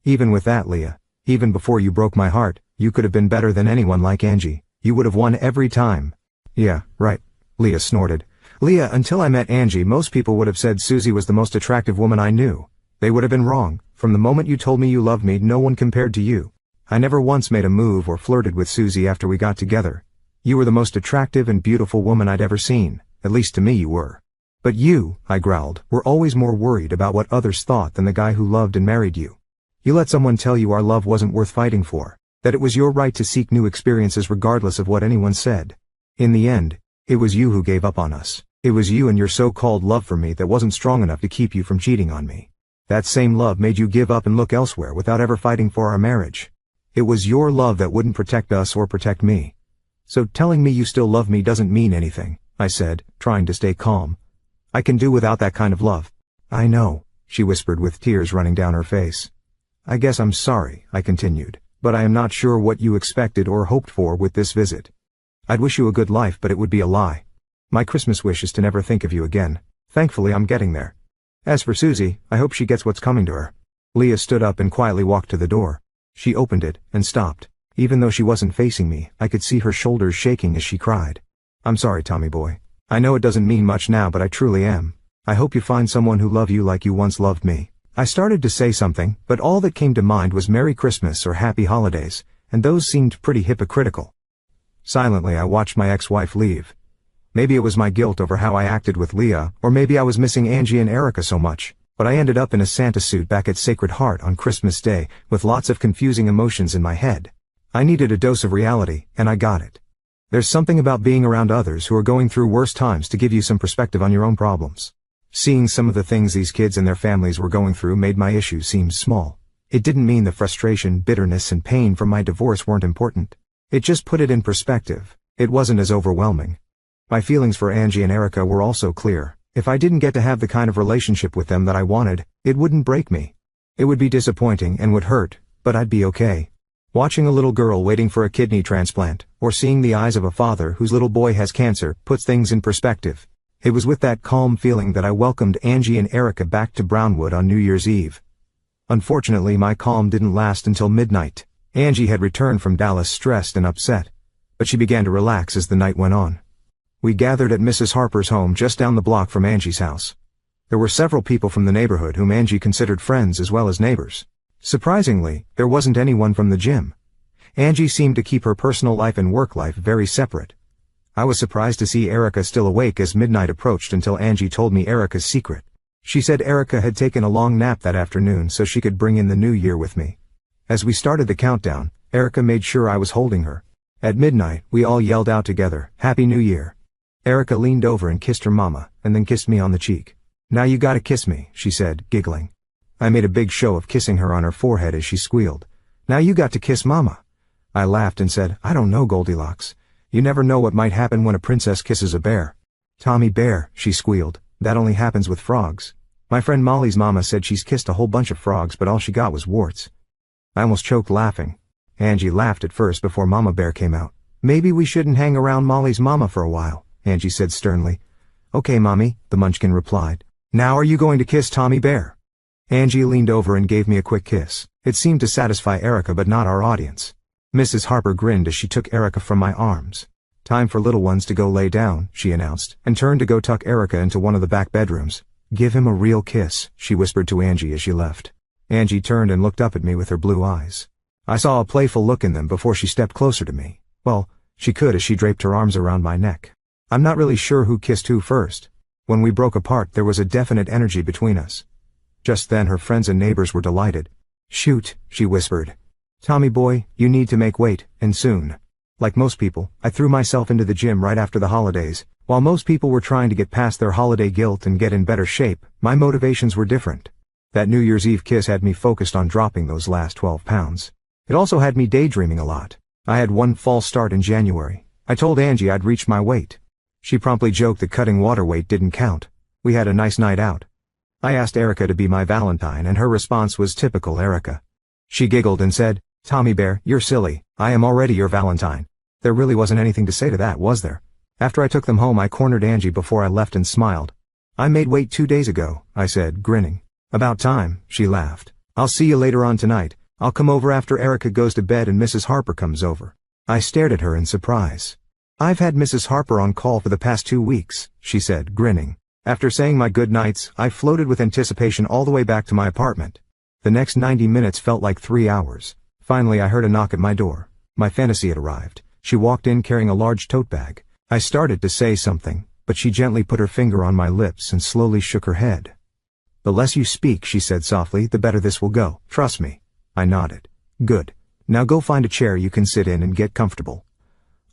Even with that, Leah, even before you broke my heart, you could have been better than anyone like Angie. You would have won every time. Yeah, right, Leah snorted. Leah, until I met Angie, most people would have said Susie was the most attractive woman I knew. They would have been wrong. From the moment you told me you loved me, no one compared to you. I never once made a move or flirted with Susie after we got together. You were the most attractive and beautiful woman I'd ever seen. At least to me you were. But you, I growled, were always more worried about what others thought than the guy who loved and married you. You let someone tell you our love wasn't worth fighting for, that it was your right to seek new experiences regardless of what anyone said. In the end, it was you who gave up on us. It was you and your so-called love for me that wasn't strong enough to keep you from cheating on me. That same love made you give up and look elsewhere without ever fighting for our marriage. It was your love that wouldn't protect us or protect me. So telling me you still love me doesn't mean anything, I said, trying to stay calm. I can do without that kind of love. I know, she whispered with tears running down her face. I guess I'm sorry, I continued, but I am not sure what you expected or hoped for with this visit. I'd wish you a good life, but it would be a lie. My Christmas wish is to never think of you again. Thankfully, I'm getting there. As for Susie, I hope she gets what's coming to her. Leah stood up and quietly walked to the door. She opened it and stopped. Even though she wasn't facing me, I could see her shoulders shaking as she cried. I'm sorry, Tommy boy. I know it doesn't mean much now, but I truly am. I hope you find someone who loves you like you once loved me. I started to say something, but all that came to mind was Merry Christmas or Happy Holidays, and those seemed pretty hypocritical. Silently, I watched my ex-wife leave. Maybe it was my guilt over how I acted with Leah, or maybe I was missing Angie and Erica so much. But I ended up in a Santa suit back at Sacred Heart on Christmas Day, with lots of confusing emotions in my head. I needed a dose of reality, and I got it. There's something about being around others who are going through worse times to give you some perspective on your own problems. Seeing some of the things these kids and their families were going through made my issues seem small. It didn't mean the frustration, bitterness, and pain from my divorce weren't important. It just put it in perspective. It wasn't as overwhelming. My feelings for Angie and Erica were also clear. If I didn't get to have the kind of relationship with them that I wanted, it wouldn't break me. It would be disappointing and would hurt, but I'd be okay. Watching a little girl waiting for a kidney transplant, or seeing the eyes of a father whose little boy has cancer, puts things in perspective. It was with that calm feeling that I welcomed Angie and Erica back to Brownwood on New Year's Eve. Unfortunately, my calm didn't last until midnight. Angie had returned from Dallas stressed and upset, but she began to relax as the night went on. We gathered at Mrs. Harper's home just down the block from Angie's house. There were several people from the neighborhood whom Angie considered friends as well as neighbors. Surprisingly, there wasn't anyone from the gym. Angie seemed to keep her personal life and work life very separate. I was surprised to see Erica still awake as midnight approached until Angie told me Erica's secret. She said Erica had taken a long nap that afternoon so she could bring in the new year with me. As we started the countdown, Erica made sure I was holding her. At midnight, we all yelled out together, "Happy New Year." Erica leaned over and kissed her mama, and then kissed me on the cheek. "Now you gotta kiss me," she said, giggling. I made a big show of kissing her on her forehead as she squealed. "Now you got to kiss mama." I laughed and said, "I don't know, Goldilocks. You never know what might happen when a princess kisses a bear." "Tommy Bear," she squealed. "That only happens with frogs. My friend Molly's mama said she's kissed a whole bunch of frogs but all she got was warts." I almost choked laughing. Angie laughed at first before Mama Bear came out. "Maybe we shouldn't hang around Molly's mama for a while," Angie said sternly. "Okay, Mommy," the munchkin replied. "Now are you going to kiss Tommy Bear?" Angie leaned over and gave me a quick kiss. It seemed to satisfy Erica but not our audience. Mrs. Harper grinned as she took Erica from my arms. "Time for little ones to go lay down," she announced, and turned to go tuck Erica into one of the back bedrooms. "Give him a real kiss," she whispered to Angie as she left. Angie turned and looked up at me with her blue eyes. I saw a playful look in them before she stepped closer to me. Well, she could as she draped her arms around my neck. I'm not really sure who kissed who first. When we broke apart, there was a definite energy between us. Just then her friends and neighbors were delighted. "Shoot," she whispered. "Tommy boy, you need to make weight, and soon." Like most people, I threw myself into the gym right after the holidays. While most people were trying to get past their holiday guilt and get in better shape, my motivations were different. That New Year's Eve kiss had me focused on dropping those last 12 pounds. It also had me daydreaming a lot. I had one false start in January. I told Angie I'd reached my weight. She promptly joked that cutting water weight didn't count. We had a nice night out. I asked Erica to be my Valentine and her response was typical Erica. She giggled and said, "Tommy Bear, you're silly. I am already your Valentine." There really wasn't anything to say to that, was there? After I took them home, I cornered Angie before I left and smiled. "I made weight 2 days ago," I said, grinning. "About time," she laughed. "I'll see you later on tonight. I'll come over after Erica goes to bed and Mrs. Harper comes over." I stared at her in surprise. "I've had Mrs. Harper on call for the past 2 weeks," she said, grinning. After saying my good nights, I floated with anticipation all the way back to my apartment. The next 90 minutes felt like 3 hours. Finally, I heard a knock at my door. My fantasy had arrived. She walked in carrying a large tote bag. I started to say something, but she gently put her finger on my lips and slowly shook her head. "The less you speak," she said softly, "the better this will go. Trust me." I nodded. "Good. Now go find a chair you can sit in and get comfortable."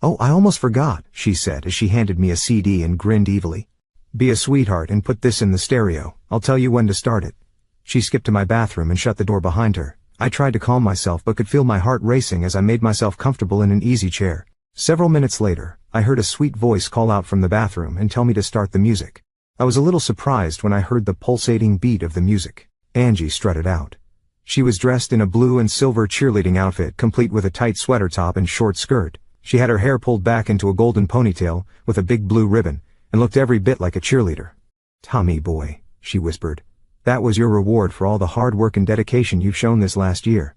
"Oh, I almost forgot," she said as she handed me a CD and grinned evilly. "Be a sweetheart and put this in the stereo. I'll tell you when to start it." She skipped to my bathroom and shut the door behind her. I tried to calm myself but could feel my heart racing as I made myself comfortable in an easy chair. Several minutes later, I heard a sweet voice call out from the bathroom and tell me to start the music. I was a little surprised when I heard the pulsating beat of the music. Angie strutted out. She was dressed in a blue and silver cheerleading outfit complete with a tight sweater top and short skirt. She had her hair pulled back into a golden ponytail with a big blue ribbon and looked every bit like a cheerleader. "Tommy boy," she whispered. "That was your reward for all the hard work and dedication you've shown this last year.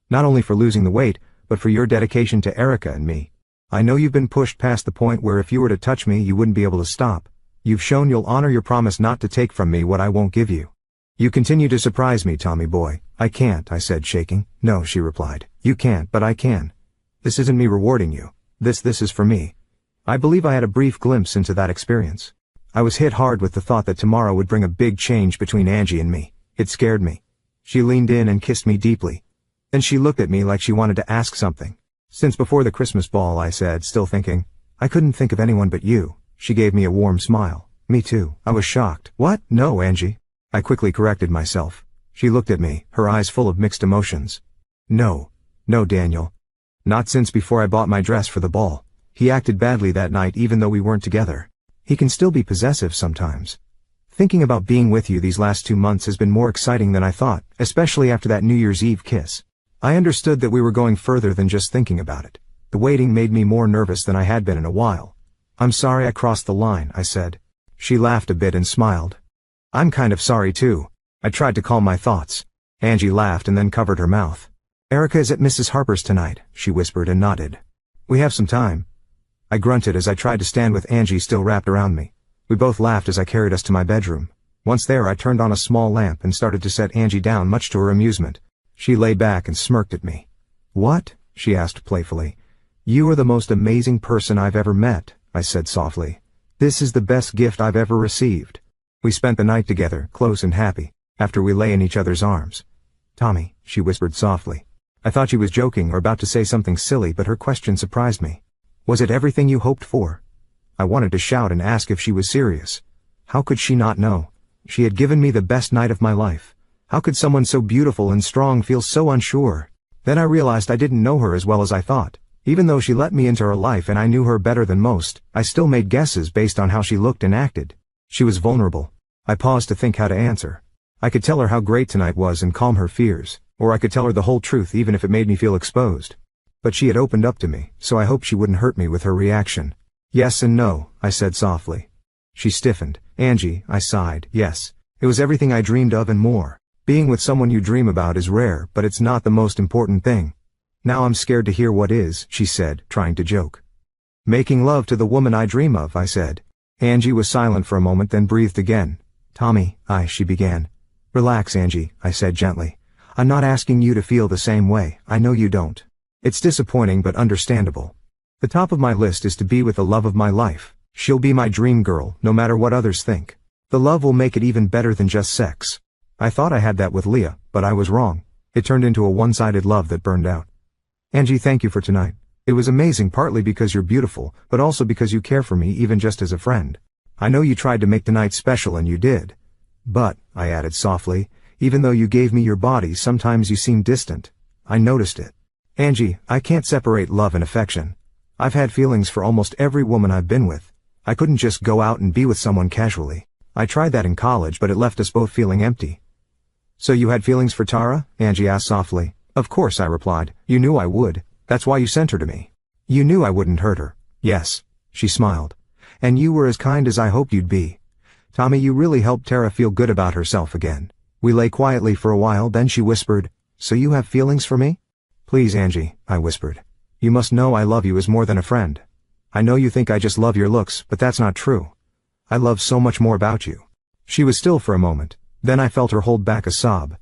Not only for losing the weight, but for your dedication to Erica and me. I know you've been pushed past the point where if you were to touch me you wouldn't be able to stop. You've shown you'll honor your promise not to take from me what I won't give you. You continue to surprise me, Tommy boy." "I can't," I said, shaking. "No," she replied. "You can't, but I can. This isn't me rewarding you. This is for me." I believe I had a brief glimpse into that experience. I was hit hard with the thought that tomorrow would bring a big change between Angie and me. It scared me. She leaned in and kissed me deeply. Then she looked at me like she wanted to ask something. "Since before the Christmas ball," I said, still thinking. "I couldn't think of anyone but you." She gave me a warm smile. "Me too." I was shocked. "What? No, Angie." I quickly corrected myself. She looked at me, her eyes full of mixed emotions. No, Daniel. Not since before I bought my dress for the ball. He acted badly that night even though we weren't together. He can still be possessive sometimes. Thinking about being with you these last 2 months has been more exciting than I thought, especially after that New Year's Eve kiss. I understood that we were going further than just thinking about it. The waiting made me more nervous than I had been in a while. "I'm sorry I crossed the line," I said. She laughed a bit and smiled. "I'm kind of sorry too." I tried to calm my thoughts. Angie laughed and then covered her mouth. "Erica is at Mrs. Harper's tonight," she whispered and nodded. "We have some time." I grunted as I tried to stand with Angie still wrapped around me. We both laughed as I carried us to my bedroom. Once there I turned on a small lamp and started to set Angie down, much to her amusement. She lay back and smirked at me. "What?" she asked playfully. "You are the most amazing person I've ever met," I said softly. "This is the best gift I've ever received." We spent the night together, close and happy, after we lay in each other's arms. "Tommy," she whispered softly. I thought she was joking or about to say something silly, but her question surprised me. "Was it everything you hoped for?" I wanted to shout and ask if she was serious. How could she not know? She had given me the best night of my life. How could someone so beautiful and strong feel so unsure? Then I realized I didn't know her as well as I thought. Even though she let me into her life and I knew her better than most, I still made guesses based on how she looked and acted. She was vulnerable. I paused to think how to answer. I could tell her how great tonight was and calm her fears, or I could tell her the whole truth even if it made me feel exposed. But she had opened up to me, so I hoped she wouldn't hurt me with her reaction. "Yes and no," I said softly. She stiffened. "Angie," I sighed, "yes. It was everything I dreamed of and more. Being with someone you dream about is rare, but it's not the most important thing." "Now I'm scared to hear what is," she said, trying to joke. "Making love to the woman I dream of," I said. Angie was silent for a moment, then breathed again. "Tommy," she began. "Relax, Angie," I said gently. "I'm not asking you to feel the same way, I know you don't. It's disappointing but understandable. The top of my list is to be with the love of my life. She'll be my dream girl, no matter what others think. The love will make it even better than just sex. I thought I had that with Leah, but I was wrong. It turned into a one-sided love that burned out. Angie, thank you for tonight. It was amazing, partly because you're beautiful, but also because you care for me even just as a friend. I know you tried to make tonight special and you did. But," I added softly, "even though you gave me your body, sometimes you seemed distant. I noticed it. Angie, I can't separate love and affection. I've had feelings for almost every woman I've been with. I couldn't just go out and be with someone casually. I tried that in college, but it left us both feeling empty." "So you had feelings for Tara?" Angie asked softly. "Of course," I replied. "You knew I would. That's why you sent her to me. You knew I wouldn't hurt her." "Yes." She smiled. "And you were as kind as I hoped you'd be. Tommy, you really helped Tara feel good about herself again." We lay quietly for a while, then she whispered, "So you have feelings for me?" "Please, Angie," I whispered. "You must know I love you as more than a friend. I know you think I just love your looks, but that's not true. I love so much more about you." She was still for a moment. Then I felt her hold back a sob.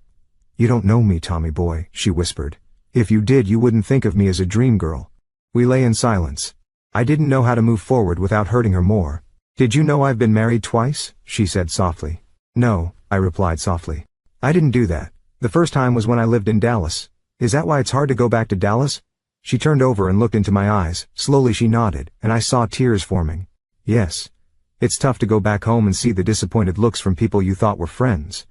"You don't know me, Tommy boy," she whispered. "If you did, you wouldn't think of me as a dream girl." We lay in silence. I didn't know how to move forward without hurting her more. "Did you know I've been married twice?" she said softly. "No," I replied softly. "I didn't do that. The first time was when I lived in Dallas. Is that why it's hard to go back to Dallas?" She turned over and looked into my eyes. Slowly she nodded, and I saw tears forming. "Yes. It's tough to go back home and see the disappointed looks from people you thought were friends.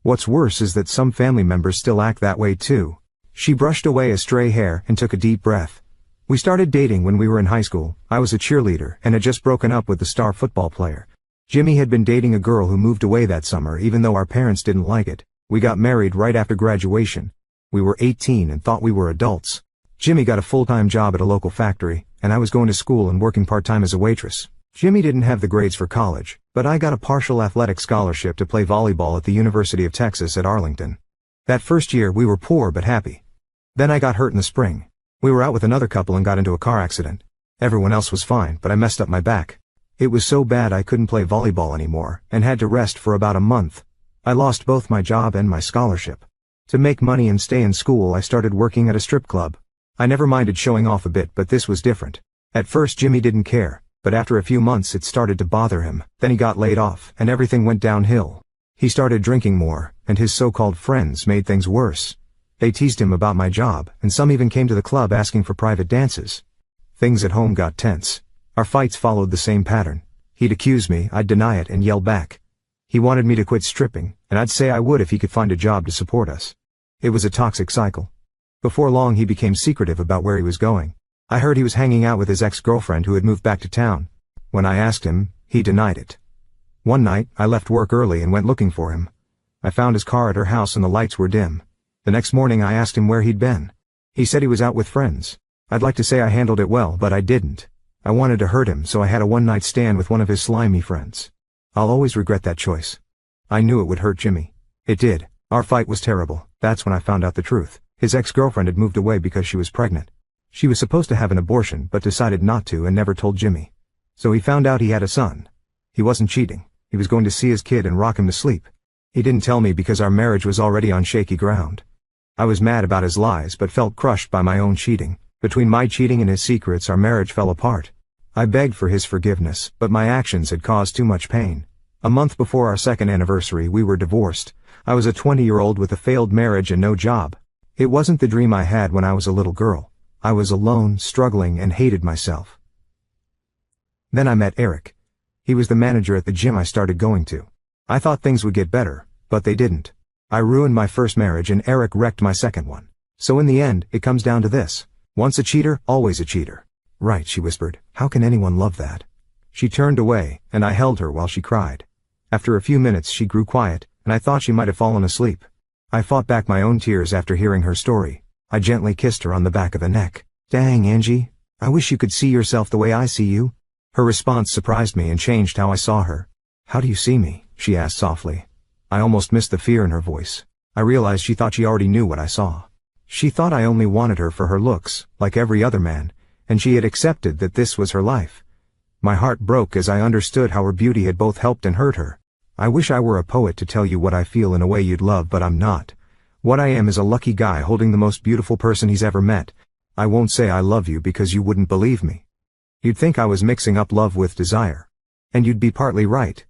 What's worse is that some family members still act that way too." She brushed away a stray hair and took a deep breath. "We started dating when we were in high school. I was a cheerleader and had just broken up with the star football player. Jimmy had been dating a girl who moved away that summer even though our parents didn't like it. We got married right after graduation. We were 18 and thought we were adults. Jimmy got a full-time job at a local factory, and I was going to school and working part-time as a waitress. Jimmy didn't have the grades for college, but I got a partial athletic scholarship to play volleyball at the University of Texas at Arlington. That first year we were poor but happy. Then I got hurt in the spring. We were out with another couple and got into a car accident. Everyone else was fine, but I messed up my back. It was so bad I couldn't play volleyball anymore, and had to rest for about a month. I lost both my job and my scholarship. To make money and stay in school, I started working at a strip club. I never minded showing off a bit, but this was different. At first Jimmy didn't care. But after a few months it started to bother him, then he got laid off, and everything went downhill. He started drinking more, and his so-called friends made things worse. They teased him about my job, and some even came to the club asking for private dances. Things at home got tense. Our fights followed the same pattern. He'd accuse me, I'd deny it and yell back. He wanted me to quit stripping, and I'd say I would if he could find a job to support us. It was a toxic cycle. Before long he became secretive about where he was going. I heard he was hanging out with his ex-girlfriend who had moved back to town. When I asked him, he denied it. One night, I left work early and went looking for him. I found his car at her house and the lights were dim. The next morning I asked him where he'd been. He said he was out with friends. I'd like to say I handled it well, but I didn't. I wanted to hurt him, so I had a one-night stand with one of his slimy friends. I'll always regret that choice. I knew it would hurt Jimmy. It did. Our fight was terrible. That's when I found out the truth. His ex-girlfriend had moved away because she was pregnant. She was supposed to have an abortion, but decided not to and never told Jimmy. So he found out he had a son. He wasn't cheating. He was going to see his kid and rock him to sleep. He didn't tell me because our marriage was already on shaky ground. I was mad about his lies but felt crushed by my own cheating. Between my cheating and his secrets, our marriage fell apart. I begged for his forgiveness, but my actions had caused too much pain. A month before our second anniversary, we were divorced. I was a 20-year-old with a failed marriage and no job. It wasn't the dream I had when I was a little girl. I was alone, struggling, and hated myself. Then I met Eric. He was the manager at the gym I started going to. I thought things would get better, but they didn't. I ruined my first marriage and Eric wrecked my second one. So in the end, it comes down to this. Once a cheater, always a cheater. Right, she whispered. How can anyone love that? She turned away, and I held her while she cried. After a few minutes she grew quiet, and I thought she might have fallen asleep. I fought back my own tears after hearing her story. I gently kissed her on the back of the neck. Dang, Angie. I wish you could see yourself the way I see you. Her response surprised me and changed how I saw her. How do you see me? She asked softly. I almost missed the fear in her voice. I realized she thought she already knew what I saw. She thought I only wanted her for her looks, like every other man, and she had accepted that this was her life. My heart broke as I understood how her beauty had both helped and hurt her. I wish I were a poet to tell you what I feel in a way you'd love, but I'm not. What I am is a lucky guy holding the most beautiful person he's ever met. I won't say I love you because you wouldn't believe me. You'd think I was mixing up love with desire. And you'd be partly right.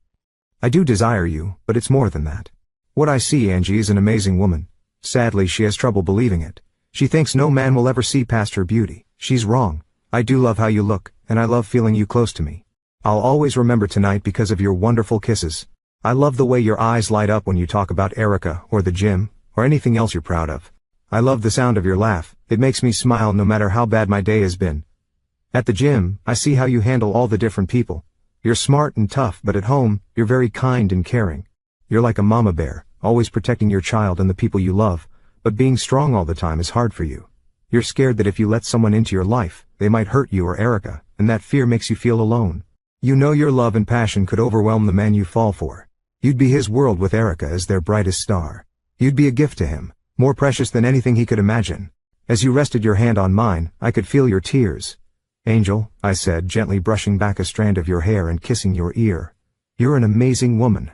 I do desire you, but it's more than that. What I see, Angie, is an amazing woman. Sadly, she has trouble believing it. She thinks no man will ever see past her beauty. She's wrong. I do love how you look, and I love feeling you close to me. I'll always remember tonight because of your wonderful kisses. I love the way your eyes light up when you talk about Erica, or the gym, or anything else you're proud of. I love the sound of your laugh. It makes me smile no matter how bad my day has been. At the gym, I see how you handle all the different people. You're smart and tough, but at home, you're very kind and caring. You're like a mama bear, always protecting your child and the people you love, but being strong all the time is hard for you. You're scared that if you let someone into your life, they might hurt you or Erica, and that fear makes you feel alone. You know your love and passion could overwhelm the man you fall for. You'd be his world with Erica as their brightest star. You'd be a gift to him, more precious than anything he could imagine. As you rested your hand on mine, I could feel your tears. Angel, I said, gently brushing back a strand of your hair and kissing your ear. You're an amazing woman.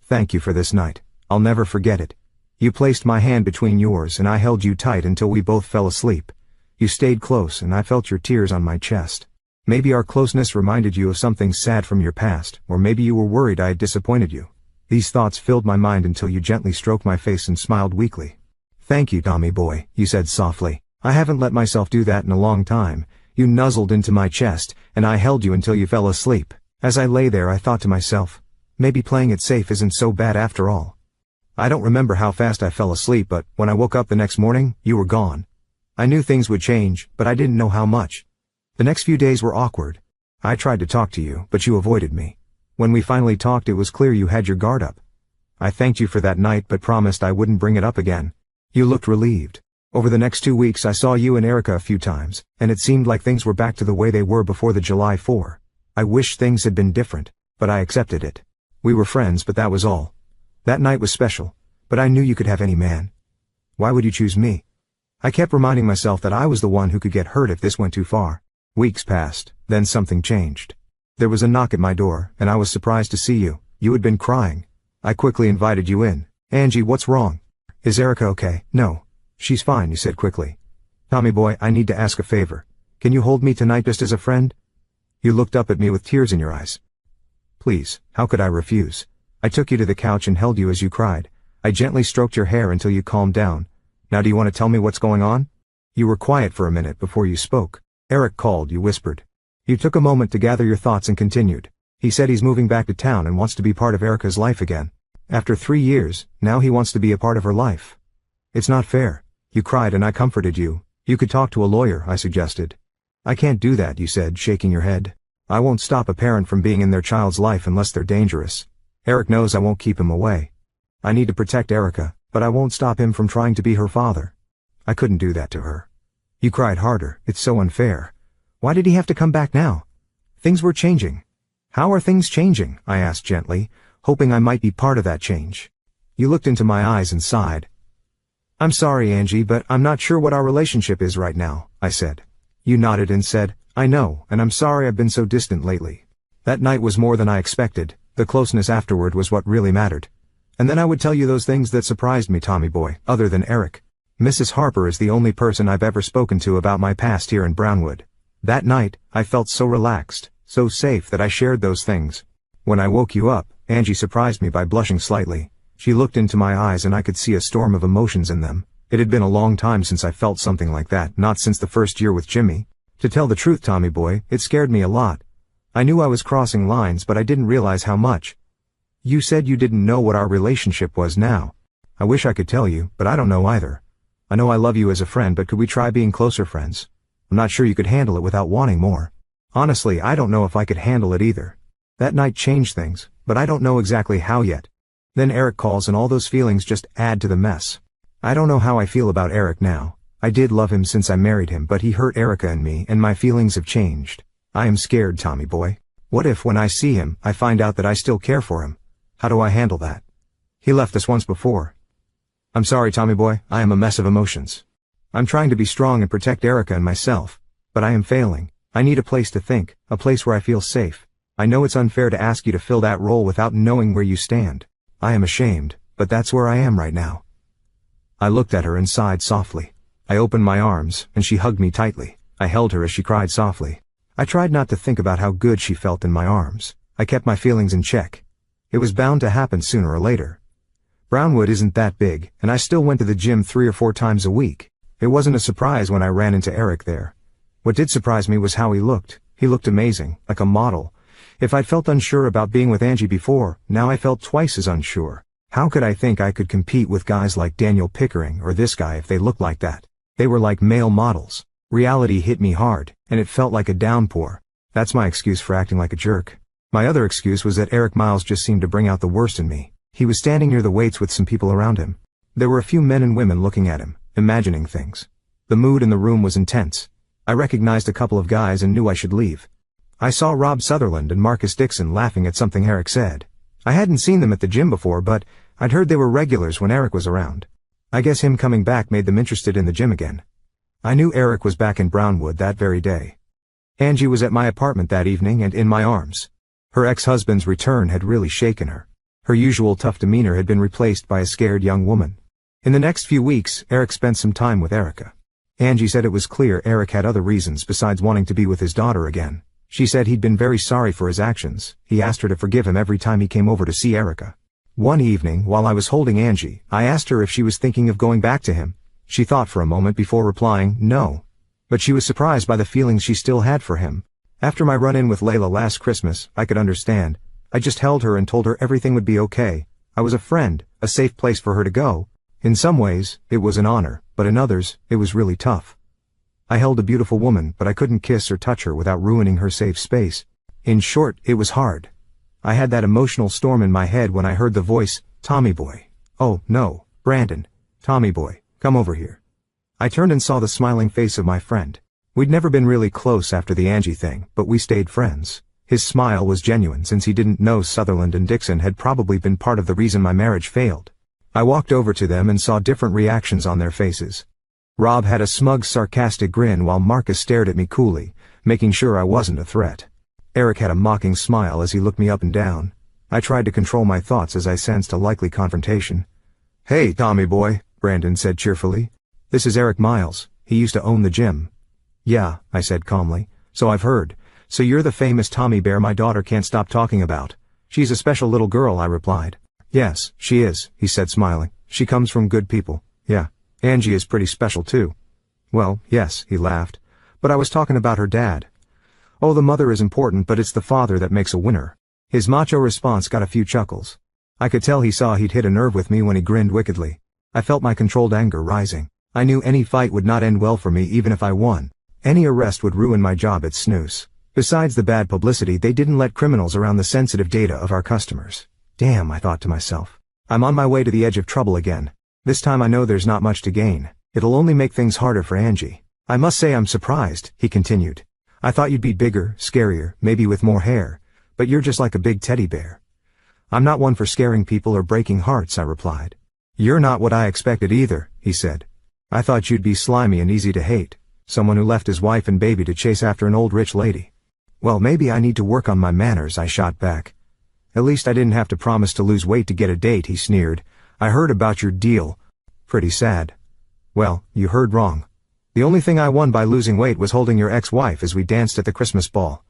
Thank you for this night. I'll never forget it. You placed my hand between yours and I held you tight until we both fell asleep. You stayed close and I felt your tears on my chest. Maybe our closeness reminded you of something sad from your past, or maybe you were worried I had disappointed you. These thoughts filled my mind until you gently stroked my face and smiled weakly. Thank you, Tommy boy, you said softly. I haven't let myself do that in a long time. You nuzzled into my chest, and I held you until you fell asleep. As I lay there, I thought to myself, maybe playing it safe isn't so bad after all. I don't remember how fast I fell asleep, but when I woke up the next morning, you were gone. I knew things would change, but I didn't know how much. The next few days were awkward. I tried to talk to you, but you avoided me. When we finally talked, it was clear you had your guard up. I thanked you for that night but promised I wouldn't bring it up again. You looked relieved. Over the next 2 weeks I saw you and Erica a few times, and it seemed like things were back to the way they were before the July 4. I wish things had been different, but I accepted it. We were friends, but that was all. That night was special, but I knew you could have any man. Why would you choose me? I kept reminding myself that I was the one who could get hurt if this went too far. Weeks passed, then something changed. There was a knock at my door, and I was surprised to see you. You had been crying. I quickly invited you in. Angie, what's wrong? Is Erica okay? No. She's fine, you said quickly. Tommy boy, I need to ask a favor. Can you hold me tonight just as a friend? You looked up at me with tears in your eyes. Please, how could I refuse? I took you to the couch and held you as you cried. I gently stroked your hair until you calmed down. Now do you want to tell me what's going on? You were quiet for a minute before you spoke. Eric called, you whispered. You took a moment to gather your thoughts and continued. He said he's moving back to town and wants to be part of Erica's life again. After 3 years, now he wants to be a part of her life. It's not fair. You cried and I comforted you. You could talk to a lawyer, I suggested. I can't do that, you said, shaking your head. I won't stop a parent from being in their child's life unless they're dangerous. Eric knows I won't keep him away. I need to protect Erica, but I won't stop him from trying to be her father. I couldn't do that to her. You cried harder. It's so unfair. Why did he have to come back now? Things were changing. How are things changing? I asked gently, hoping I might be part of that change. You looked into my eyes and sighed. I'm sorry, Angie, but I'm not sure what our relationship is right now, I said. You nodded and said, I know, and I'm sorry I've been so distant lately. That night was more than I expected. The closeness afterward was what really mattered. And then I would tell you those things that surprised me, Tommy boy, other than Eric. Mrs. Harper is the only person I've ever spoken to about my past here in Brownwood. That night, I felt so relaxed, so safe that I shared those things. When I woke you up, Angie surprised me by blushing slightly. She looked into my eyes and I could see a storm of emotions in them. It had been a long time since I felt something like that, not since the first year with Jimmy. To tell the truth, Tommy boy, it scared me a lot. I knew I was crossing lines, but I didn't realize how much. You said you didn't know what our relationship was now. I wish I could tell you, but I don't know either. I know I love you as a friend, but could we try being closer friends? I'm not sure you could handle it without wanting more. Honestly, I don't know if I could handle it either. That night changed things, but I don't know exactly how yet. Then Eric calls and all those feelings just add to the mess. I don't know how I feel about Eric now. I did love him since I married him, but he hurt Erica and me, and my feelings have changed. I am scared, Tommy boy. What if, when I see him, I find out that I still care for him? How do I handle that? He left us once before. I'm sorry, Tommy boy, I am a mess of emotions. I'm trying to be strong and protect Erica and myself, but I am failing. I need a place to think, a place where I feel safe. I know it's unfair to ask you to fill that role without knowing where you stand. I am ashamed, but that's where I am right now. I looked at her and sighed softly. I opened my arms, and she hugged me tightly. I held her as she cried softly. I tried not to think about how good she felt in my arms. I kept my feelings in check. It was bound to happen sooner or later. Brownwood isn't that big, and I still went to the gym 3 or 4 times a week. It wasn't a surprise when I ran into Eric there. What did surprise me was how he looked. He looked amazing, like a model. If I'd felt unsure about being with Angie before, now I felt twice as unsure. How could I think I could compete with guys like Daniel Pickering or this guy if they looked like that? They were like male models. Reality hit me hard, and it felt like a downpour. That's my excuse for acting like a jerk. My other excuse was that Eric Miles just seemed to bring out the worst in me. He was standing near the weights with some people around him. There were a few men and women looking at him, imagining things. The mood in the room was intense. I recognized a couple of guys and knew I should leave. I saw Rob Sutherland and Marcus Dixon laughing at something Eric said. I hadn't seen them at the gym before, but I'd heard they were regulars when Eric was around. I guess him coming back made them interested in the gym again. I knew Eric was back in Brownwood that very day. Angie was at my apartment that evening and in my arms. Her ex-husband's return had really shaken her. Her usual tough demeanor had been replaced by a scared young woman. In the next few weeks, Eric spent some time with Erica. Angie said it was clear Eric had other reasons besides wanting to be with his daughter again. She said he'd been very sorry for his actions. He asked her to forgive him every time he came over to see Erica. One evening, while I was holding Angie, I asked her if she was thinking of going back to him. She thought for a moment before replying, no. But she was surprised by the feelings she still had for him. After my run-in with Layla last Christmas, I could understand. I just held her and told her everything would be okay. I was a friend, a safe place for her to go. In some ways, it was an honor, but in others, it was really tough. I held a beautiful woman, but I couldn't kiss or touch her without ruining her safe space. In short, it was hard. I had that emotional storm in my head when I heard the voice, Tommy boy. Oh, no, Brandon. Tommy boy, come over here. I turned and saw the smiling face of my friend. We'd never been really close after the Angie thing, but we stayed friends. His smile was genuine since he didn't know Sutherland and Dixon had probably been part of the reason my marriage failed. I walked over to them and saw different reactions on their faces. Rob had a smug, sarcastic grin while Marcus stared at me coolly, making sure I wasn't a threat. Eric had a mocking smile as he looked me up and down. I tried to control my thoughts as I sensed a likely confrontation. Hey, Tommy boy, Brandon said cheerfully. This is Eric Miles. He used to own the gym. Yeah, I said calmly. So I've heard. "So you're the famous Tommy Bear my daughter can't stop talking about." "She's a special little girl," I replied. "Yes, she is," he said smiling. "She comes from good people." "Yeah, Angie is pretty special too." "Well, yes," he laughed. "But I was talking about her dad." "Oh, the mother is important, but it's the father that makes a winner." His macho response got a few chuckles. I could tell he saw he'd hit a nerve with me when he grinned wickedly. I felt my controlled anger rising. I knew any fight would not end well for me even if I won. Any arrest would ruin my job at Snooze. Besides the bad publicity, they didn't let criminals around the sensitive data of our customers. Damn, I thought to myself. I'm on my way to the edge of trouble again. This time I know there's not much to gain. It'll only make things harder for Angie. "I must say I'm surprised," he continued. "I thought you'd be bigger, scarier, maybe with more hair. But you're just like a big teddy bear." "I'm not one for scaring people or breaking hearts," I replied. "You're not what I expected either," he said. "I thought you'd be slimy and easy to hate. Someone who left his wife and baby to chase after an old rich lady." "Well, maybe I need to work on my manners," I shot back. "At least I didn't have to promise to lose weight to get a date," he sneered. "I heard about your deal. Pretty sad." "Well, you heard wrong. The only thing I won by losing weight was holding your ex-wife as we danced at the Christmas ball.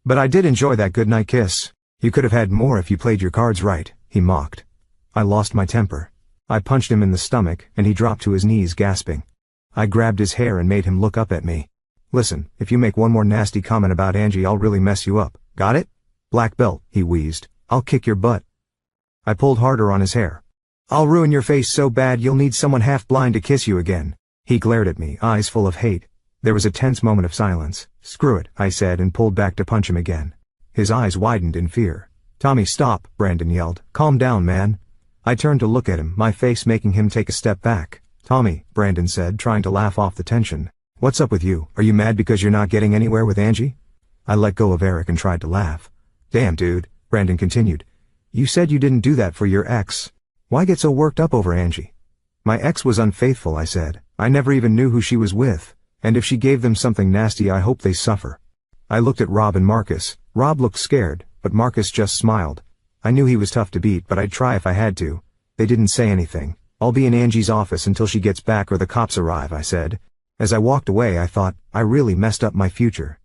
But I did enjoy that goodnight kiss. You could have had more if you played your cards right," he mocked. I lost my temper. I punched him in the stomach, and he dropped to his knees gasping. I grabbed his hair and made him look up at me. "Listen, if you make one more nasty comment about Angie, I'll really mess you up. Got it?" "Black belt," he wheezed. "I'll kick your butt." I pulled harder on his hair. "I'll ruin your face so bad you'll need someone half-blind to kiss you again." He glared at me, eyes full of hate. There was a tense moment of silence. "Screw it," I said and pulled back to punch him again. His eyes widened in fear. "Tommy, stop," Brandon yelled. "Calm down, man." I turned to look at him, my face making him take a step back. "Tommy," Brandon said, trying to laugh off the tension. "What's up with you? Are you mad because you're not getting anywhere with Angie?" I let go of Eric and tried to laugh. "Damn, dude," Brandon continued. "You said you didn't do that for your ex. Why get so worked up over Angie?" "My ex was unfaithful," I said. "I never even knew who she was with. And if she gave them something nasty, I hope they suffer." I looked at Rob and Marcus. Rob looked scared, but Marcus just smiled. I knew he was tough to beat, but I'd try if I had to. They didn't say anything. "I'll be in Angie's office until she gets back or the cops arrive," I said. As I walked away, I thought, I really messed up my future.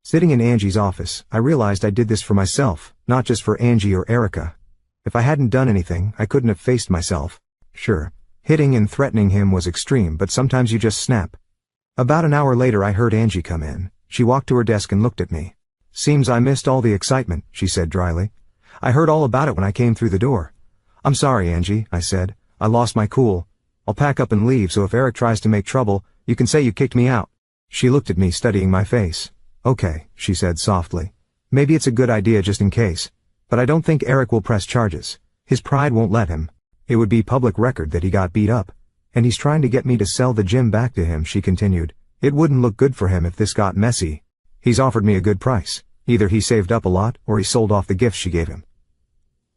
Sitting in Angie's office, I realized I did this for myself, not just for Angie or Erica. If I hadn't done anything, I couldn't have faced myself. Sure, hitting and threatening him was extreme, but sometimes you just snap. About an hour later, I heard Angie come in. She walked to her desk and looked at me. "Seems I missed all the excitement," she said dryly. "I heard all about it when I came through the door." "I'm sorry, Angie," I said. "I lost my cool. I'll pack up and leave, so if Eric tries to make trouble, you can say you kicked me out." She looked at me, studying my face. "Okay," she said softly. "Maybe it's a good idea just in case. But I don't think Eric will press charges. His pride won't let him. It would be public record that he got beat up. And he's trying to get me to sell the gym back to him," she continued. "It wouldn't look good for him if this got messy. He's offered me a good price. Either he saved up a lot, or he sold off the gifts she gave him."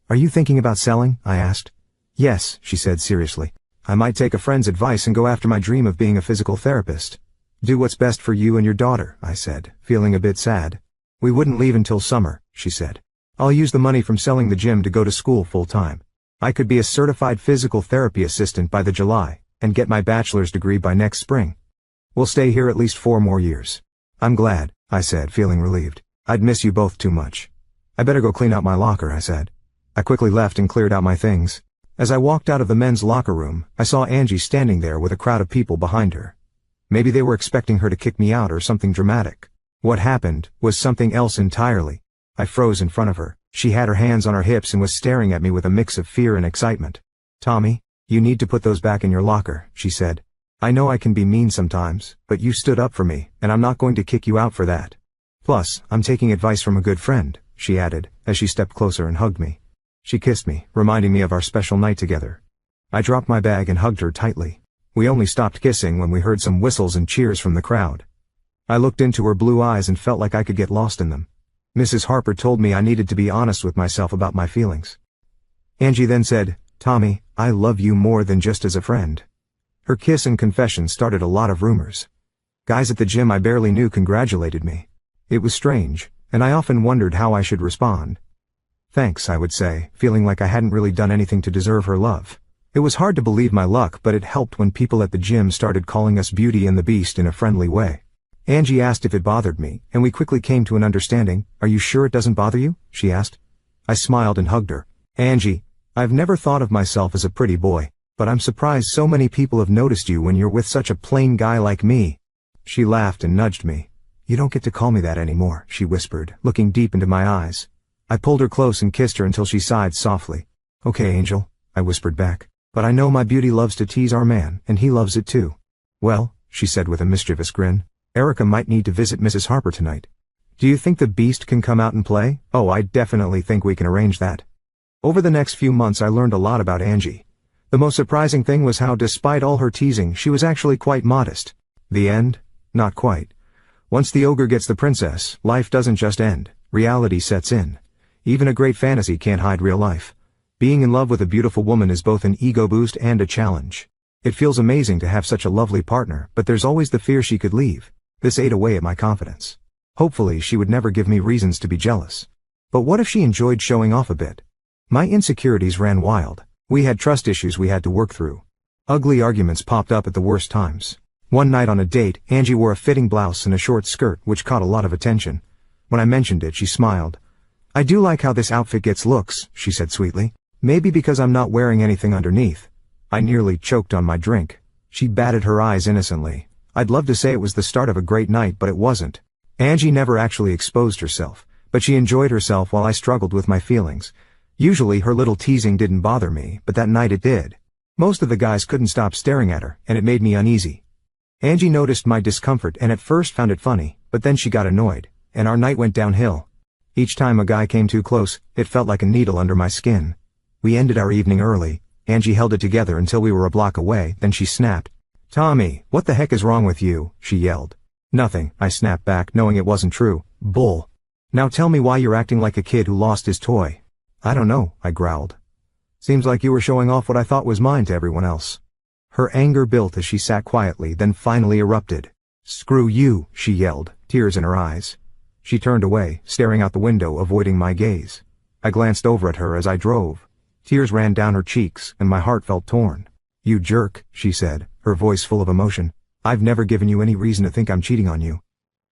"Are you thinking about selling?" I asked. "Yes," she said seriously. "I might take a friend's advice and go after my dream of being a physical therapist." "Do what's best for you and your daughter," I said, feeling a bit sad. "We wouldn't leave until summer," she said. "I'll use the money from selling the gym to go to school full-time. I could be a certified physical therapy assistant by the July, and get my bachelor's degree by next spring. We'll stay here at least 4 more years." "I'm glad," I said, feeling relieved. "I'd miss you both too much." "I better go clean out my locker," I said. I quickly left and cleared out my things. As I walked out of the men's locker room, I saw Angie standing there with a crowd of people behind her. Maybe they were expecting her to kick me out or something dramatic. What happened was something else entirely. I froze in front of her. She had her hands on her hips and was staring at me with a mix of fear and excitement. "Tommy, you need to put those back in your locker," she said. "I know I can be mean sometimes, but you stood up for me, and I'm not going to kick you out for that. Plus, I'm taking advice from a good friend," she added, as she stepped closer and hugged me. She kissed me, reminding me of our special night together. I dropped my bag and hugged her tightly. We only stopped kissing when we heard some whistles and cheers from the crowd. I looked into her blue eyes and felt like I could get lost in them. Mrs. Harper told me I needed to be honest with myself about my feelings. Angie then said, "Tommy, I love you more than just as a friend." Her kiss and confession started a lot of rumors. Guys at the gym I barely knew congratulated me. It was strange, and I often wondered how I should respond. "Thanks," I would say, feeling like I hadn't really done anything to deserve her love. It was hard to believe my luck, but it helped when people at the gym started calling us Beauty and the Beast in a friendly way. Angie asked if it bothered me, and we quickly came to an understanding. Are you sure it doesn't bother you? She asked. I smiled and hugged her. Angie, I've never thought of myself as a pretty boy, but I'm surprised so many people have noticed you when you're with such a plain guy like me. She laughed and nudged me. You don't get to call me that anymore, she whispered, looking deep into my eyes. I pulled her close and kissed her until she sighed softly. Okay, Angel, I whispered back, but I know my beauty loves to tease our man, and he loves it too. Well, she said with a mischievous grin, Erica might need to visit Mrs. Harper tonight. Do you think the beast can come out and play? Oh, I definitely think we can arrange that. Over the next few months I learned a lot about Angie. The most surprising thing was how, despite all her teasing, she was actually quite modest. The end? Not quite. Once the ogre gets the princess, life doesn't just end, reality sets in. Even a great fantasy can't hide real life. Being in love with a beautiful woman is both an ego boost and a challenge. It feels amazing to have such a lovely partner, but there's always the fear she could leave. This ate away at my confidence. Hopefully she would never give me reasons to be jealous. But what if she enjoyed showing off a bit? My insecurities ran wild. We had trust issues we had to work through. Ugly arguments popped up at the worst times. One night on a date, Angie wore a fitting blouse and a short skirt which caught a lot of attention. When I mentioned it, she smiled. I do like how this outfit gets looks, she said sweetly. Maybe because I'm not wearing anything underneath. I nearly choked on my drink. She batted her eyes innocently. I'd love to say it was the start of a great night, but it wasn't. Angie never actually exposed herself, but she enjoyed herself while I struggled with my feelings. Usually her little teasing didn't bother me, but that night it did. Most of the guys couldn't stop staring at her, and it made me uneasy. Angie noticed my discomfort and at first found it funny, but then she got annoyed, and our night went downhill. Each time a guy came too close, it felt like a needle under my skin. We ended our evening early. Angie held it together until we were a block away, then she snapped. Tommy, what the heck is wrong with you? She yelled. Nothing, I snapped back, knowing it wasn't true. Bull. Now tell me why you're acting like a kid who lost his toy. I don't know, I growled. Seems like you were showing off what I thought was mine to everyone else. Her anger built as she sat quietly, then finally erupted. Screw you, she yelled, tears in her eyes. She turned away, staring out the window, avoiding my gaze. I glanced over at her as I drove. Tears ran down her cheeks, and my heart felt torn. You jerk, she said, her voice full of emotion. I've never given you any reason to think I'm cheating on you.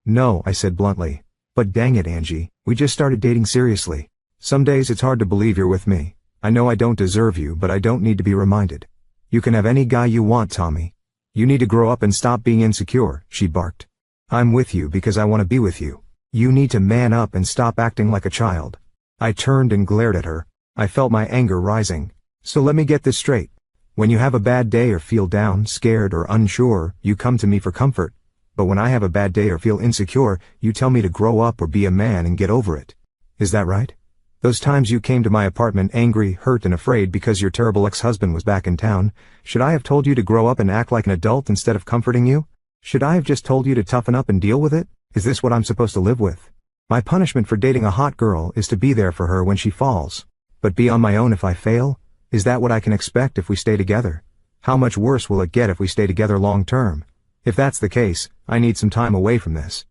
No, I said bluntly. But dang it, Angie, we just started dating seriously. Some days it's hard to believe you're with me. I know I don't deserve you, but I don't need to be reminded. You can have any guy you want, Tommy. You need to grow up and stop being insecure, she barked. I'm with you because I want to be with you. You need to man up and stop acting like a child. I turned and glared at her. I felt my anger rising. So let me get this straight. When you have a bad day or feel down, scared, or unsure, you come to me for comfort. But when I have a bad day or feel insecure, you tell me to grow up or be a man and get over it. Is that right? Those times you came to my apartment angry, hurt, and afraid because your terrible ex-husband was back in town, should I have told you to grow up and act like an adult instead of comforting you? Should I have just told you to toughen up and deal with it? Is this what I'm supposed to live with? My punishment for dating a hot girl is to be there for her when she falls. But be on my own if I fail? Is that what I can expect if we stay together? How much worse will it get if we stay together long term? If that's the case, I need some time away from this.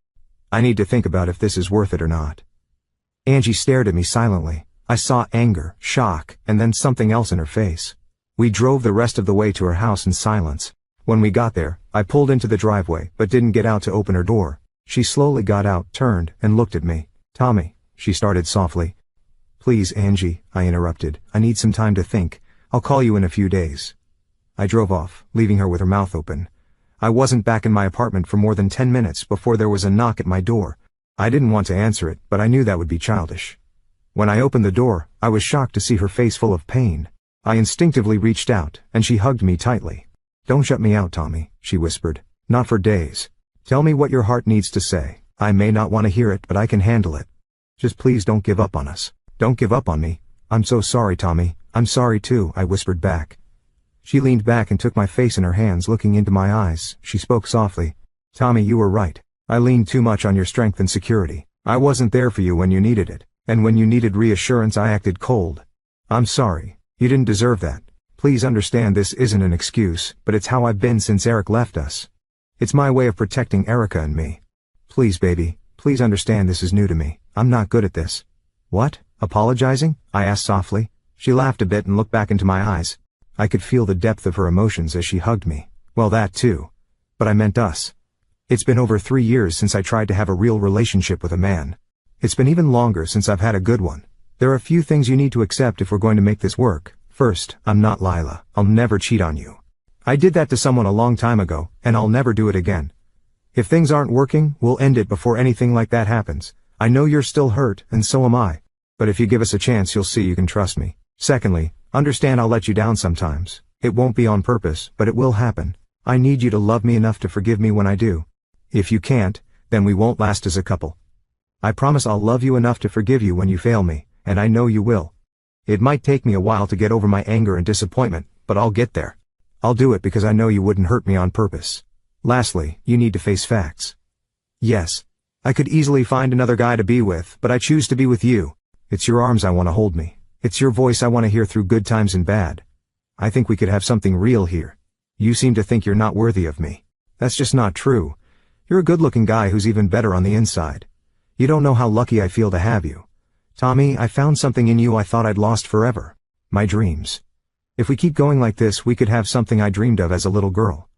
I need to think about if this is worth it or not. Angie stared at me silently. I saw anger, shock, and then something else in her face. We drove the rest of the way to her house in silence. When we got there, I pulled into the driveway, but didn't get out to open her door. She slowly got out, turned, and looked at me. Tommy, she started softly. Please, Angie, I interrupted. I need some time to think. I'll call you in a few days. I drove off, leaving her with her mouth open. I wasn't back in my apartment for more than 10 minutes before there was a knock at my door. I didn't want to answer it, but I knew that would be childish. When I opened the door, I was shocked to see her face full of pain. I instinctively reached out, and she hugged me tightly. Don't shut me out, Tommy, she whispered. Not for days. Tell me what your heart needs to say. I may not want to hear it, but I can handle it. Just please don't give up on us. Don't give up on me. I'm so sorry, Tommy. I'm sorry too, I whispered back. She leaned back and took my face in her hands, looking into my eyes. She spoke softly. Tommy, you were right. I leaned too much on your strength and security. I wasn't there for you when you needed it. And when you needed reassurance, I acted cold. I'm sorry. You didn't deserve that. Please understand this isn't an excuse, but it's how I've been since Eric left us. It's my way of protecting Erica and me. Please, baby, please understand this is new to me. I'm not good at this. What? Apologizing? I asked softly. She laughed a bit and looked back into my eyes. I could feel the depth of her emotions as she hugged me. Well, that too. But I meant us. It's been over 3 years since I tried to have a real relationship with a man. It's been even longer since I've had a good one. There are a few things you need to accept if we're going to make this work. First, I'm not Lila. I'll never cheat on you. I did that to someone a long time ago, and I'll never do it again. If things aren't working, we'll end it before anything like that happens. I know you're still hurt, and so am I. But if you give us a chance, you'll see you can trust me. Secondly, understand I'll let you down sometimes. It won't be on purpose, but it will happen. I need you to love me enough to forgive me when I do. If you can't, then we won't last as a couple. I promise I'll love you enough to forgive you when you fail me, and I know you will. It might take me a while to get over my anger and disappointment, but I'll get there. I'll do it because I know you wouldn't hurt me on purpose. Lastly, you need to face facts. Yes, I could easily find another guy to be with, but I choose to be with you. It's your arms I want to hold me. It's your voice I want to hear through good times and bad. I think we could have something real here. You seem to think you're not worthy of me. That's just not true. You're a good-looking guy who's even better on the inside. You don't know how lucky I feel to have you. Tommy, I found something in you I thought I'd lost forever. My dreams. If we keep going like this, we could have something I dreamed of as a little girl.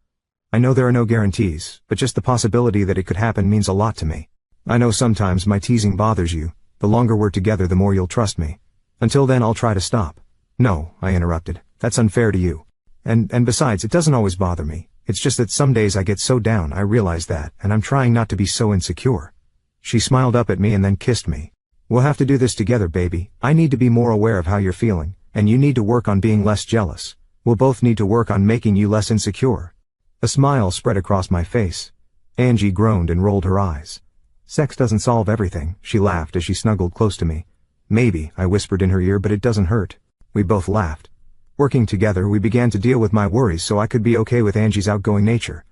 I know there are no guarantees, but just the possibility that it could happen means a lot to me. I know sometimes my teasing bothers you. The longer we're together, the more you'll trust me. Until then, I'll try to stop. No, I interrupted. That's unfair to you. And besides, it doesn't always bother me. It's just that some days I get so down, I realize that, and I'm trying not to be so insecure. She smiled up at me and then kissed me. We'll have to do this together, baby. I need to be more aware of how you're feeling, and you need to work on being less jealous. We'll both need to work on making you less insecure. A smile spread across my face. Angie groaned and rolled her eyes. Sex doesn't solve everything, she laughed as she snuggled close to me. Maybe, I whispered in her ear, but it doesn't hurt. We both laughed. Working together, we began to deal with my worries so I could be okay with Angie's outgoing nature.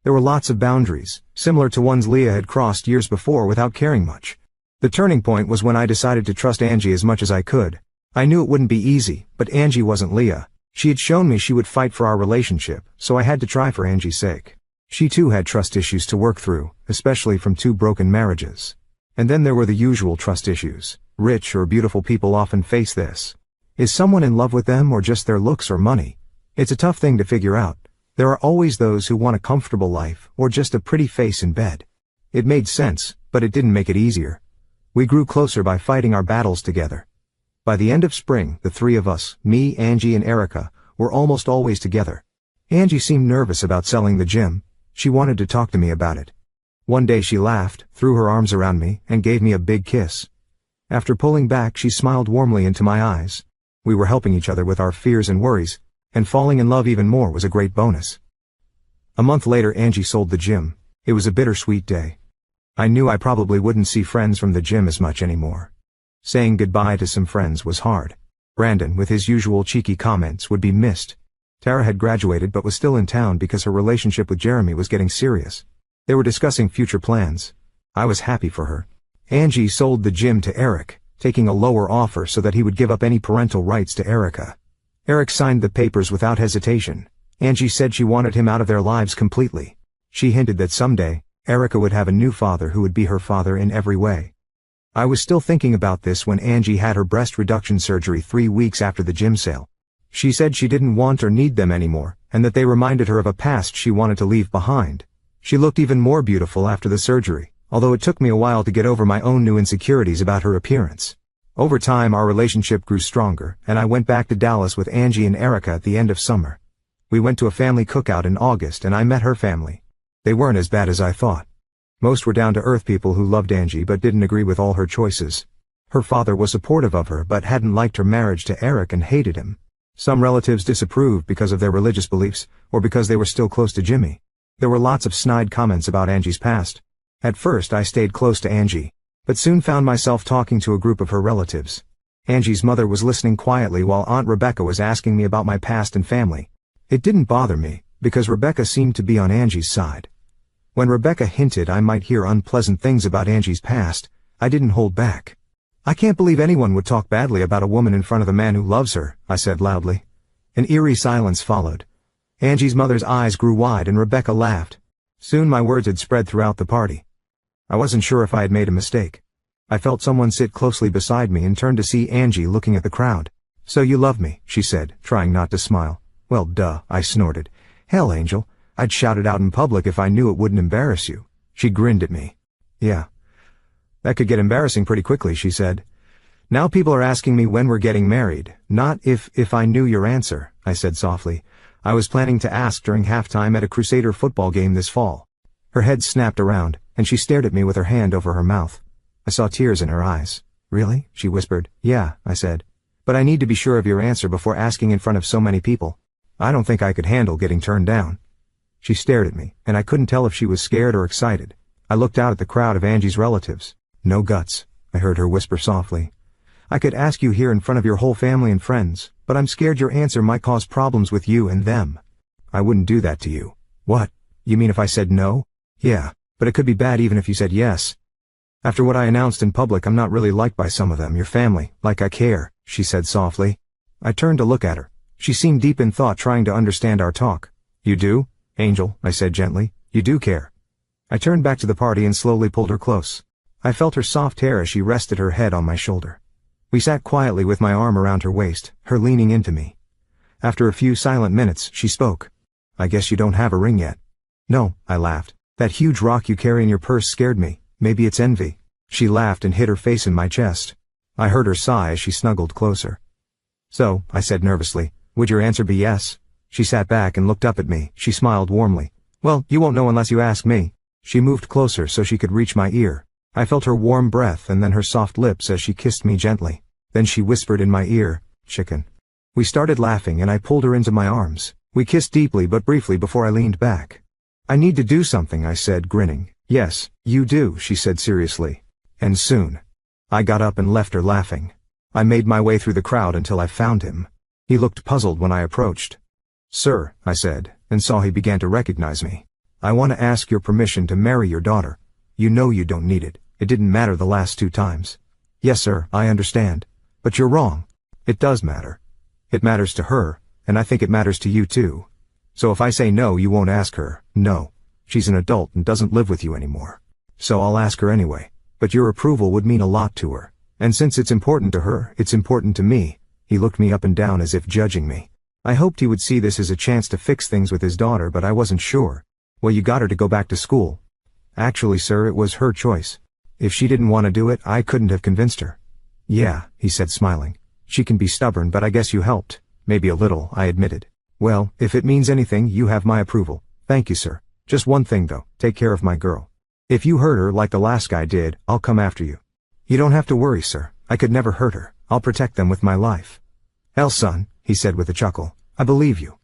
There were lots of boundaries, similar to ones Leah had crossed years before without caring much. The turning point was when I decided to trust Angie as much as I could. I knew it wouldn't be easy, but Angie wasn't Leah. She had shown me she would fight for our relationship, so I had to try for Angie's sake. She too had trust issues to work through, especially from 2 broken marriages. And then there were the usual trust issues. Rich or beautiful people often face this. Is someone in love with them or just their looks or money? It's a tough thing to figure out. There are always those who want a comfortable life or just a pretty face in bed. It made sense, but it didn't make it easier. We grew closer by fighting our battles together. By the end of spring, the 3 of us, me, Angie, and Erica, were almost always together. Angie seemed nervous about selling the gym. She wanted to talk to me about it. One day she laughed, threw her arms around me, and gave me a big kiss. After pulling back, she smiled warmly into my eyes. We were helping each other with our fears and worries, and falling in love even more was a great bonus. A month later, Angie sold the gym. It was a bittersweet day. I knew I probably wouldn't see friends from the gym as much anymore. Saying goodbye to some friends was hard. Brandon, with his usual cheeky comments, would be missed. Tara had graduated but was still in town because her relationship with Jeremy was getting serious. They were discussing future plans. I was happy for her. Angie sold the gym to Eric, taking a lower offer so that he would give up any parental rights to Erica. Eric signed the papers without hesitation. Angie said she wanted him out of their lives completely. She hinted that someday, Erica would have a new father who would be her father in every way. I was still thinking about this when Angie had her breast reduction surgery 3 weeks after the gym sale. She said she didn't want or need them anymore, and that they reminded her of a past she wanted to leave behind. She looked even more beautiful after the surgery, although it took me a while to get over my own new insecurities about her appearance. Over time, our relationship grew stronger, and I went back to Dallas with Angie and Erica at the end of summer. We went to a family cookout in August and I met her family. They weren't as bad as I thought. Most were down-to-earth people who loved Angie but didn't agree with all her choices. Her father was supportive of her but hadn't liked her marriage to Eric and hated him. Some relatives disapproved because of their religious beliefs, or because they were still close to Jimmy. There were lots of snide comments about Angie's past. At first I stayed close to Angie, but soon found myself talking to a group of her relatives. Angie's mother was listening quietly while Aunt Rebecca was asking me about my past and family. It didn't bother me, because Rebecca seemed to be on Angie's side. When Rebecca hinted I might hear unpleasant things about Angie's past, I didn't hold back. I can't believe anyone would talk badly about a woman in front of the man who loves her, I said loudly. An eerie silence followed. Angie's mother's eyes grew wide and Rebecca laughed. Soon my words had spread throughout the party. I wasn't sure if I had made a mistake. I felt someone sit closely beside me and turned to see Angie looking at the crowd. So you love me, she said, trying not to smile. Well, duh, I snorted. Hell, Angel. I'd shout it out in public if I knew it wouldn't embarrass you. She grinned at me. Yeah. That could get embarrassing pretty quickly, she said. Now people are asking me when we're getting married, not if I knew your answer, I said softly. I was planning to ask during halftime at a Crusader football game this fall. Her head snapped around, and she stared at me with her hand over her mouth. I saw tears in her eyes. Really? She whispered. Yeah, I said. But I need to be sure of your answer before asking in front of so many people. I don't think I could handle getting turned down. She stared at me, and I couldn't tell if she was scared or excited. I looked out at the crowd of Angie's relatives. No guts, I heard her whisper softly. I could ask you here in front of your whole family and friends, but I'm scared your answer might cause problems with you and them. I wouldn't do that to you. What? You mean if I said no? Yeah, but it could be bad even if you said yes. After what I announced in public, I'm not really liked by some of them, your family, like I care, she said softly. I turned to look at her. She seemed deep in thought, trying to understand our talk. You do? Angel, I said gently. You do care. I turned back to the party and slowly pulled her close. I felt her soft hair as she rested her head on my shoulder. We sat quietly with my arm around her waist, her leaning into me. After a few silent minutes, she spoke. I guess you don't have a ring yet. No, I laughed. That huge rock you carry in your purse scared me. Maybe it's envy. She laughed and hid her face in my chest. I heard her sigh as she snuggled closer. So, I said nervously, would your answer be yes? She sat back and looked up at me. She smiled warmly. Well, you won't know unless you ask me. She moved closer so she could reach my ear. I felt her warm breath and then her soft lips as she kissed me gently. Then she whispered in my ear, chicken. We started laughing and I pulled her into my arms. We kissed deeply but briefly before I leaned back. I need to do something, I said, grinning. Yes, you do, she said seriously. And soon. I got up and left her laughing. I made my way through the crowd until I found him. He looked puzzled when I approached. Sir, I said, and saw he began to recognize me. I want to ask your permission to marry your daughter. You know you don't need it. It didn't matter the last 2 times. Yes, sir, I understand. But you're wrong. It does matter. It matters to her, and I think it matters to you too. So if I say no, you won't ask her. No. She's an adult and doesn't live with you anymore. So I'll ask her anyway. But your approval would mean a lot to her. And since it's important to her, it's important to me. He looked me up and down as if judging me. I hoped he would see this as a chance to fix things with his daughter, but I wasn't sure. Well, you got her to go back to school. Actually, sir, it was her choice. If she didn't want to do it, I couldn't have convinced her. Yeah, he said smiling. She can be stubborn, but I guess you helped. Maybe a little, I admitted. Well, if it means anything, you have my approval. Thank you, sir. Just one thing though, take care of my girl. If you hurt her like the last guy did, I'll come after you. You don't have to worry, sir. I could never hurt her. I'll protect them with my life. Hell, son, he said with a chuckle. I believe you.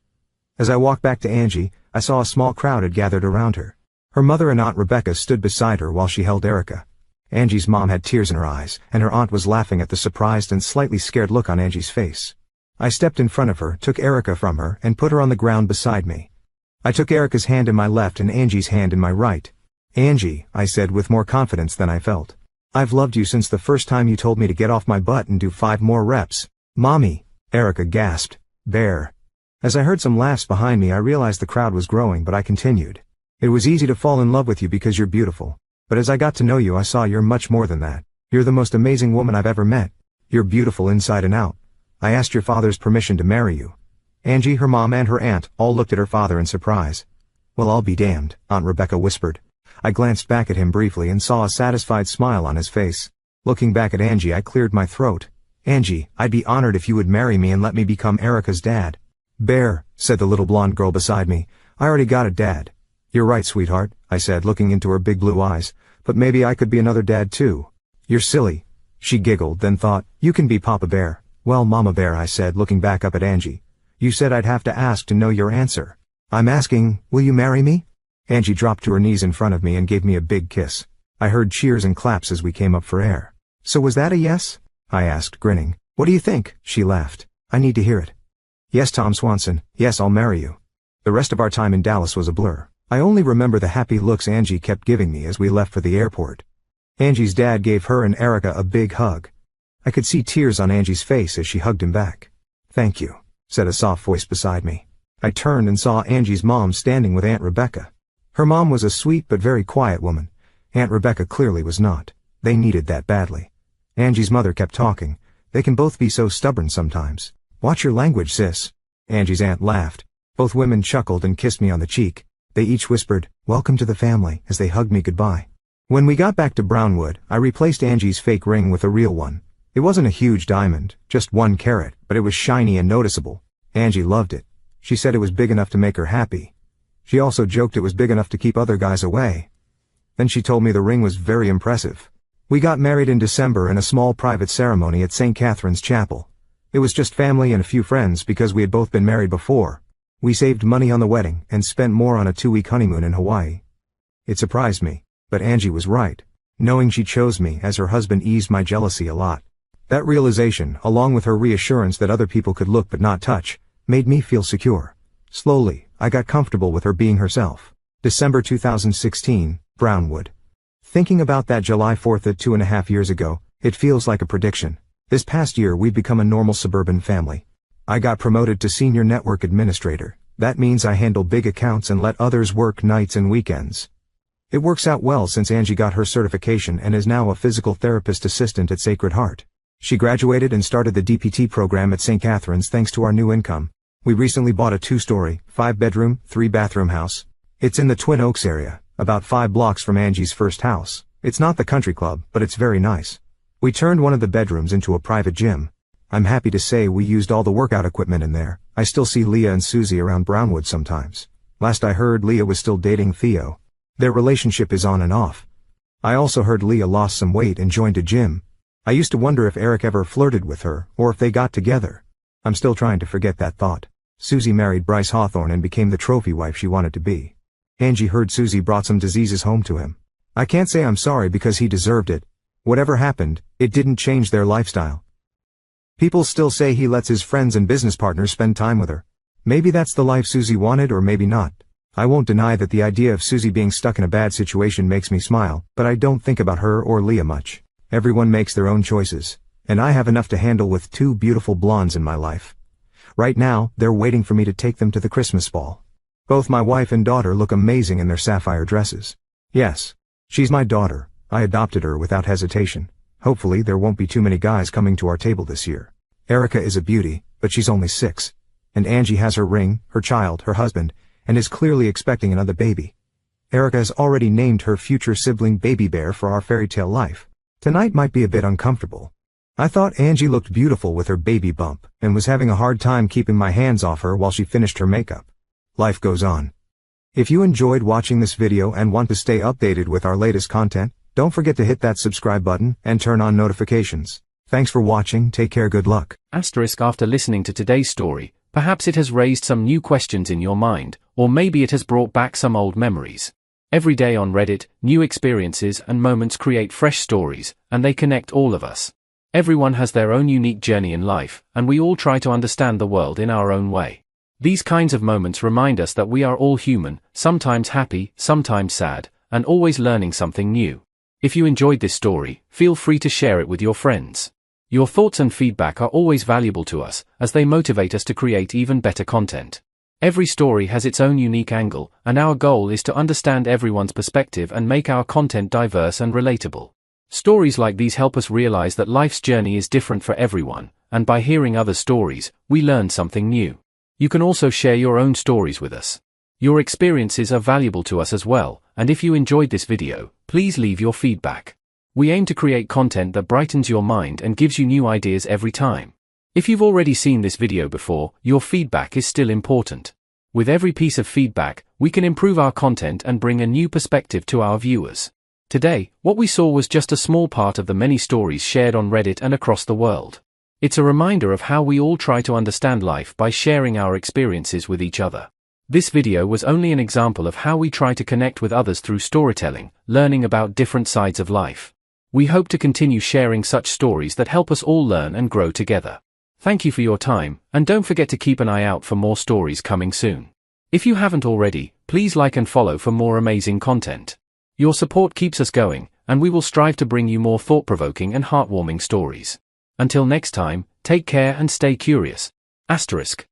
As I walked back to Angie, I saw a small crowd had gathered around her. Her mother and Aunt Rebecca stood beside her while she held Erica. Angie's mom had tears in her eyes, and her aunt was laughing at the surprised and slightly scared look on Angie's face. I stepped in front of her, took Erica from her, and put her on the ground beside me. I took Erica's hand in my left and Angie's hand in my right. Angie, I said with more confidence than I felt. I've loved you since the first time you told me to get off my butt and do 5 more reps. Mommy, Erica gasped. Bear. As I heard some laughs behind me, I realized the crowd was growing, but I continued. It was easy to fall in love with you because you're beautiful. But as I got to know you, I saw you're much more than that. You're the most amazing woman I've ever met. You're beautiful inside and out. I asked your father's permission to marry you. Angie, her mom, and her aunt all looked at her father in surprise. Well, I'll be damned, Aunt Rebecca whispered. I glanced back at him briefly and saw a satisfied smile on his face. Looking back at Angie, I cleared my throat. Angie, I'd be honored if you would marry me and let me become Erica's dad. Bear, said the little blonde girl beside me. I already got a dad. You're right, sweetheart, I said, looking into her big blue eyes. But maybe I could be another dad too. You're silly. She giggled, then thought, you can be Papa Bear. Well, Mama Bear, I said, looking back up at Angie. You said I'd have to ask to know your answer. I'm asking, will you marry me? Angie dropped to her knees in front of me and gave me a big kiss. I heard cheers and claps as we came up for air. So was that a yes? I asked, grinning. What do you think? She laughed. I need to hear it. Yes, Tom Swanson. Yes, I'll marry you. The rest of our time in Dallas was a blur. I only remember the happy looks Angie kept giving me as we left for the airport. Angie's dad gave her and Erica a big hug. I could see tears on Angie's face as she hugged him back. Thank you, said a soft voice beside me. I turned and saw Angie's mom standing with Aunt Rebecca. Her mom was a sweet but very quiet woman. Aunt Rebecca clearly was not. They needed that badly. Angie's mother kept talking. They can both be so stubborn sometimes. Watch your language, sis. Angie's aunt laughed. Both women chuckled and kissed me on the cheek. They each whispered, "Welcome to the family," as they hugged me goodbye. When we got back to Brownwood, I replaced Angie's fake ring with a real one. It wasn't a huge diamond, just 1 carat, but it was shiny and noticeable. Angie loved it. She said it was big enough to make her happy. She also joked it was big enough to keep other guys away. Then she told me the ring was very impressive. We got married in December in a small private ceremony at St. Catherine's Chapel. It was just family and a few friends because we had both been married before. We saved money on the wedding and spent more on a 2-week honeymoon in Hawaii. It surprised me, but Angie was right. Knowing she chose me as her husband eased my jealousy a lot. That realization, along with her reassurance that other people could look but not touch, made me feel secure. Slowly, I got comfortable with her being herself. December 2016, Brownwood. Thinking about that July 4th at 2.5 years ago, it feels like a prediction. This past year we've become a normal suburban family. I got promoted to senior network administrator. That means I handle big accounts and let others work nights and weekends. It works out well since Angie got her certification and is now a physical therapist assistant at Sacred Heart. She graduated and started the DPT program at St. Catherine's thanks to our new income. We recently bought a 2-story, 5-bedroom, 3-bathroom house. It's in the Twin Oaks area, about 5 blocks from Angie's first house. It's not the country club, but it's very nice. We turned one of the bedrooms into a private gym. I'm happy to say we used all the workout equipment in there. I still see Leah and Susie around Brownwood sometimes. Last I heard, Leah was still dating Theo. Their relationship is on and off. I also heard Leah lost some weight and joined a gym. I used to wonder if Eric ever flirted with her, or if they got together. I'm still trying to forget that thought. Susie married Bryce Hawthorne and became the trophy wife she wanted to be. Angie heard Susie brought some diseases home to him. I can't say I'm sorry because he deserved it. Whatever happened, it didn't change their lifestyle. People still say he lets his friends and business partners spend time with her. Maybe that's the life Susie wanted, or maybe not. I won't deny that the idea of Susie being stuck in a bad situation makes me smile, but I don't think about her or Leah much. Everyone makes their own choices, and I have enough to handle with 2 beautiful blondes in my life. Right now, they're waiting for me to take them to the Christmas ball. Both my wife and daughter look amazing in their sapphire dresses. Yes, she's my daughter. I adopted her without hesitation. Hopefully there won't be too many guys coming to our table this year. Erica is a beauty, but she's only 6. And Angie has her ring, her child, her husband, and is clearly expecting another baby. Erica has already named her future sibling Baby Bear for our fairy tale life. Tonight might be a bit uncomfortable. I thought Angie looked beautiful with her baby bump, and was having a hard time keeping my hands off her while she finished her makeup. Life goes on. If you enjoyed watching this video and want to stay updated with our latest content, don't forget to hit that subscribe button and turn on notifications. Thanks for watching, take care, good luck. After listening to today's story, perhaps it has raised some new questions in your mind, or maybe it has brought back some old memories. Every day on Reddit, new experiences and moments create fresh stories, and they connect all of us. Everyone has their own unique journey in life, and we all try to understand the world in our own way. These kinds of moments remind us that we are all human, sometimes happy, sometimes sad, and always learning something new. If you enjoyed this story, feel free to share it with your friends. Your thoughts and feedback are always valuable to us, as they motivate us to create even better content. Every story has its own unique angle, and our goal is to understand everyone's perspective and make our content diverse and relatable. Stories like these help us realize that life's journey is different for everyone, and by hearing other stories, we learn something new. You can also share your own stories with us. Your experiences are valuable to us as well, and if you enjoyed this video, please leave your feedback. We aim to create content that brightens your mind and gives you new ideas every time. If you've already seen this video before, your feedback is still important. With every piece of feedback, we can improve our content and bring a new perspective to our viewers. Today, what we saw was just a small part of the many stories shared on Reddit and across the world. It's a reminder of how we all try to understand life by sharing our experiences with each other. This video was only an example of how we try to connect with others through storytelling, learning about different sides of life. We hope to continue sharing such stories that help us all learn and grow together. Thank you for your time, and don't forget to keep an eye out for more stories coming soon. If you haven't already, please like and follow for more amazing content. Your support keeps us going, and we will strive to bring you more thought-provoking and heartwarming stories. Until next time, take care and stay curious. **